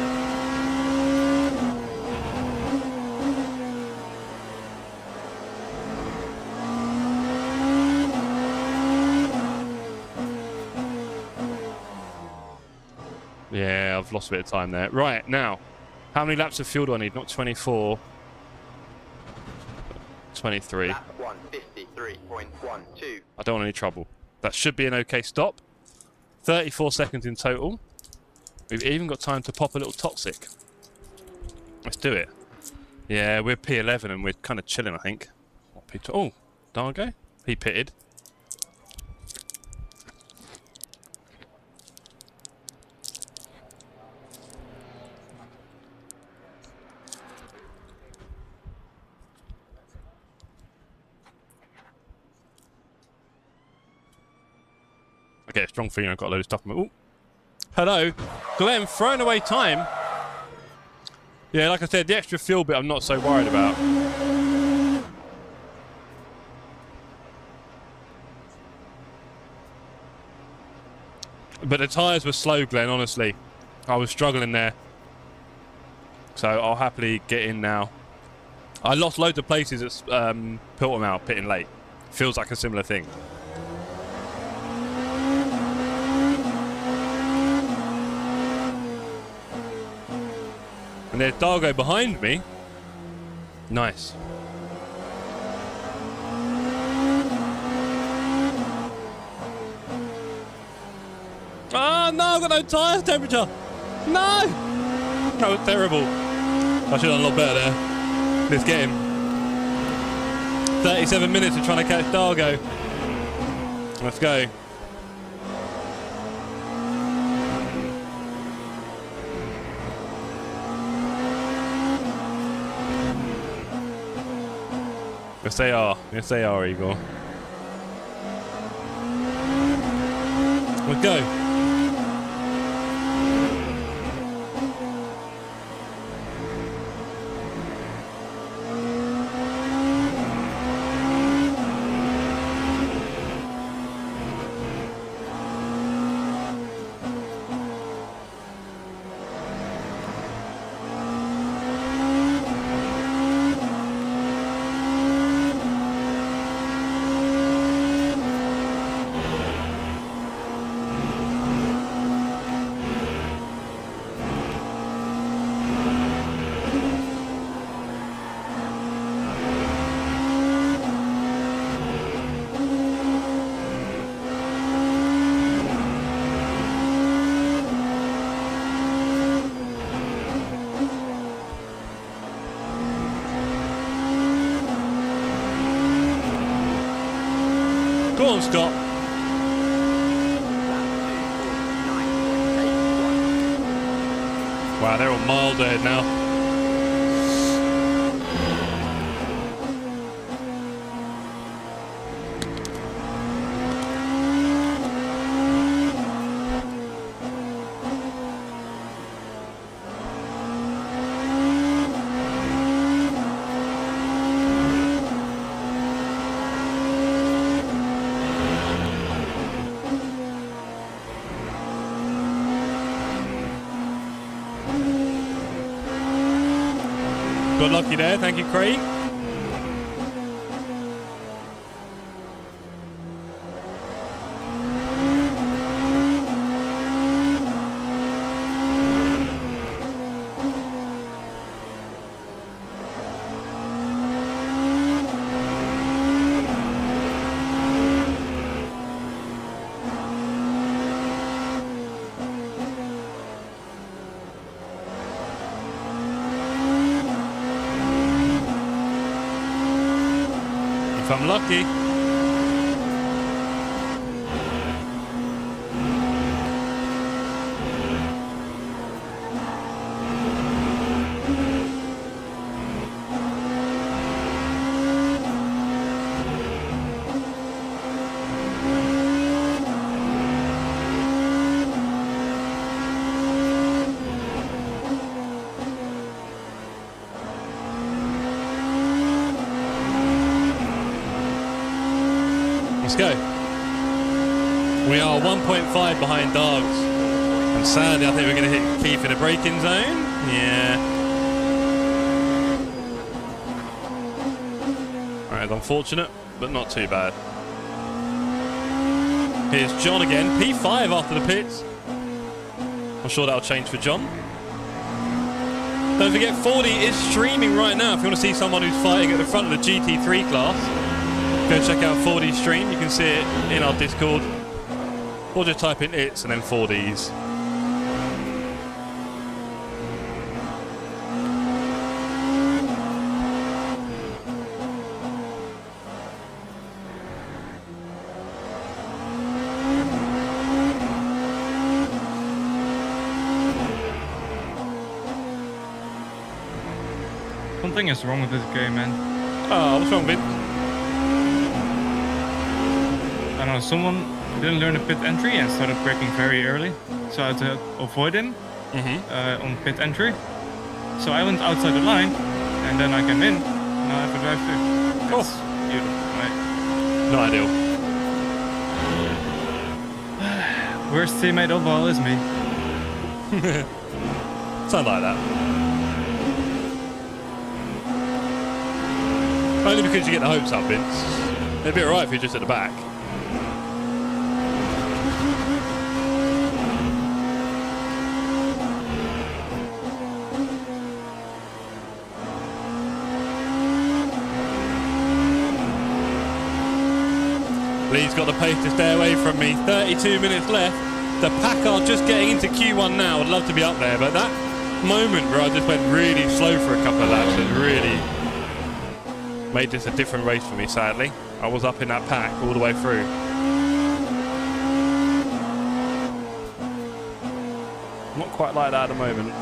Yeah, I've lost a bit of time there. Right, now, how many laps of fuel do I need? Not 24. 23. Lap 153.12. I don't want any trouble. That should be an okay stop. 34 seconds in total. We've even got time to pop a little toxic. Let's do it. Yeah, we're P11 and we're kind of chilling, I think. What, P2? Oh, Dargo? He pitted. I get a strong feeling I've got a load of stuff. Oh, Hello. Glenn, throwing away time. Yeah, like I said, the extra fuel bit I'm not so worried about. But the tyres were slow, Glenn, honestly. I was struggling there. So I'll happily get in now. I lost loads of places at Piltmouth, pitting late. Feels like a similar thing. And there's Dargo behind me. Nice. Oh no, I've got no tyre temperature. No! That was terrible. I should have done a lot better there. Let's get him. 37 minutes of trying to catch Dargo. Let's go. Yes, they are. Yes, they are, Igor. Let's go. Go on, Scott. Wow, they're all miles ahead now. Got lucky there, thank you, Craig. If I'm lucky. Let's go. We are 1.5 behind Dogs. And sadly, I think we're going to hit Keith in a braking zone. Yeah. Alright, unfortunate, but not too bad. Here's John again. P5 after the pits. I'm sure that'll change for John. Don't forget, 40 is streaming right now. If you want to see someone who's fighting at the front of the GT3 class, go check out 4D's stream. You can see it in our Discord. Or just type in its and then 4D's. Something is wrong with this game, man. Oh, what's wrong with it? I don't know, someone didn't learn the pit entry and started braking very early, so I had to avoid him on pit entry. So I went outside the line, and then I came in. Now I have to drive through. Cool. It's beautiful, right? Not ideal. Worst teammate of all is me. Something like that. Only because you get the hopes up, Vince. It'd be alright if you're just at the back. Lee's got the pace to stay away from me. 32 minutes left. The pack are just getting into Q1 now. I'd love to be up there, but that moment where I just went really slow for a couple of laps has really made this a different race for me, sadly. I was up in that pack all the way through. Not quite like that at the moment.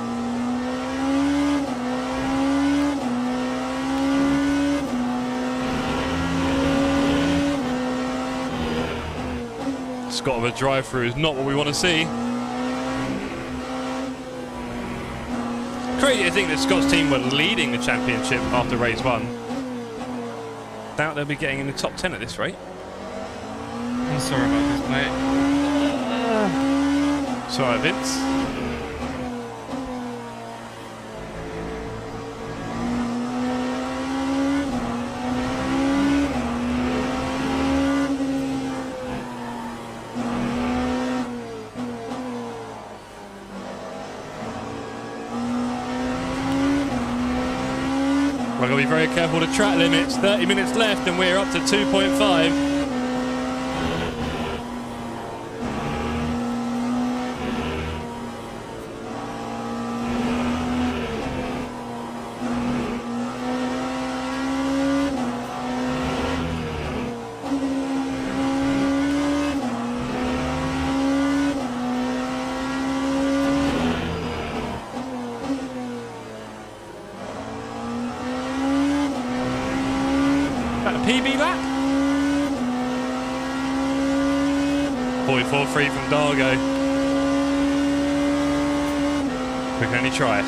Scott of a drive-through is not what we want to see. Crazy to think that Scott's team were leading the championship after race 1. Doubt they'll be getting in the top 10 at this rate. I'm sorry about this, mate. Sorry, Vince. I've got to be very careful to track limits. 30 minutes left and we're up to 2.5. PB lap? 0.43 from Dargo. We can only try it.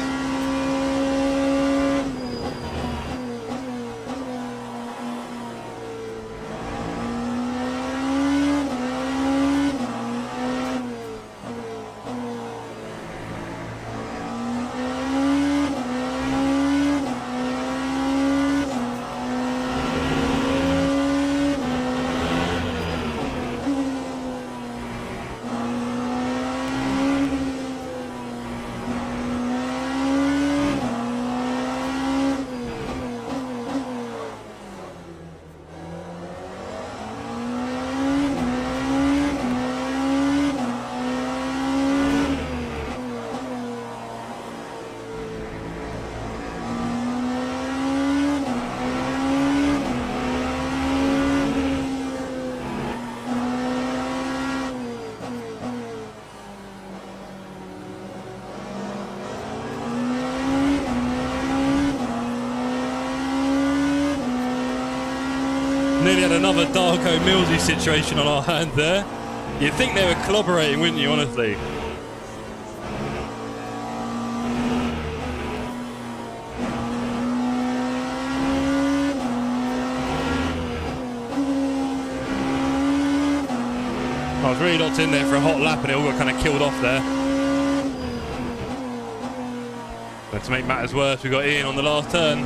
Nearly had another Darko Millsy situation on our hand there. You'd think they were collaborating, wouldn't you, honestly? I was really locked in there for a hot lap and it all got kind of killed off there. But to make matters worse, we got Ian on the last turn.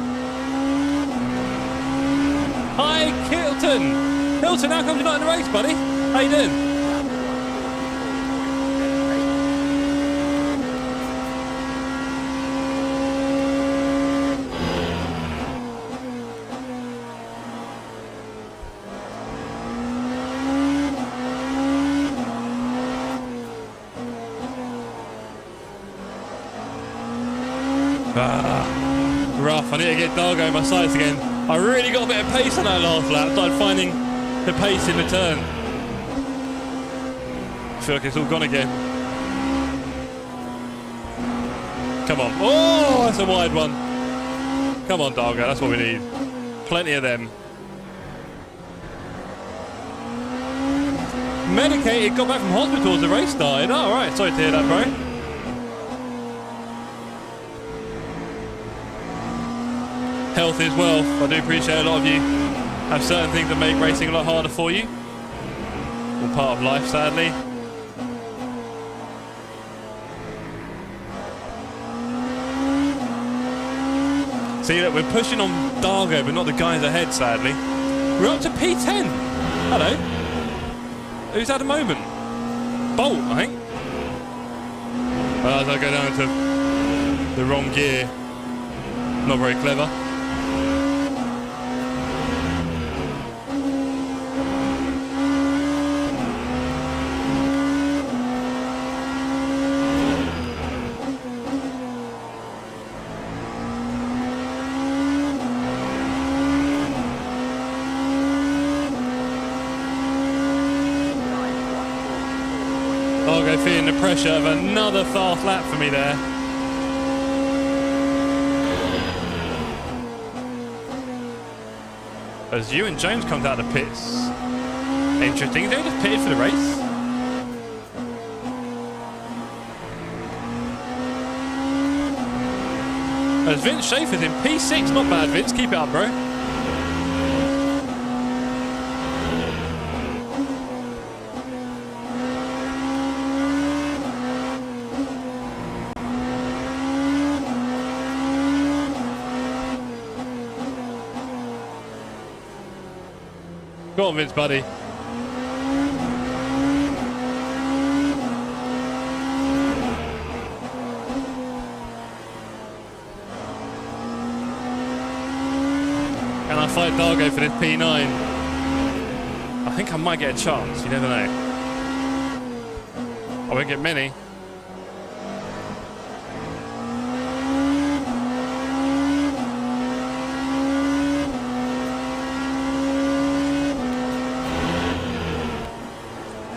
Hi, Hilton! Hilton, how come you're not in the race, buddy? How you doing? Rough. I need to get Dargo in my sights again. I really got a bit of pace on that last lap. Started finding the pace in the turn. I feel like it's all gone again. Come on. Oh, that's a wide one. Come on, Dargo. That's what we need. Plenty of them. Medicated, got back from hospital as the race started. Oh, right, sorry to hear that, bro. Health is wealth. I do appreciate a lot of you have certain things that make racing a lot harder for you. All part of life, sadly. See, look, we're pushing on Dargo, but not the guys ahead, sadly. We're up to P10. Hello. Who's had a moment? Bolt, I think. As I go down to the wrong gear. Not very clever. Dargo feeling the pressure of another fast lap for me there. As Ewan Jones comes out of the pits. Interesting, they just pitted for the race. As Vince Schaefer's in P6, not bad Vince, keep it up bro. Go on, Vince, buddy. Can I fight Dargo for this P9? I think I might get a chance, you never know. I won't get many.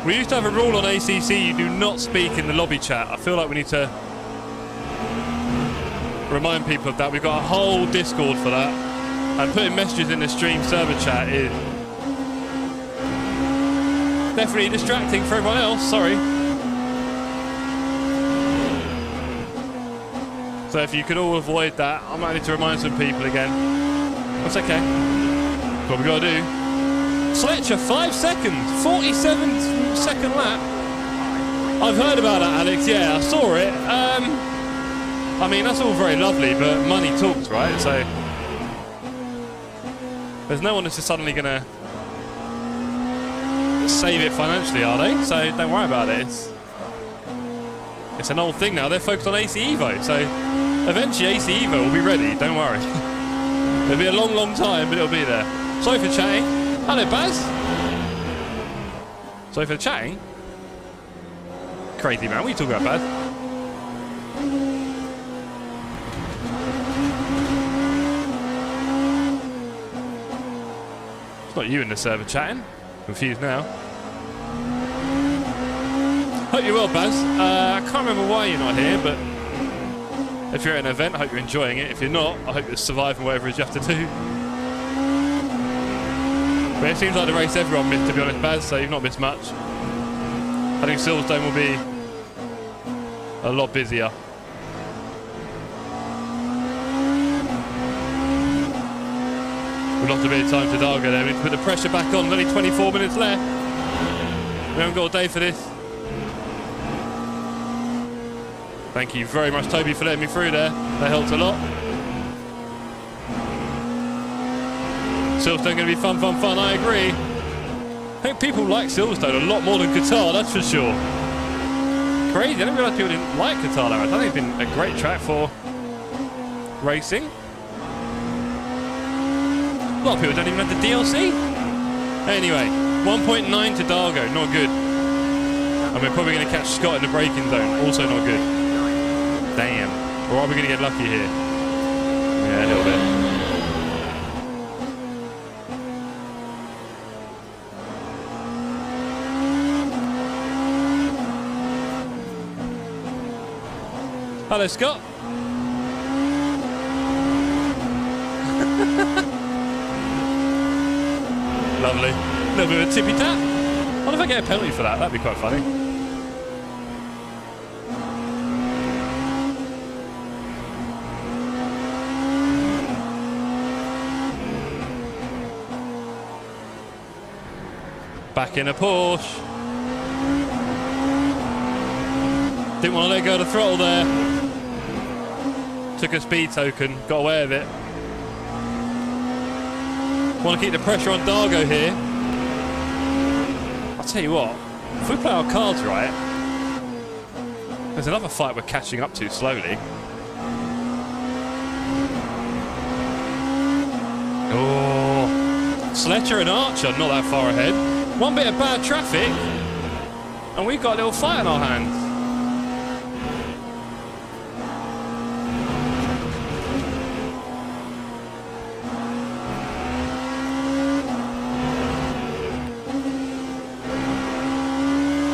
We used to have a rule on ACC, you do not speak in the lobby chat. I feel like we need to remind people of that. We've got a whole Discord for that. And putting messages in the stream server chat is definitely distracting for everyone else, sorry. So if you could all avoid that, I might need to remind some people again. That's okay. That's what we gotta do. Fletcher, 5 seconds, 47-second lap. I've heard about that, Alex. Yeah, I saw it. I mean, that's all very lovely, but money talks, right? So there's no one that's just suddenly going to save it financially, are they? So don't worry about it. It's an old thing now. They're focused on AC Evo. So eventually AC Evo will be ready. Don't worry. It'll be a long, long time, but it'll be there. Sorry for chatting. Hello, Baz. Sorry for the chatting. Crazy man, what are you talking about, Baz? It's not you in the server chatting. Confused now. Hope you're well, Baz. I can't remember why you're not here, but if you're at an event, I hope you're enjoying it. If you're not, I hope you're surviving whatever it is you have to do. But it seems like the race everyone missed, to be honest, Baz, so you've not missed much. I think Silverstone will be a lot busier. We've lost a bit of time to Dargo there. We need to put the pressure back on. There's only 24 minutes left. We haven't got a day for this. Thank you very much, Toby, for letting me through there. That helped a lot. Silverstone going to be fun, fun, fun, I agree. I think people like Silverstone a lot more than Qatar, that's for sure. Crazy, I didn't realise people didn't like Qatar that much. I think it's been a great track for racing. A lot of people don't even have the DLC. Anyway, 1.9 to Dargo, not good. And we're probably going to catch Scott in the braking zone, also not good. Damn. Or are we going to get lucky here? Yeah, a little bit. Hello, Scott. Lovely. A little bit of a tippy tap. I What if I get a penalty for that? That'd be quite funny. Back in a Porsche. Didn't want to let go of the throttle there. Took a speed token, got away with it. Want to keep the pressure on Dargo here. I'll tell you what, if we play our cards right, there's another fight we're catching up to slowly. Oh, Sledger and Archer not that far ahead. One bit of bad traffic, and we've got a little fight in our hands.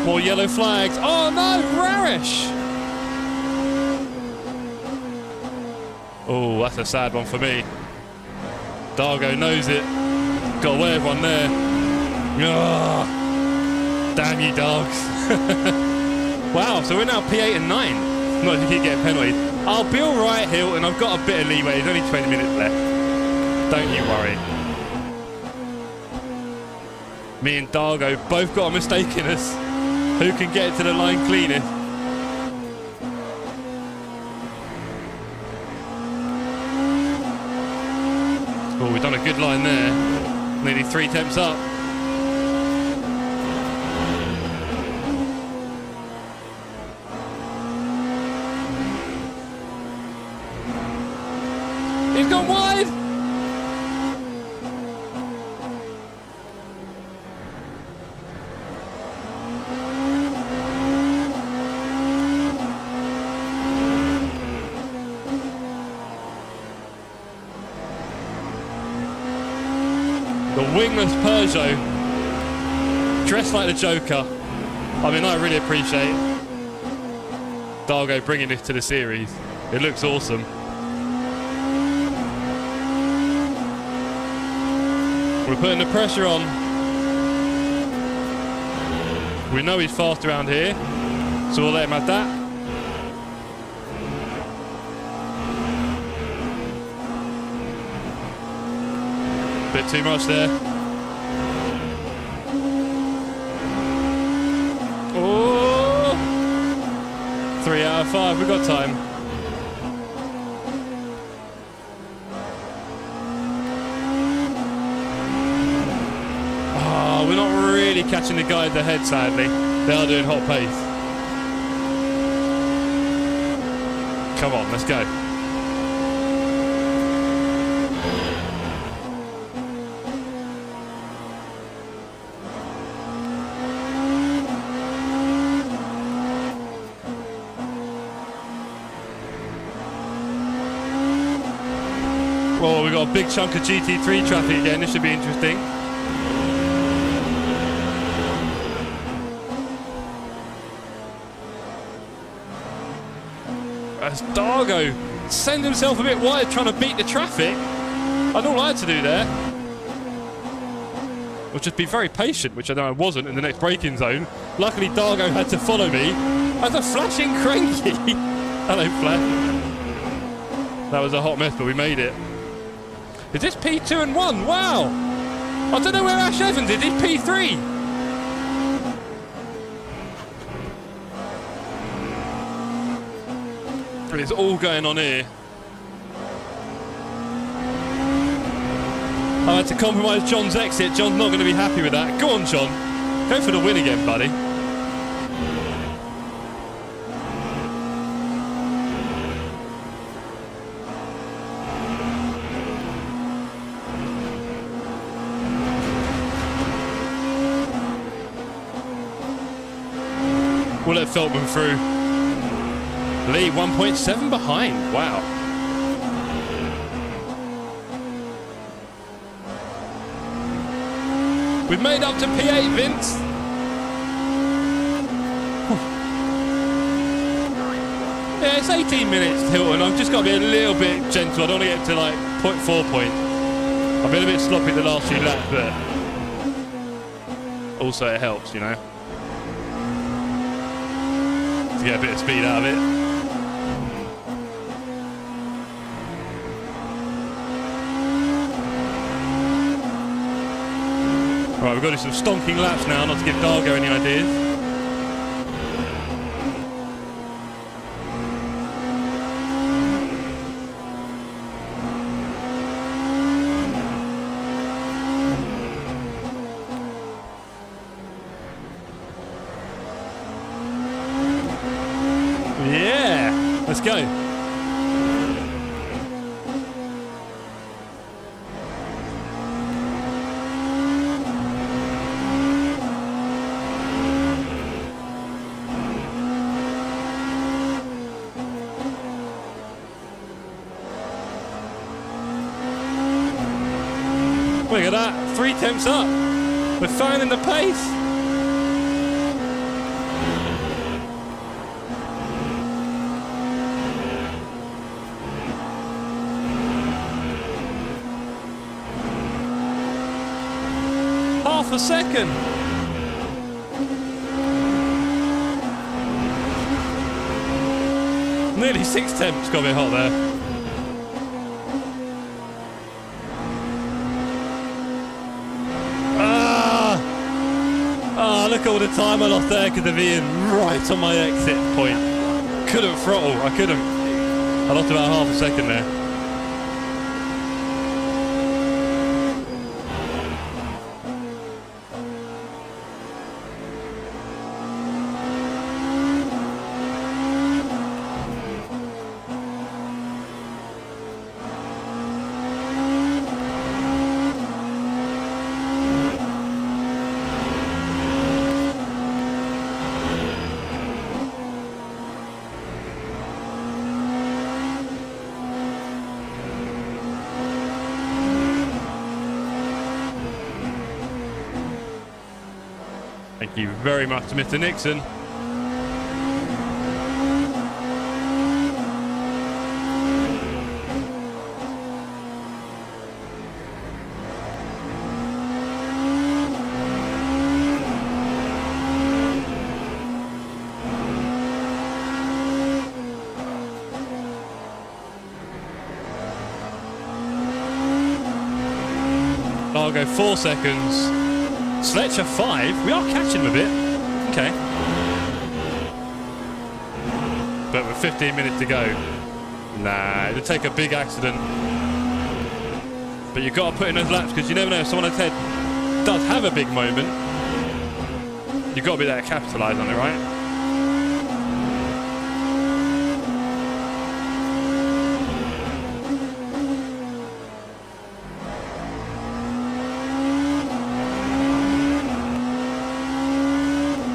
More yellow flags. Oh no, Rarish! Oh, that's a sad one for me. Dargo knows it. Got away with one there. Oh, damn you, dogs. Wow, so we're now P8 and 9. Not if you keep getting penalties. I'll be alright, Hilton. I've got a bit of leeway. There's only 20 minutes left. Don't you worry. Me and Dargo both got a mistake in us. Who can get it to the line cleanest? Oh, we've done a good line there. Nearly 3 temps up. He's gone wide! The wingless Peugeot, dressed like the Joker. I mean, I really appreciate Dargo bringing this to the series. It looks awesome. We're putting the pressure on. We know he's fast around here, so we'll let him have that. Bit too much there. Oh! 3 out of 5, we've got time. Oh, we're not really catching the guy at the head, sadly. They are doing hot pace. Come on, let's go. Oh, we've got a big chunk of GT3 traffic again. This should be interesting. As Dargo sends himself a bit wide trying to beat the traffic. I don't like to do there. Or just be very patient, which I know I wasn't in the next braking zone. Luckily, Dargo had to follow me as a flashing cranky. Hello, Flash. That was a hot mess, but we made it. Is this P2 and 1? Wow! I don't know where Ash Evans is. He's P3. And it's all going on here. I had to compromise John's exit. John's not going to be happy with that. Go on, John. Go for the win again, buddy. We'll let Feldman through. Lee 1.7 behind. Wow. We've made up to P8, Vince. Yeah, it's 18 minutes, Hilton. I've just got to be a little bit gentle. I don't want to get to like 0.4 points. I've been a bit sloppy the last few laps, but also it helps, you know, to get a bit of speed out of it. Right, we've got to do some stonking laps now, not to give Dargo any ideas. Yeah, let's go. Look at that, 3 temps up. We're finding the pace. Half a second. Nearly 6 temps, got a bit hot there. Look at all the time I lost there because of being right on my exit point. Couldn't throttle, I couldn't. I lost about half a second there. Thank you very much to Mr. Nixon. I'll go 4 seconds. Sletcher 5. We are catching him a bit. Okay. But with 15 minutes to go. Nah, it'll take a big accident. But you've got to put in those laps because you never know if someone ahead does have a big moment. You've got to be there to capitalise on it, right?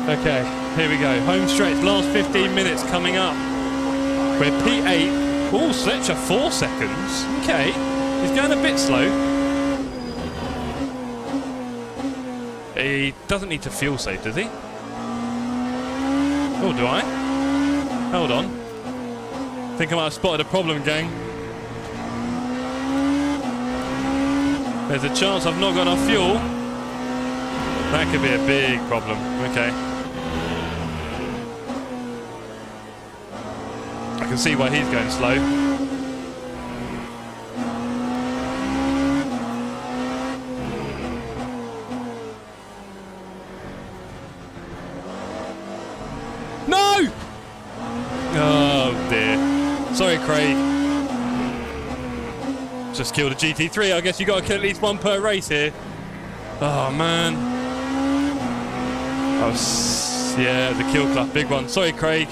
Okay, here we go. Home stretch, last 15 minutes coming up. We're P8. Oh, Sletcher 4 seconds. Okay, he's going a bit slow. He doesn't need to fuel save, does he? Oh, do I? Hold on. Think I might have spotted a problem, gang. There's a chance I've not got enough fuel. That could be a big problem. Okay. I can see why he's going slow. No! Oh dear. Sorry, Craig. Just killed a GT3. I guess you got to kill at least one per race here. Oh man. Oh, yeah, the kill club, big one. Sorry, Craig.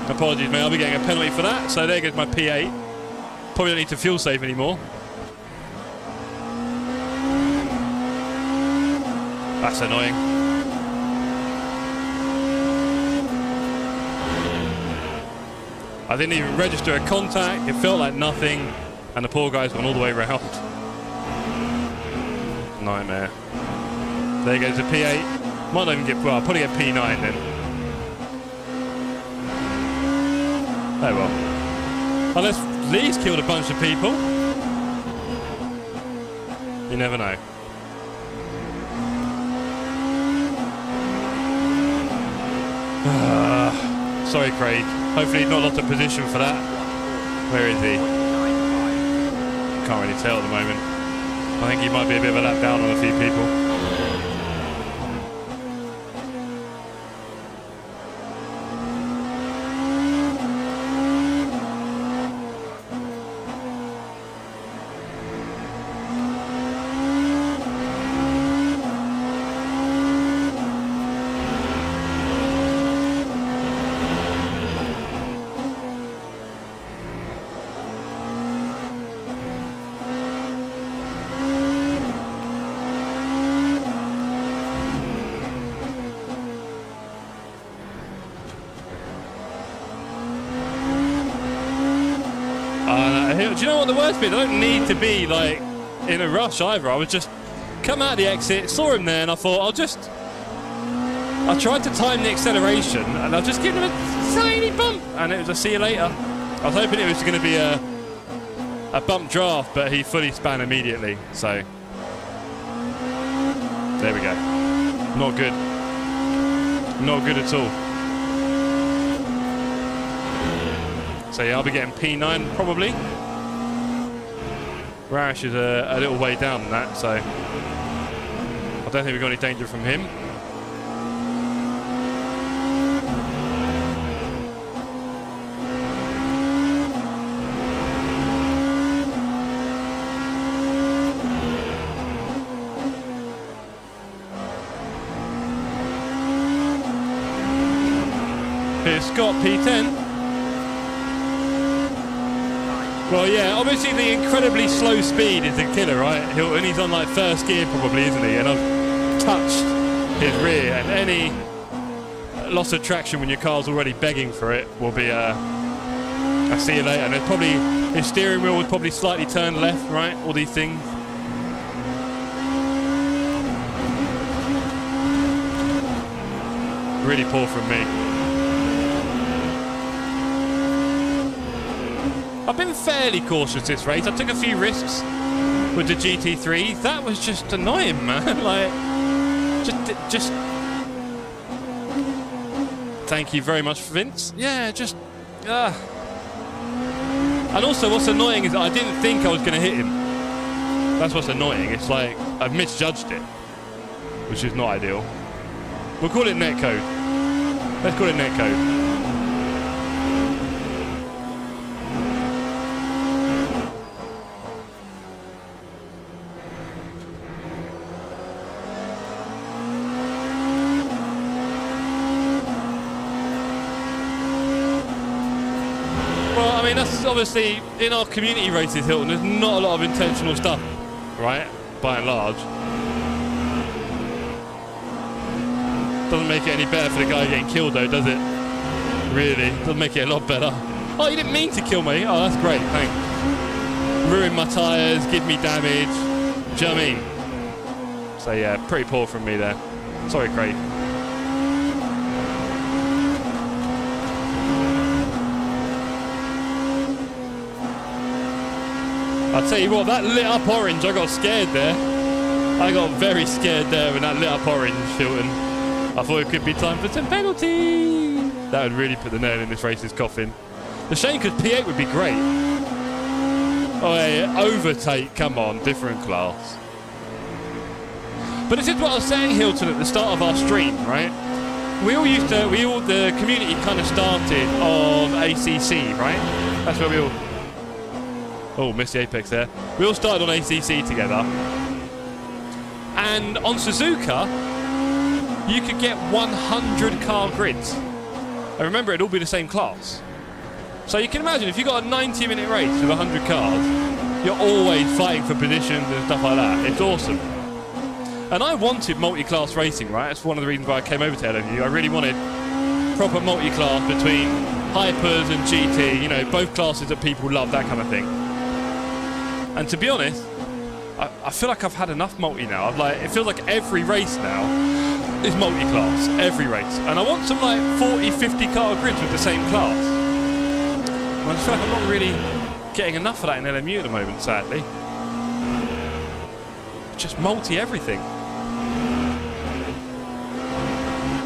Apologies, mate. I'll be getting a penalty for that. So there goes my P8. Probably don't need to fuel save anymore. That's annoying. I didn't even register a contact. It felt like nothing. And the poor guy's gone all the way around. Nightmare. There goes the P8. Might not even get, well, I'll probably get P9 then. Oh well. Unless Lee's killed a bunch of people. You never know. Sorry, Craig. Hopefully he's not lost a position for that. Where is he? Can't really tell at the moment. I think he might be a bit of a lap down on a few people. Do you know what the worst bit? I don't need to be like in a rush either. I was just come out the exit, saw him there, and I thought I tried to time the acceleration, and I'll just give him a tiny bump, and it was a see you later. I was hoping it was going to be a bump draft, but he fully span immediately. So there we go. Not good. Not good at all. So yeah, I'll be getting P9 probably. Rash is a little way down on that, so I don't think we've got any danger from him. Here's Scott, P10. Well, yeah, obviously the incredibly slow speed is the killer, right? And he's on like first gear probably, isn't he? And I've touched his rear, and any loss of traction when your car's already begging for it will be a see you later. And it's probably, his steering wheel would probably slightly turn left, right? All these things. Really poor from me. I've been fairly cautious this race. I took a few risks with the GT3. That was just annoying, man. Like, just. Thank you very much, Vince. Yeah, just. And also, what's annoying is that I didn't think I was going to hit him. That's what's annoying. It's like I've misjudged it, which is not ideal. We'll call it netcode. Let's call it netcode. That's obviously in our community races, Hilton. There's not a lot of intentional stuff, right? By and large, doesn't make it any better for the guy getting killed, though, does it? Really, doesn't make it a lot better. Oh, you didn't mean to kill me. Oh, that's great. Thanks. Ruin my tyres, give me damage. Do you know what I mean? So yeah, pretty poor from me there. Sorry, Craig. I'll tell you what, that lit up orange, I got scared there. I got very scared there when that lit up orange, Hilton. I thought it could be time for some penalty. That would really put the nail in this race's coffin. The shame, because P8 would be great. Oh, yeah, overtake, come on, different class. But this is what I was saying, Hilton, at the start of our stream, right? The community kind of started on ACC, right? That's where we all... Oh, missed the apex there. We all started on ACC together. And on Suzuka, you could get 100 car grids. I remember it'd all be the same class. So you can imagine, if you got a 90-minute race with 100 cars, you're always fighting for positions and stuff like that. It's awesome. And I wanted multi-class racing, right? That's one of the reasons why I came over to LMU. I really wanted proper multi-class between Hypers and GT, you know, both classes that people love, that kind of thing. And to be honest, I feel like I've had enough multi now. It feels like every race now is multi-class, every race. And I want some like 40, 50 car grids with the same class. And I just feel like I'm not really getting enough of that in LMU at the moment, sadly. Just multi everything.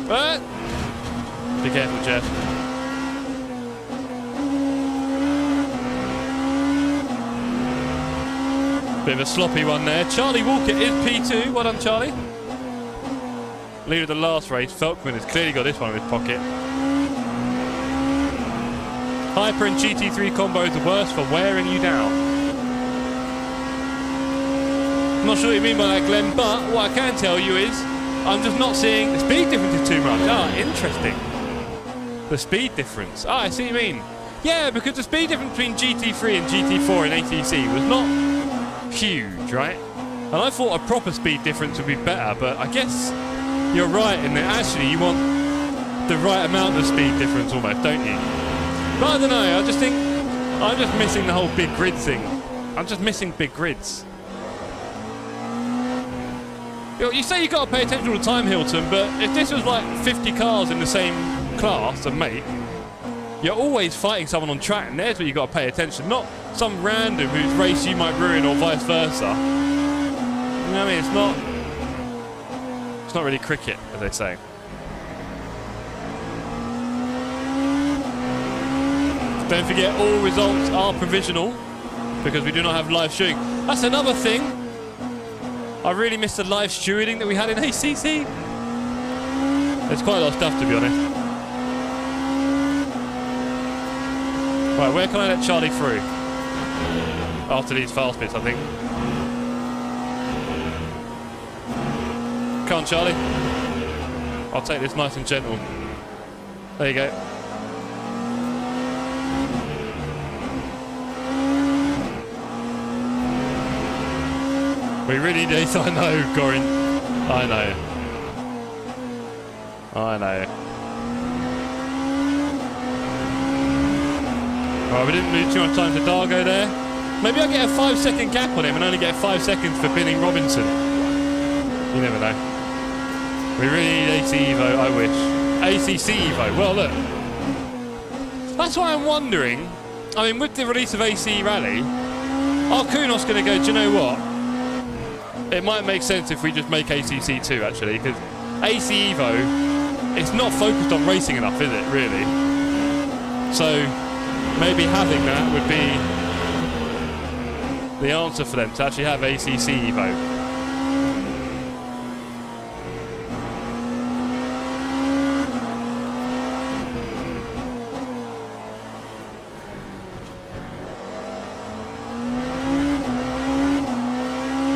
But Be careful, Jeff. Bit of a sloppy one there. Charlie Walker is P2. Well done, Charlie. Leader of the last race, Felkman has clearly got this one in his pocket. Hyper and GT3 combo is the worst for wearing you down. I'm not sure what you mean by that, Glenn, but what I can tell you is I'm just not seeing the speed difference too much. Ah, interesting. The speed difference. Ah, I see what you mean. Yeah, because the speed difference between GT3 and GT4 in ATC was not huge, right? And I thought a proper speed difference would be better, but I guess you're right in that actually you want the right amount of speed difference almost, don't you? But I don't know, I just think I'm just missing the whole big grid thing. I'm just missing big grids. You say you've got to pay attention all the time, Hilton, but if this was like 50 cars in the same class and mate, you're always fighting someone on track, and there's where you've got to pay attention, not some random whose race you might ruin or vice versa. You know what I mean? It's not really cricket, as they say. Don't forget, all results are provisional because we do not have live shooting. That's another thing. I really missed the live stewarding that we had in ACC. There's quite a lot of stuff, to be honest. Right, where can I let Charlie through? After these fast bits, I think. Come on, Charlie. I'll take this nice and gentle. There you go. We really need. I know, Corin. I know. I know. Right, we didn't lose too much time to Dargo there. Maybe I'll get a 5-second gap on him and only get 5 seconds for pinning Robinson. You never know. We really need AC Evo, I wish. ACC Evo. Well, look. That's why I'm wondering. I mean, with the release of AC Rally, are Kunos going to go, do you know what? It might make sense if we just make ACC 2, actually, because AC Evo, it's not focused on racing enough, is it, really? So maybe having that would be the answer for them, to actually have ACC Evo.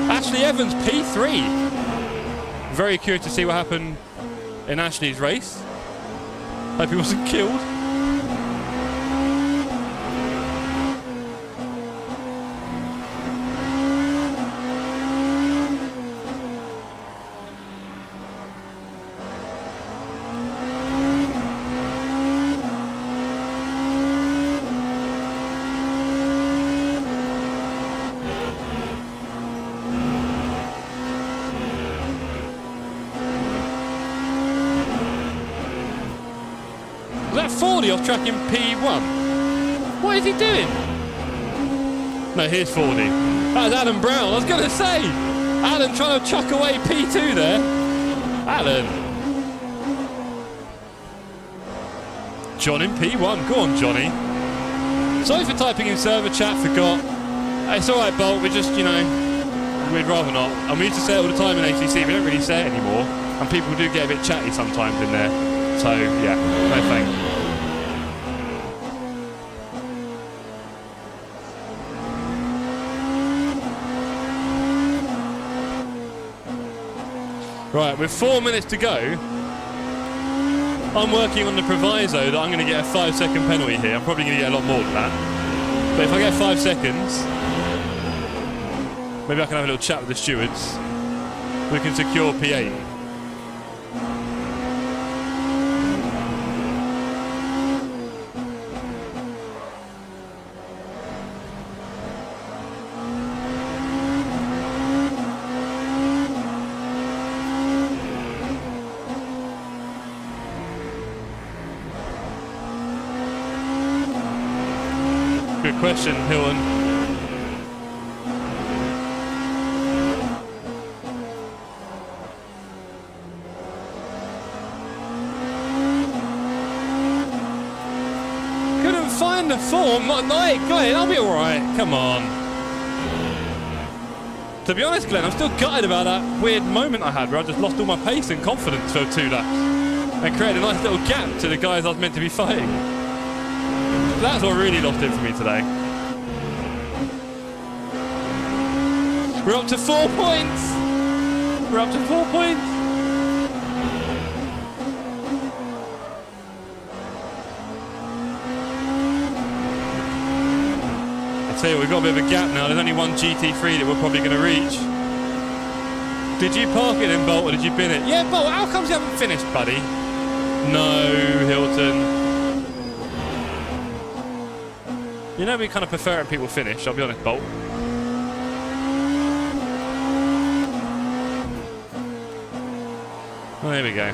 Ashley Evans, P3. Very curious to see what happened in Ashley's race. Hope he wasn't killed. Off track in P1. What is he doing? No, here's 40. That was Adam Brown. I was going to say, Alan trying to chuck away P2 there. Alan. John in P1. Go on, Johnny. Sorry for typing in server chat. Forgot. It's all right, Bolt. We're just, you know, we'd rather not. And we used to say it all the time in ATC. We don't really say it anymore. And people do get a bit chatty sometimes in there. So, yeah, no thanks. Right, with 4 minutes to go, I'm working on the proviso that I'm going to get a 5-second penalty here. I'm probably going to get a lot more than that. But if I get 5 seconds, maybe I can have a little chat with the stewards. We can secure P8. Good question, Hilton. under 4, not Glenn, I'll be alright. Come on. To be honest, Glenn, I'm still gutted about that weird moment I had where I just lost all my pace and confidence for 2 laps and created a nice little gap to the guys I was meant to be fighting. That's what really lost it for me today. We're up to 4 points. We're up to 4 points. I tell you, we've got a bit of a gap now. There's only one GT3 that we're probably going to reach. Did you park it in, Bolt, or did you bin it? Yeah, Bolt, how comes you haven't finished, buddy? No, Hilton. You know we kind of prefer it when people finish, I'll be honest, Bolt. Well, there we go.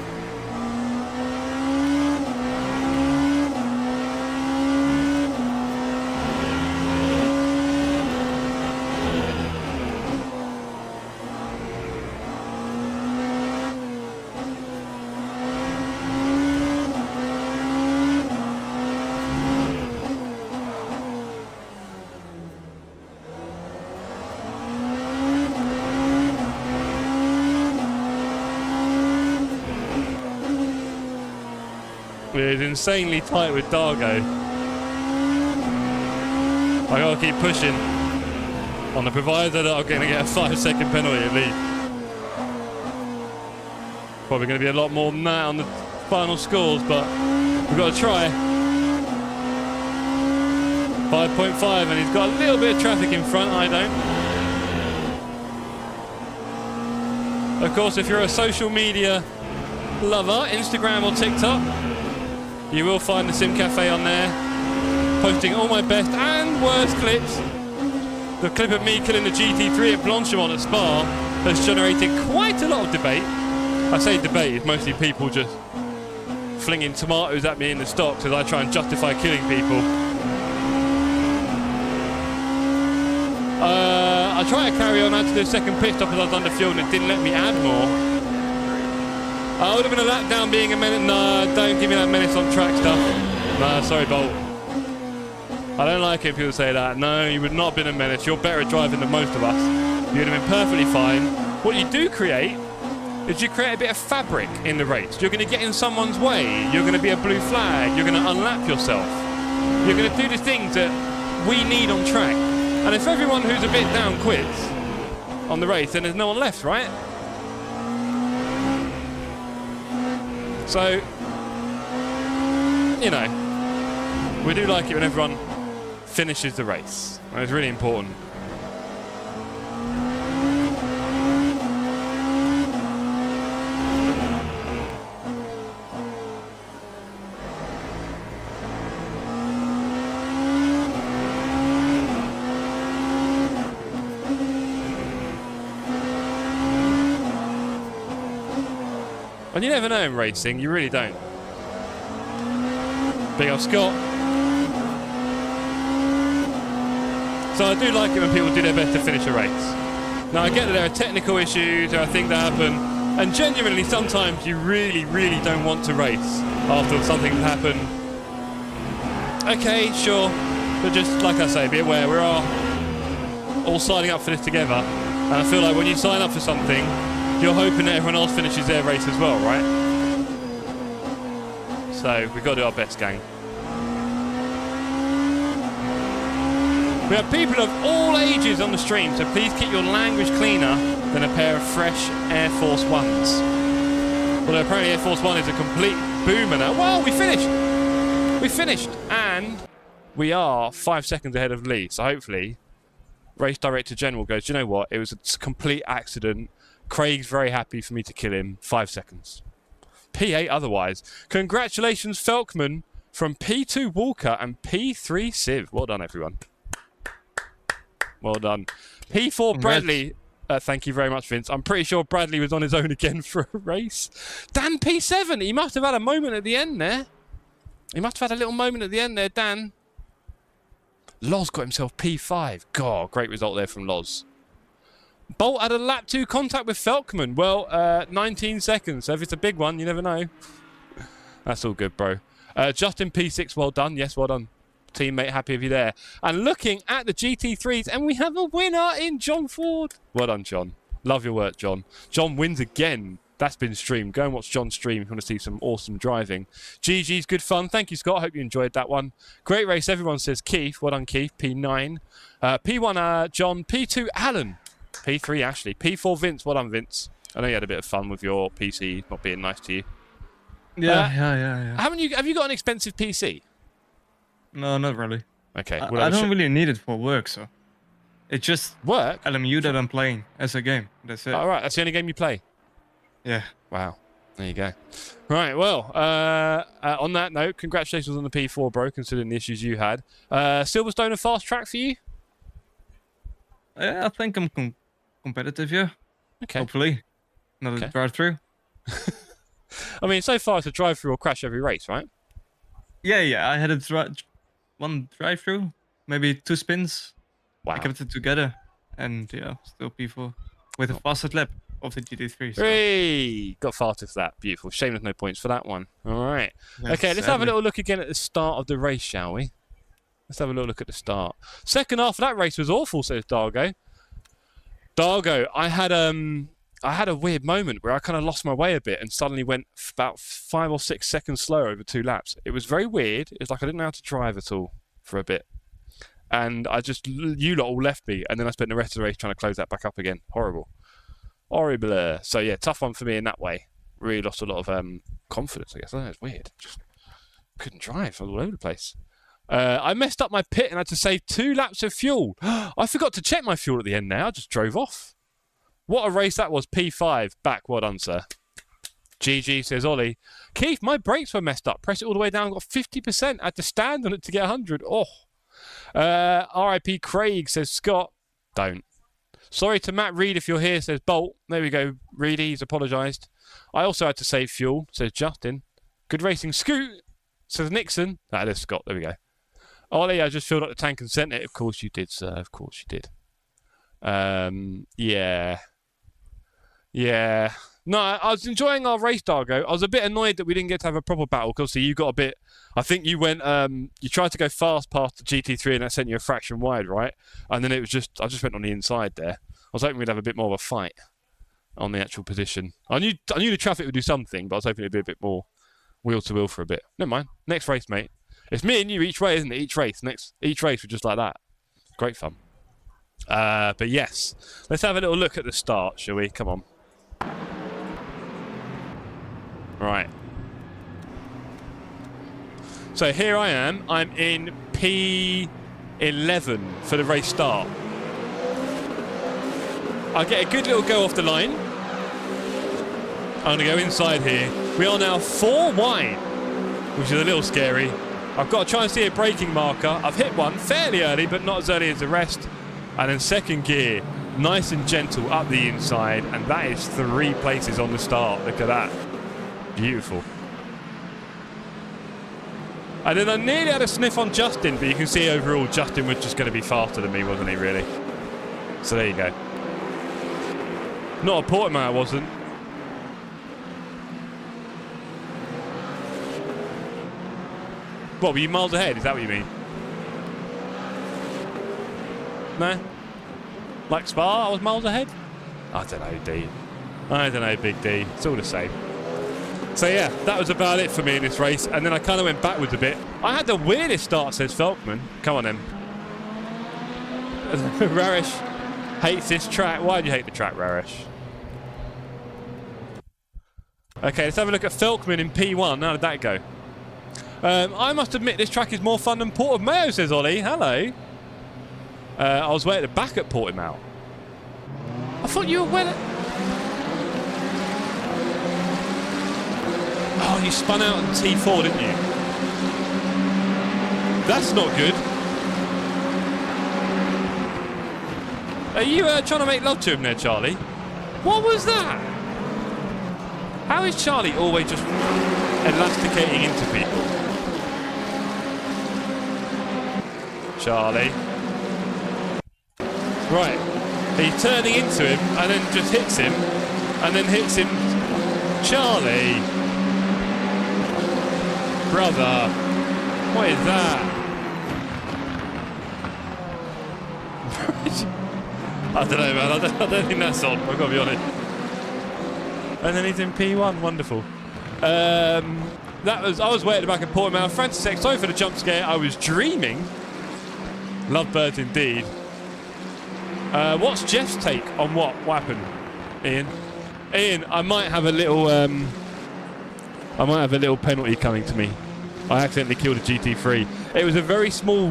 It's insanely tight with Dargo. I gotta keep pushing on the provider that I'm gonna get a 5-second penalty at least. Probably gonna be a lot more than that on the final scores, but we've got to try. 5.5, and he's got a little bit of traffic in front, I don't. Of course, if you're a social media lover, Instagram or TikTok, you will find the Sim Cafe on there, posting all my best and worst clips. The clip of me killing the GT3 at Blanchimont at Spa has generated quite a lot of debate. I say debate, it's mostly people just flinging tomatoes at me in the stocks as I try and justify killing people. I tried to carry on, I had to do a second pit stop as I was under fuel and it didn't let me add more. I would have been a lap down being a minute. No, don't give me that menace on track stuff. No, sorry, Bolt. I don't like it if people say that. No, you would not have been a menace. You're better at driving than most of us. You would have been perfectly fine. What you do create is you create a bit of fabric in the race. You're going to get in someone's way. You're going to be a blue flag. You're going to unlap yourself. You're going to do the things that we need on track. And if everyone who's a bit down quits on the race, then there's no one left, right? So, you know, we do like it when everyone finishes the race. It's really important. And you never know in racing, you really don't. Big old Scott. So I do like it when people do their best to finish a race. Now I get that there are technical issues, there are things that happen, and genuinely sometimes you really, really don't want to race after something's happened. Okay, sure, but just like I say, be aware we are all signing up for this together, and I feel like when you sign up for something, you're hoping that everyone else finishes their race as well, right? So we've got to do our best, gang. We have people of all ages on the stream, so please keep your language cleaner than a pair of fresh Air Force Ones. Although apparently Air Force One is a complete boomer now. Well, we finished! We finished! And we are 5 seconds ahead of Lee, so hopefully Race Director General goes, you know what, it was a complete accident. Craig's very happy for me to kill him. 5 seconds. P8 otherwise. Congratulations, Felkman, from P2 Walker and P3 Civ. Well done, everyone. Well done. P4 Bradley. Thank you very much, Vince. I'm pretty sure Bradley was on his own again for a race. Dan P7. He must have had a moment at the end there. He must have had a little moment at the end there, Dan. Loz got himself P5. God, great result there from Loz. Bolt had a lap 2 contact with Felkman. Well, 19 seconds. So if it's a big one, you never know. That's all good, bro. Justin P6, well done. Yes, well done. teammate. Happy with you there. And looking at the GT3s, and we have a winner in John Ford. Well done, John. Love your work, John. John wins again. That's been streamed. Go and watch John's stream if you want to see some awesome driving. GG's good fun. Thank you, Scott. Hope you enjoyed that one. Great race. Everyone says Keith. Well done, Keith. P9. P1, John. P2, Alan. P3, Ashley. P4, Vince. Well done, Vince. I know you had a bit of fun with your PC not being nice to you. Yeah. Have you got an expensive PC? No, not really. Okay. I don't really need it for work, so it's just work. LMU that I'm playing as a game. That's it. All right. That's the only game you play. Yeah. Wow. There you go. Right. Well, on that note, congratulations on the P4, bro. Considering the issues you had. Silverstone a fast track for you? Yeah, I think I'm competitive. Yeah. Okay. Hopefully, not a drive-through. I mean, so far it's a drive-through or crash every race, right? Yeah. I had one drive-through, maybe 2 spins. Wow. I kept it together, and yeah, still P4 with a fastest lap of the GT3. So. Hey, got fastest lap. Beautiful. Shame there's no points for that one. All right. Yeah, Okay, let's have a little look again at the start of the race, shall we? Let's have a little look at the start. Second half of that race was awful, says Dargo. Dargo, I had a weird moment where I kind of lost my way a bit and suddenly went about 5 or 6 seconds slower over 2 laps. It was very weird. It was like I didn't know how to drive at all for a bit. And you lot all left me, and then I spent the rest of the race trying to close that back up again. Horrible. So yeah, tough one for me in that way. Really lost a lot of confidence, I guess. I don't know, it's weird. Just couldn't drive. I was all over the place. I messed up my pit and had to save 2 laps of fuel. I forgot to check my fuel at the end there. I just drove off. What a race that was. P5. Back. Well done, sir. GG, says Ollie. Keith, my brakes were messed up. Press it all the way down. Got 50%. I had to stand on it to get 100. Oh. RIP Craig, says Scott. Don't. Sorry to Matt Reed if you're here, says Bolt. There we go. Reedy, he's apologised. I also had to save fuel, says Justin. Good racing. Scoot, says Nixon. That is Scott. There we go. Ollie, I just filled up the tank and sent it. Of course you did, sir. Of course you did. Yeah. No, I was enjoying our race, Dargo. I was a bit annoyed that we didn't get to have a proper battle because you got a bit... I think you went... you tried to go fast past the GT3 and that sent you a fraction wide, right? And then it was just... I just went on the inside there. I was hoping we'd have a bit more of a fight on the actual position. I knew the traffic would do something, but I was hoping it'd be a bit more wheel-to-wheel for a bit. Never mind. Next race, mate. It's me and you each way, isn't it? Each race was just like that. Great fun. But yes, let's have a little look at the start, shall we? Come on. Right. So here I am. I'm in P11 for the race start. I get a good little go off the line. I'm going to go inside here. We are now 4 wide, which is a little scary. I've got to try and see a braking marker. I've hit one fairly early, but not as early as the rest. And in second gear, nice and gentle up the inside. And that is 3 places on the start. Look at that. Beautiful. And then I nearly had a sniff on Justin, but you can see overall Justin was just going to be faster than me, wasn't he, really? So there you go. Not a Portimao, I wasn't. What, were you miles ahead? Is that what you mean? No? Like Spa, I was miles ahead? I don't know, D. I don't know, Big D. It's all the same. So yeah, that was about it for me in this race. And then I kind of went backwards a bit. I had the weirdest start, says Felkman. Come on then. Rarish hates this track. Why do you hate the track, Rarish? Okay, let's have a look at Felkman in P1. How did that go? I must admit this track is more fun than Port of Mayo, says Ollie. Hello. I was way at the back at Portimao. I thought you were well at... Oh, you spun out on T4, didn't you? That's not good. Are you trying to make love to him there, Charlie? What was that? How is Charlie always just elasticating into people? Charlie. Right. He's turning into him and then just hits him and then hits him. Charlie. Brother. What is that? I don't know, man. I don't think that's on. I've got to be honest. And then he's in P1. Wonderful. I was waiting back at Portimao. Francis X, sorry for the jump scare. I was dreaming. Lovebirds indeed. What's Jeff's take on what happened, Ian? Ian, I might have a little penalty coming to me. I accidentally killed a GT3. It was a very small,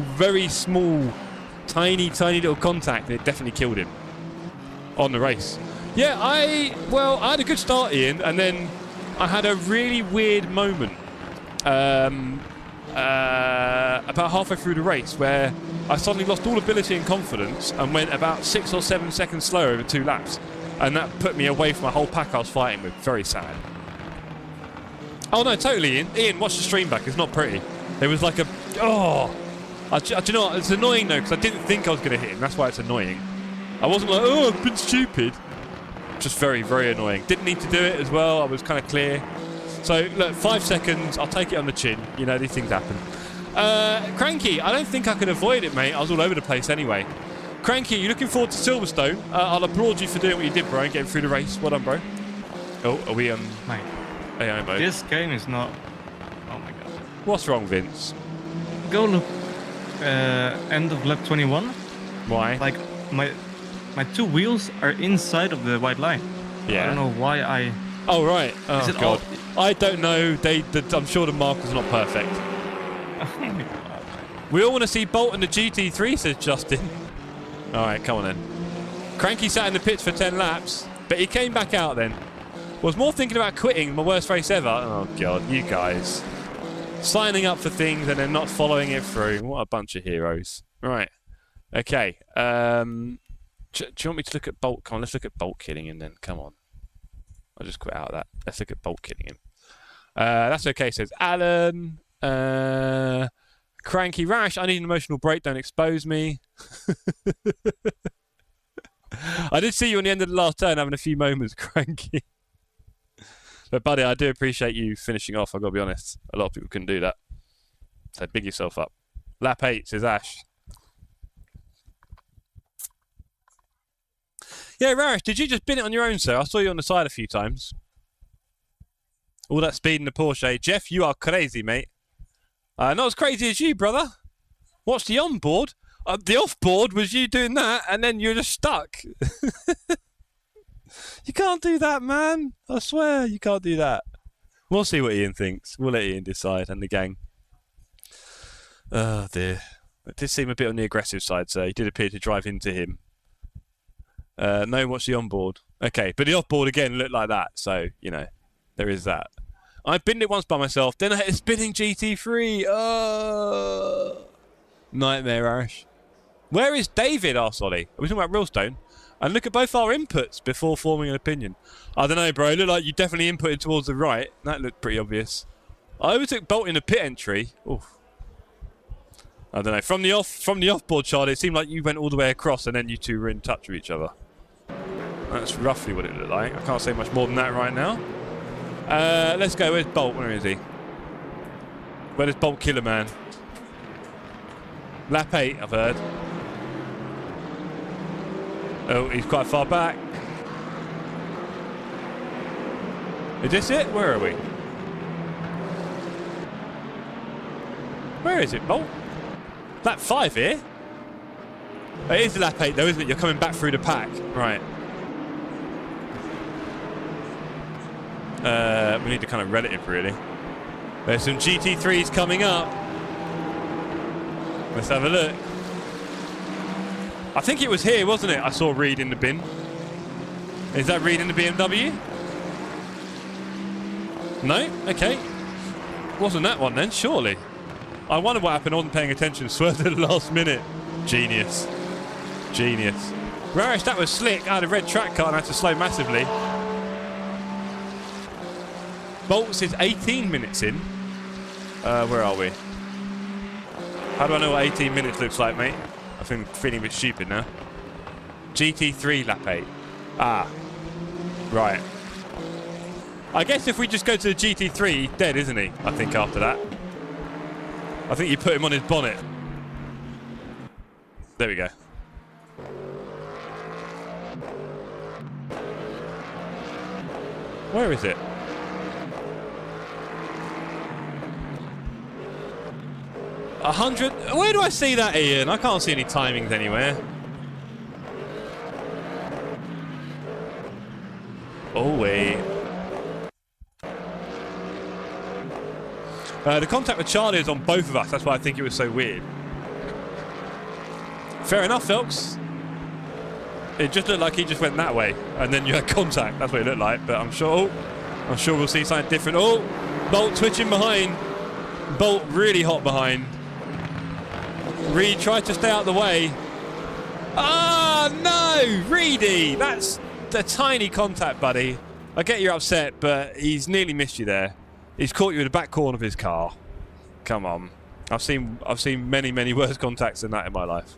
tiny little contact, and it definitely killed him on the race. Yeah, I had a good start, Ian, and then I had a really weird moment about halfway through the race where I suddenly lost all ability and confidence and went about 6 or 7 seconds slower over 2 laps. And that put me away from my whole pack I was fighting with. Very sad. Oh no, totally, Ian. Ian, watch the stream back. It's not pretty. It was like a... Oh! Do you know what? It's annoying though, because I didn't think I was going to hit him. That's why it's annoying. I wasn't like, oh, I've been stupid. Just very, very annoying. Didn't need to do it as well. I was kind of clear. So, look, 5 seconds. I'll take it on the chin. You know, these things happen. Cranky, I don't think I can avoid it, mate. I was all over the place anyway. Cranky, you looking forward to Silverstone? I'll applaud you for doing what you did, bro, and getting through the race. Well done, bro. Oh, are we on... Mate, AI mode? this game is not... Oh my god. What's wrong, Vince? Go look. End of lap 21. Why? Like, my 2 wheels are inside of the white line. Yeah. I don't know why I... Oh, right. Oh, Is it God. all... I don't know. I'm sure the marker's not perfect. Oh my god. We all want to see Bolt and the GT3, says Justin. All right, come on then. Cranky sat in the pits for 10 laps, but he came back out then. Was more thinking about quitting, my worst race ever. Oh, God, you guys. Signing up for things and then not following it through. What a bunch of heroes. Right. Okay. Do you want me to look at Bolt? Come on, let's look at Bolt killing him then. Come on. I'll just quit out of that. Let's look at Bolt killing him. That's okay, says Alan. Cranky Rash, I need an emotional break, don't expose me. I did see you on the end of the last turn having a few moments, Cranky. But buddy, I do appreciate you finishing off, I've got to be honest. A lot of people couldn't do that. So big yourself up. Lap 8, says Ash. Yeah, Rash, did you just bin it on your own, sir? I saw you on the side a few times. All that speed in the Porsche. Jeff, you are crazy, mate. Not as crazy as you, brother. Watch the on-board. The off-board was you doing that, and then you're just stuck. You can't do that, man. I swear, you can't do that. We'll see what Ian thinks. We'll let Ian decide, and the gang. Oh, dear. It did seem a bit on the aggressive side, sir. He did appear to drive into him. No, watch the on-board. Okay, but the off-board, again, looked like that. So, you know, there is that. I binned it once by myself, then I hit a spinning GT3. Oh, nightmare, Ash. Where is David, asked Ollie? Are we talking about Realstone? And look at both our inputs before forming an opinion. I don't know, bro. It looked like you definitely inputted towards the right. That looked pretty obvious. I overtook Bolt in the pit entry. Oof. I don't know. From the off-board shot, it seemed like you went all the way across and then you two were in touch with each other. That's roughly what it looked like. I can't say much more than that right now. Let's go. Where's Bolt? Where is he? Where does Bolt Killer Man? Lap 8, I've heard. Oh, he's quite far back. Is this it? Where are we? Where is it, Bolt? Lap 5 here? It is lap 8 though, isn't it? You're coming back through the pack. Right. We need to kind of relative, really. There's some GT3s coming up. Let's have a look. I think it was here, wasn't it? I saw Reed in the bin. Is that Reed in the BMW? No? Okay. Wasn't that one then, surely. I wonder what happened. I wasn't paying attention. Swerved at the last minute. Genius. Genius. Rarish, that was slick. I had a red track car and I had to slow massively. Bolts is 18 minutes in. Where are we? How do I know what 18 minutes looks like, mate? I think I'm feeling a bit stupid now. GT3 lap 8. Ah. Right. I guess if we just go to the GT3, he's dead, isn't he? I think after that. I think you put him on his bonnet. There we go. Where is it? $100. Where do I see that, Ian? I can't see any timings anywhere. Oh, wait. The contact with Charlie is on both of us. That's why I think it was so weird. Fair enough, Phelps. It just looked like he just went that way, and then you had contact. That's what it looked like. But I'm sure we'll see something different. Oh, Bolt twitching behind. Bolt really hot behind. Reed tried to stay out of the way. Ah, no, Reedy. That's the tiny contact, buddy. I get you're upset, but he's nearly missed you there. He's caught you in the back corner of his car. Come on. I've seen many worse contacts than that in my life.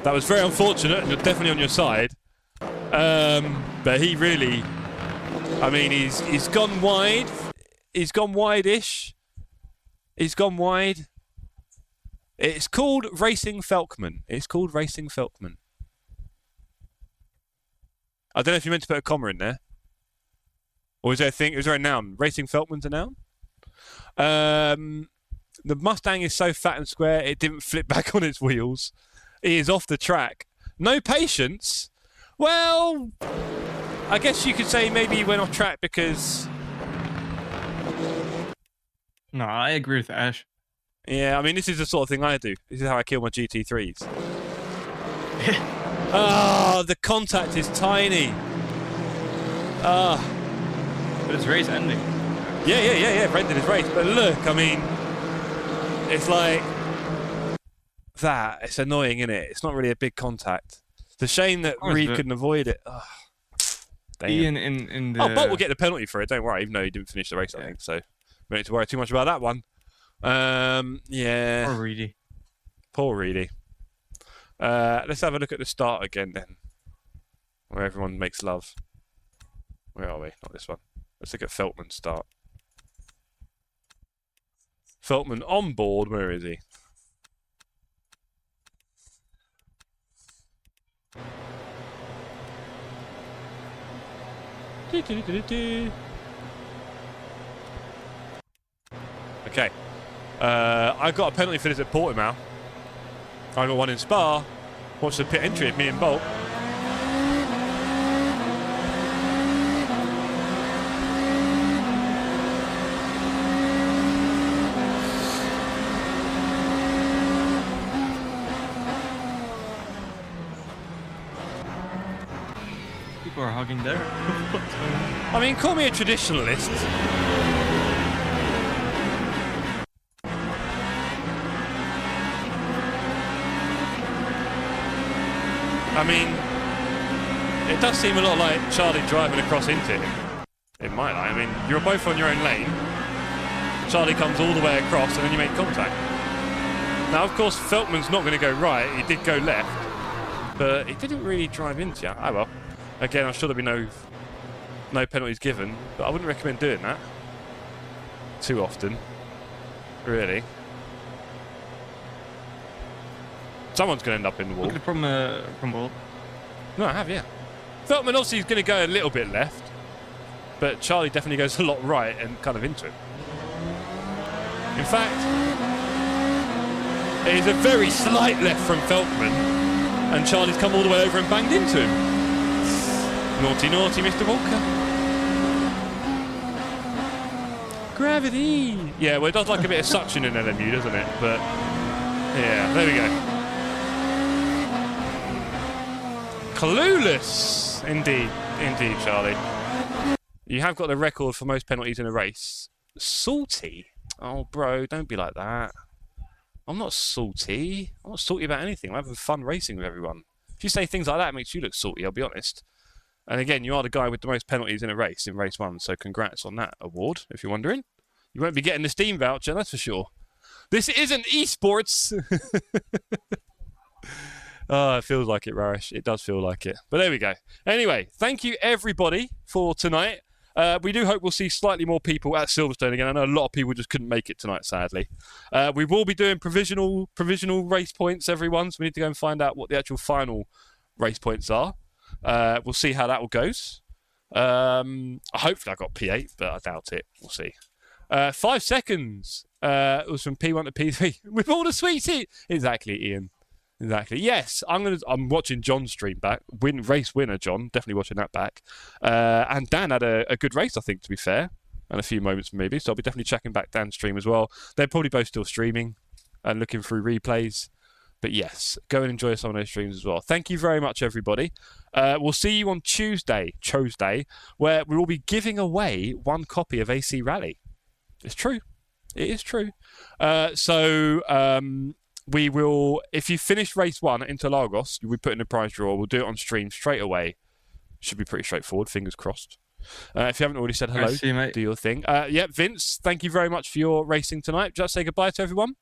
That was very unfortunate, and you're definitely on your side. But he really, I mean, he's gone wide. He's gone wide-ish. He's gone wide. It's called Racing Felkman. It's called Racing Felkman. I don't know if you meant to put a comma in there. Or is there a thing? Is there a noun? Racing Felkman's a noun? The Mustang is so fat and square it didn't flip back on its wheels. It is off the track. No patience? Well, I guess you could say maybe he went off track because... No, I agree with Ash. Yeah, I mean, this is the sort of thing I do. This is how I kill my GT3s. Ah, the contact is tiny. Ah. But it's race ending. Yeah. Brendan is race. But look, I mean, it's like that. It's annoying, isn't it? It's not really a big contact. It's a shame that Reed couldn't avoid it. Oh, damn. Ian in the... Oh, Bolt will get the penalty for it. Don't worry, even though he didn't finish the race, I think. So we don't need to worry too much about that one. Yeah. Poor Reedy. Poor Reedy. Let's have a look at the start again then, where everyone makes love. Where are we? Not this one. Let's look at Feltman's start. Feltman on board. Where is he? Okay. I got a penalty for this at Portimao. I got one in Spa. Watch the pit entry of me and Bolt. People are hugging there. I mean, call me a traditionalist. I mean, it does seem a lot like Charlie driving across into him. It might. I mean, you're both on your own lane. Charlie comes all the way across and then you make contact. Now, of course, Feltman's not going to go right. He did go left. But he didn't really drive into you. Oh, well. Again, I'm sure there'll be no penalties given. But I wouldn't recommend doing that too often. Really. Someone's going to end up in the wall. Look from Bolt. No, I have, yeah. Feltman obviously is going to go a little bit left, but Charlie definitely goes a lot right and kind of into it. In fact, it is a very slight left from Feltman, and Charlie's come all the way over and banged into him. Naughty, naughty, Mr. Walker. Gravity. Yeah, well, it does like a bit of suction in LMU, doesn't it? But, yeah, there we go. Clueless! Indeed, Charlie. You have got the record for most penalties in a race. Salty? Oh, bro, don't be like that. I'm not salty. I'm not salty about anything. I'm having fun racing with everyone. If you say things like that, it makes you look salty, I'll be honest. And again, you are the guy with the most penalties in a race, in race 1, so congrats on that award, if you're wondering. You won't be getting the Steam voucher, that's for sure. This isn't esports! Oh, it feels like it, Rarish. It does feel like it. But there we go. Anyway, thank you, everybody, for tonight. We do hope we'll see slightly more people at Silverstone again. I know a lot of people just couldn't make it tonight, sadly. We will be doing provisional race points, everyone, so we need to go and find out what the actual final race points are. We'll see how that all goes. Hopefully I got P8, but I doubt it. We'll see. 5 seconds. It was from P1 to P3 with all the sweets. Exactly, Ian. Exactly. Yes, I'm watching John's stream back. Race winner, John. Definitely watching that back. And Dan had a good race, I think, to be fair, and a few moments maybe. So I'll be definitely checking back Dan's stream as well. They're probably both still streaming and looking through replays. But yes, go and enjoy some of those streams as well. Thank you very much, everybody. We'll see you on Tuesday, where we will be giving away 1 copy of AC Rally. It's true. It is true. We will, if you finish race 1 at Interlagos, you'll be put in the prize draw. We'll do it on stream straight away. Should be pretty straightforward, fingers crossed. If you haven't already said hello, see you, mate. Do your thing. Yeah, Vince, thank you very much for your racing tonight. Just say goodbye to everyone.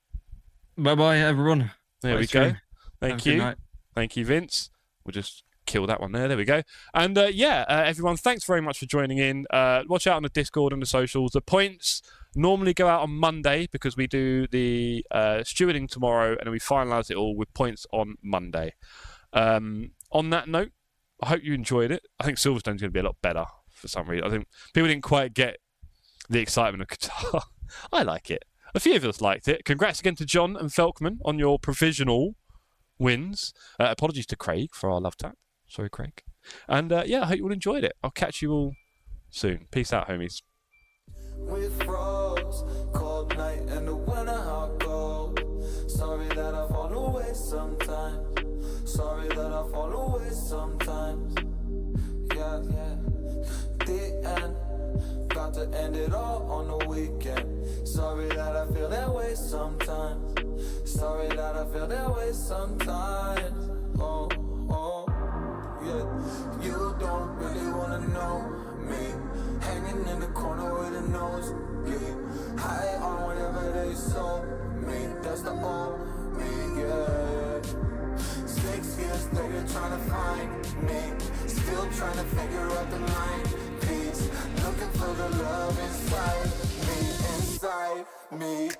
Bye-bye, everyone. There we go. Thank you. Thank you, Vince. We'll just kill that one there. There we go. And everyone, thanks very much for joining in. Watch out on the Discord and the socials. The points normally go out on Monday because we do the stewarding tomorrow and then we finalise it all with points on Monday. On that note, I hope you enjoyed it. I think Silverstone's going to be a lot better for some reason. I think people didn't quite get the excitement of Qatar. I like it. A few of us liked it. Congrats again to John and Felkman on your provisional wins. Apologies to Craig for our love tap. Sorry, Craig. And I hope you all enjoyed it. I'll catch you all soon. Peace out, homies. We froze, cold night and the winter hot cold. Sorry that I fall away sometimes. Sorry that I fall away sometimes. Yeah. The end, got to end it all on the weekend. Sorry that I feel that way sometimes. Sorry that I feel that way sometimes. Oh, yeah. You don't really wanna know me. Hanging in the corner with a nose, yeah. High on whatever they sold me. That's the old me, yeah. 6 years later trying to find me. Still trying to figure out the line piece. Looking for the love inside me.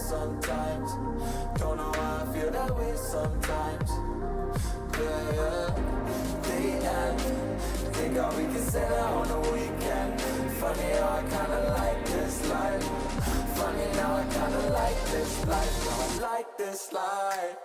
Sometimes, don't know why I feel that way sometimes. Yeah. The end, think how we can say that on the weekend. Funny how I kinda like this life. Funny now I kinda like this life. Now I like this life.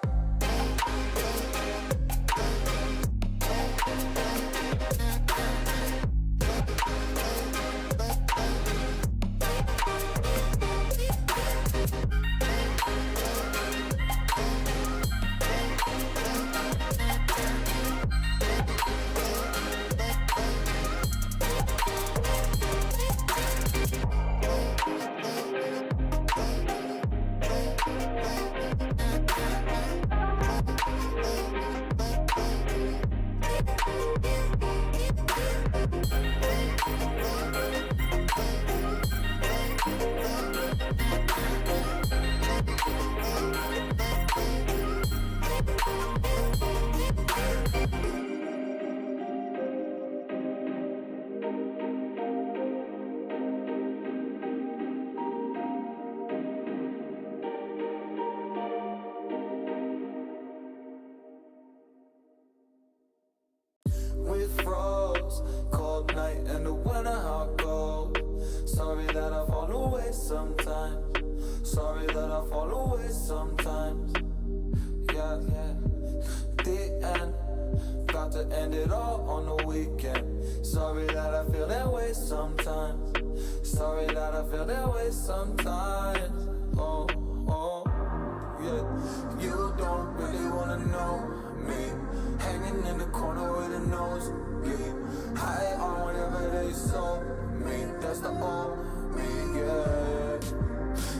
We froze, cold night and the winter hot cold. Sorry that I fall away sometimes. Sorry that I fall away sometimes. Yeah. The end, got to end it all on the weekend. Sorry that I feel that way sometimes. Sorry that I feel that way sometimes. Oh. You don't really wanna know me. Hanging in the corner with a nosebleed. High on whatever they sold me. That's the old me, yeah.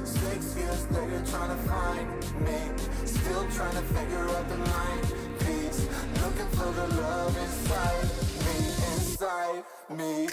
6 years later trying to find me. Still trying to figure out the line piece. Looking for the love inside me.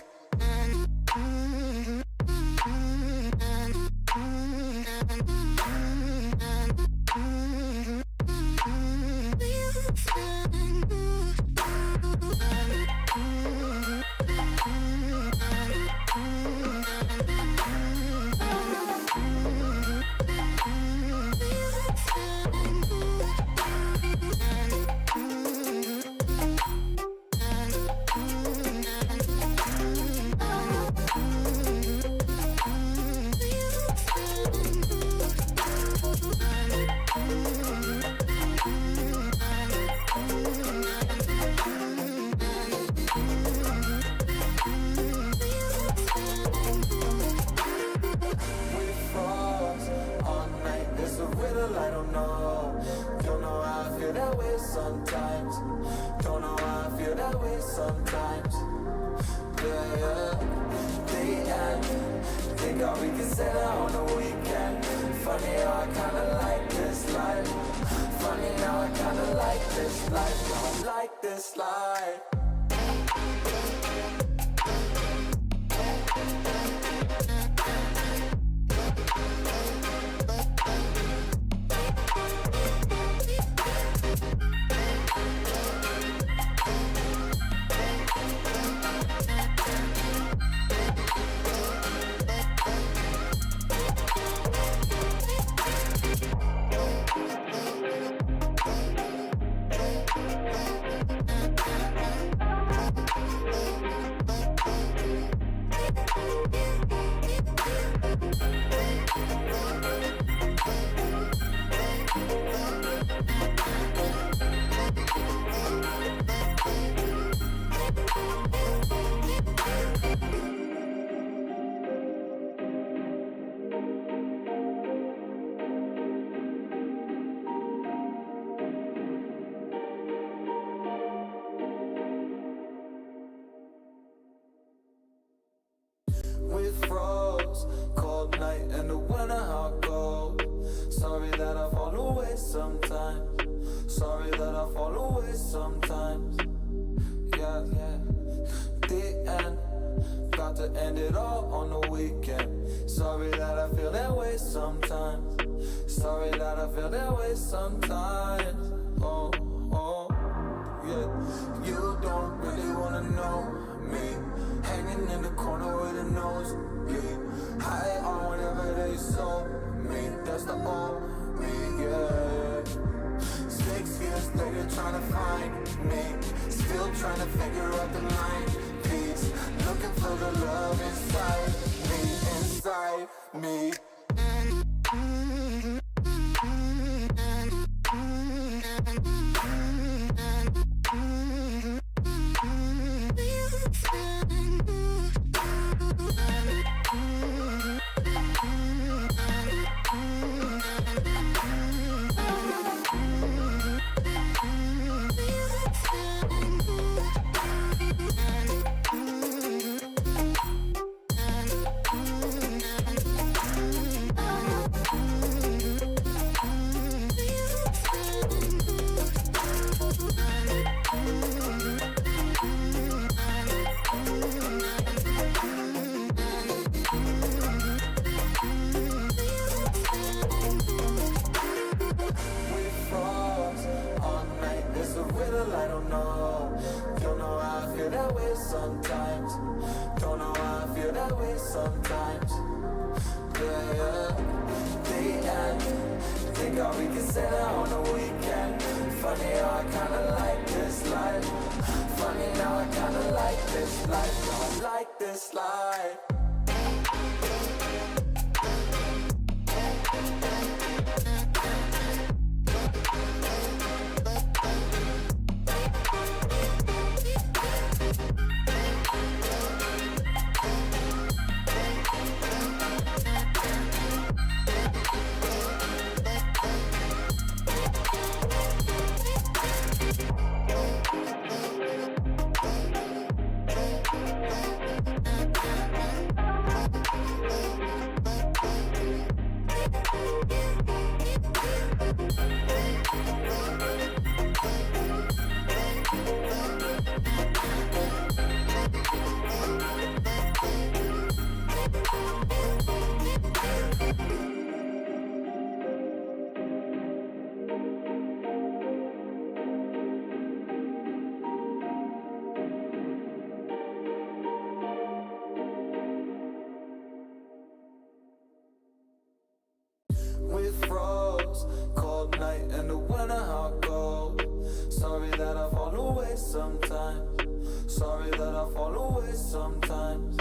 I fall away sometimes.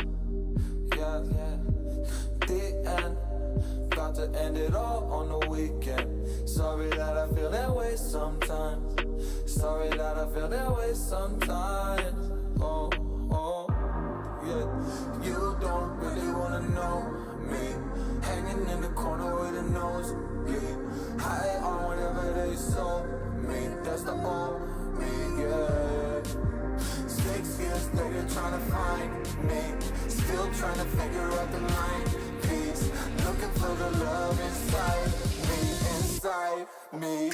Yeah, the end. Got to end it all on the weekend. Sorry that I feel that way sometimes. Sorry that I feel that way sometimes. Oh, yeah. You don't really wanna know me. Hanging in the corner with a nosebleed. High on whatever they sold me. That's the old me, yeah. 6 years later trying to find me. Still trying to figure out the line piece. Looking for the love inside me, inside me.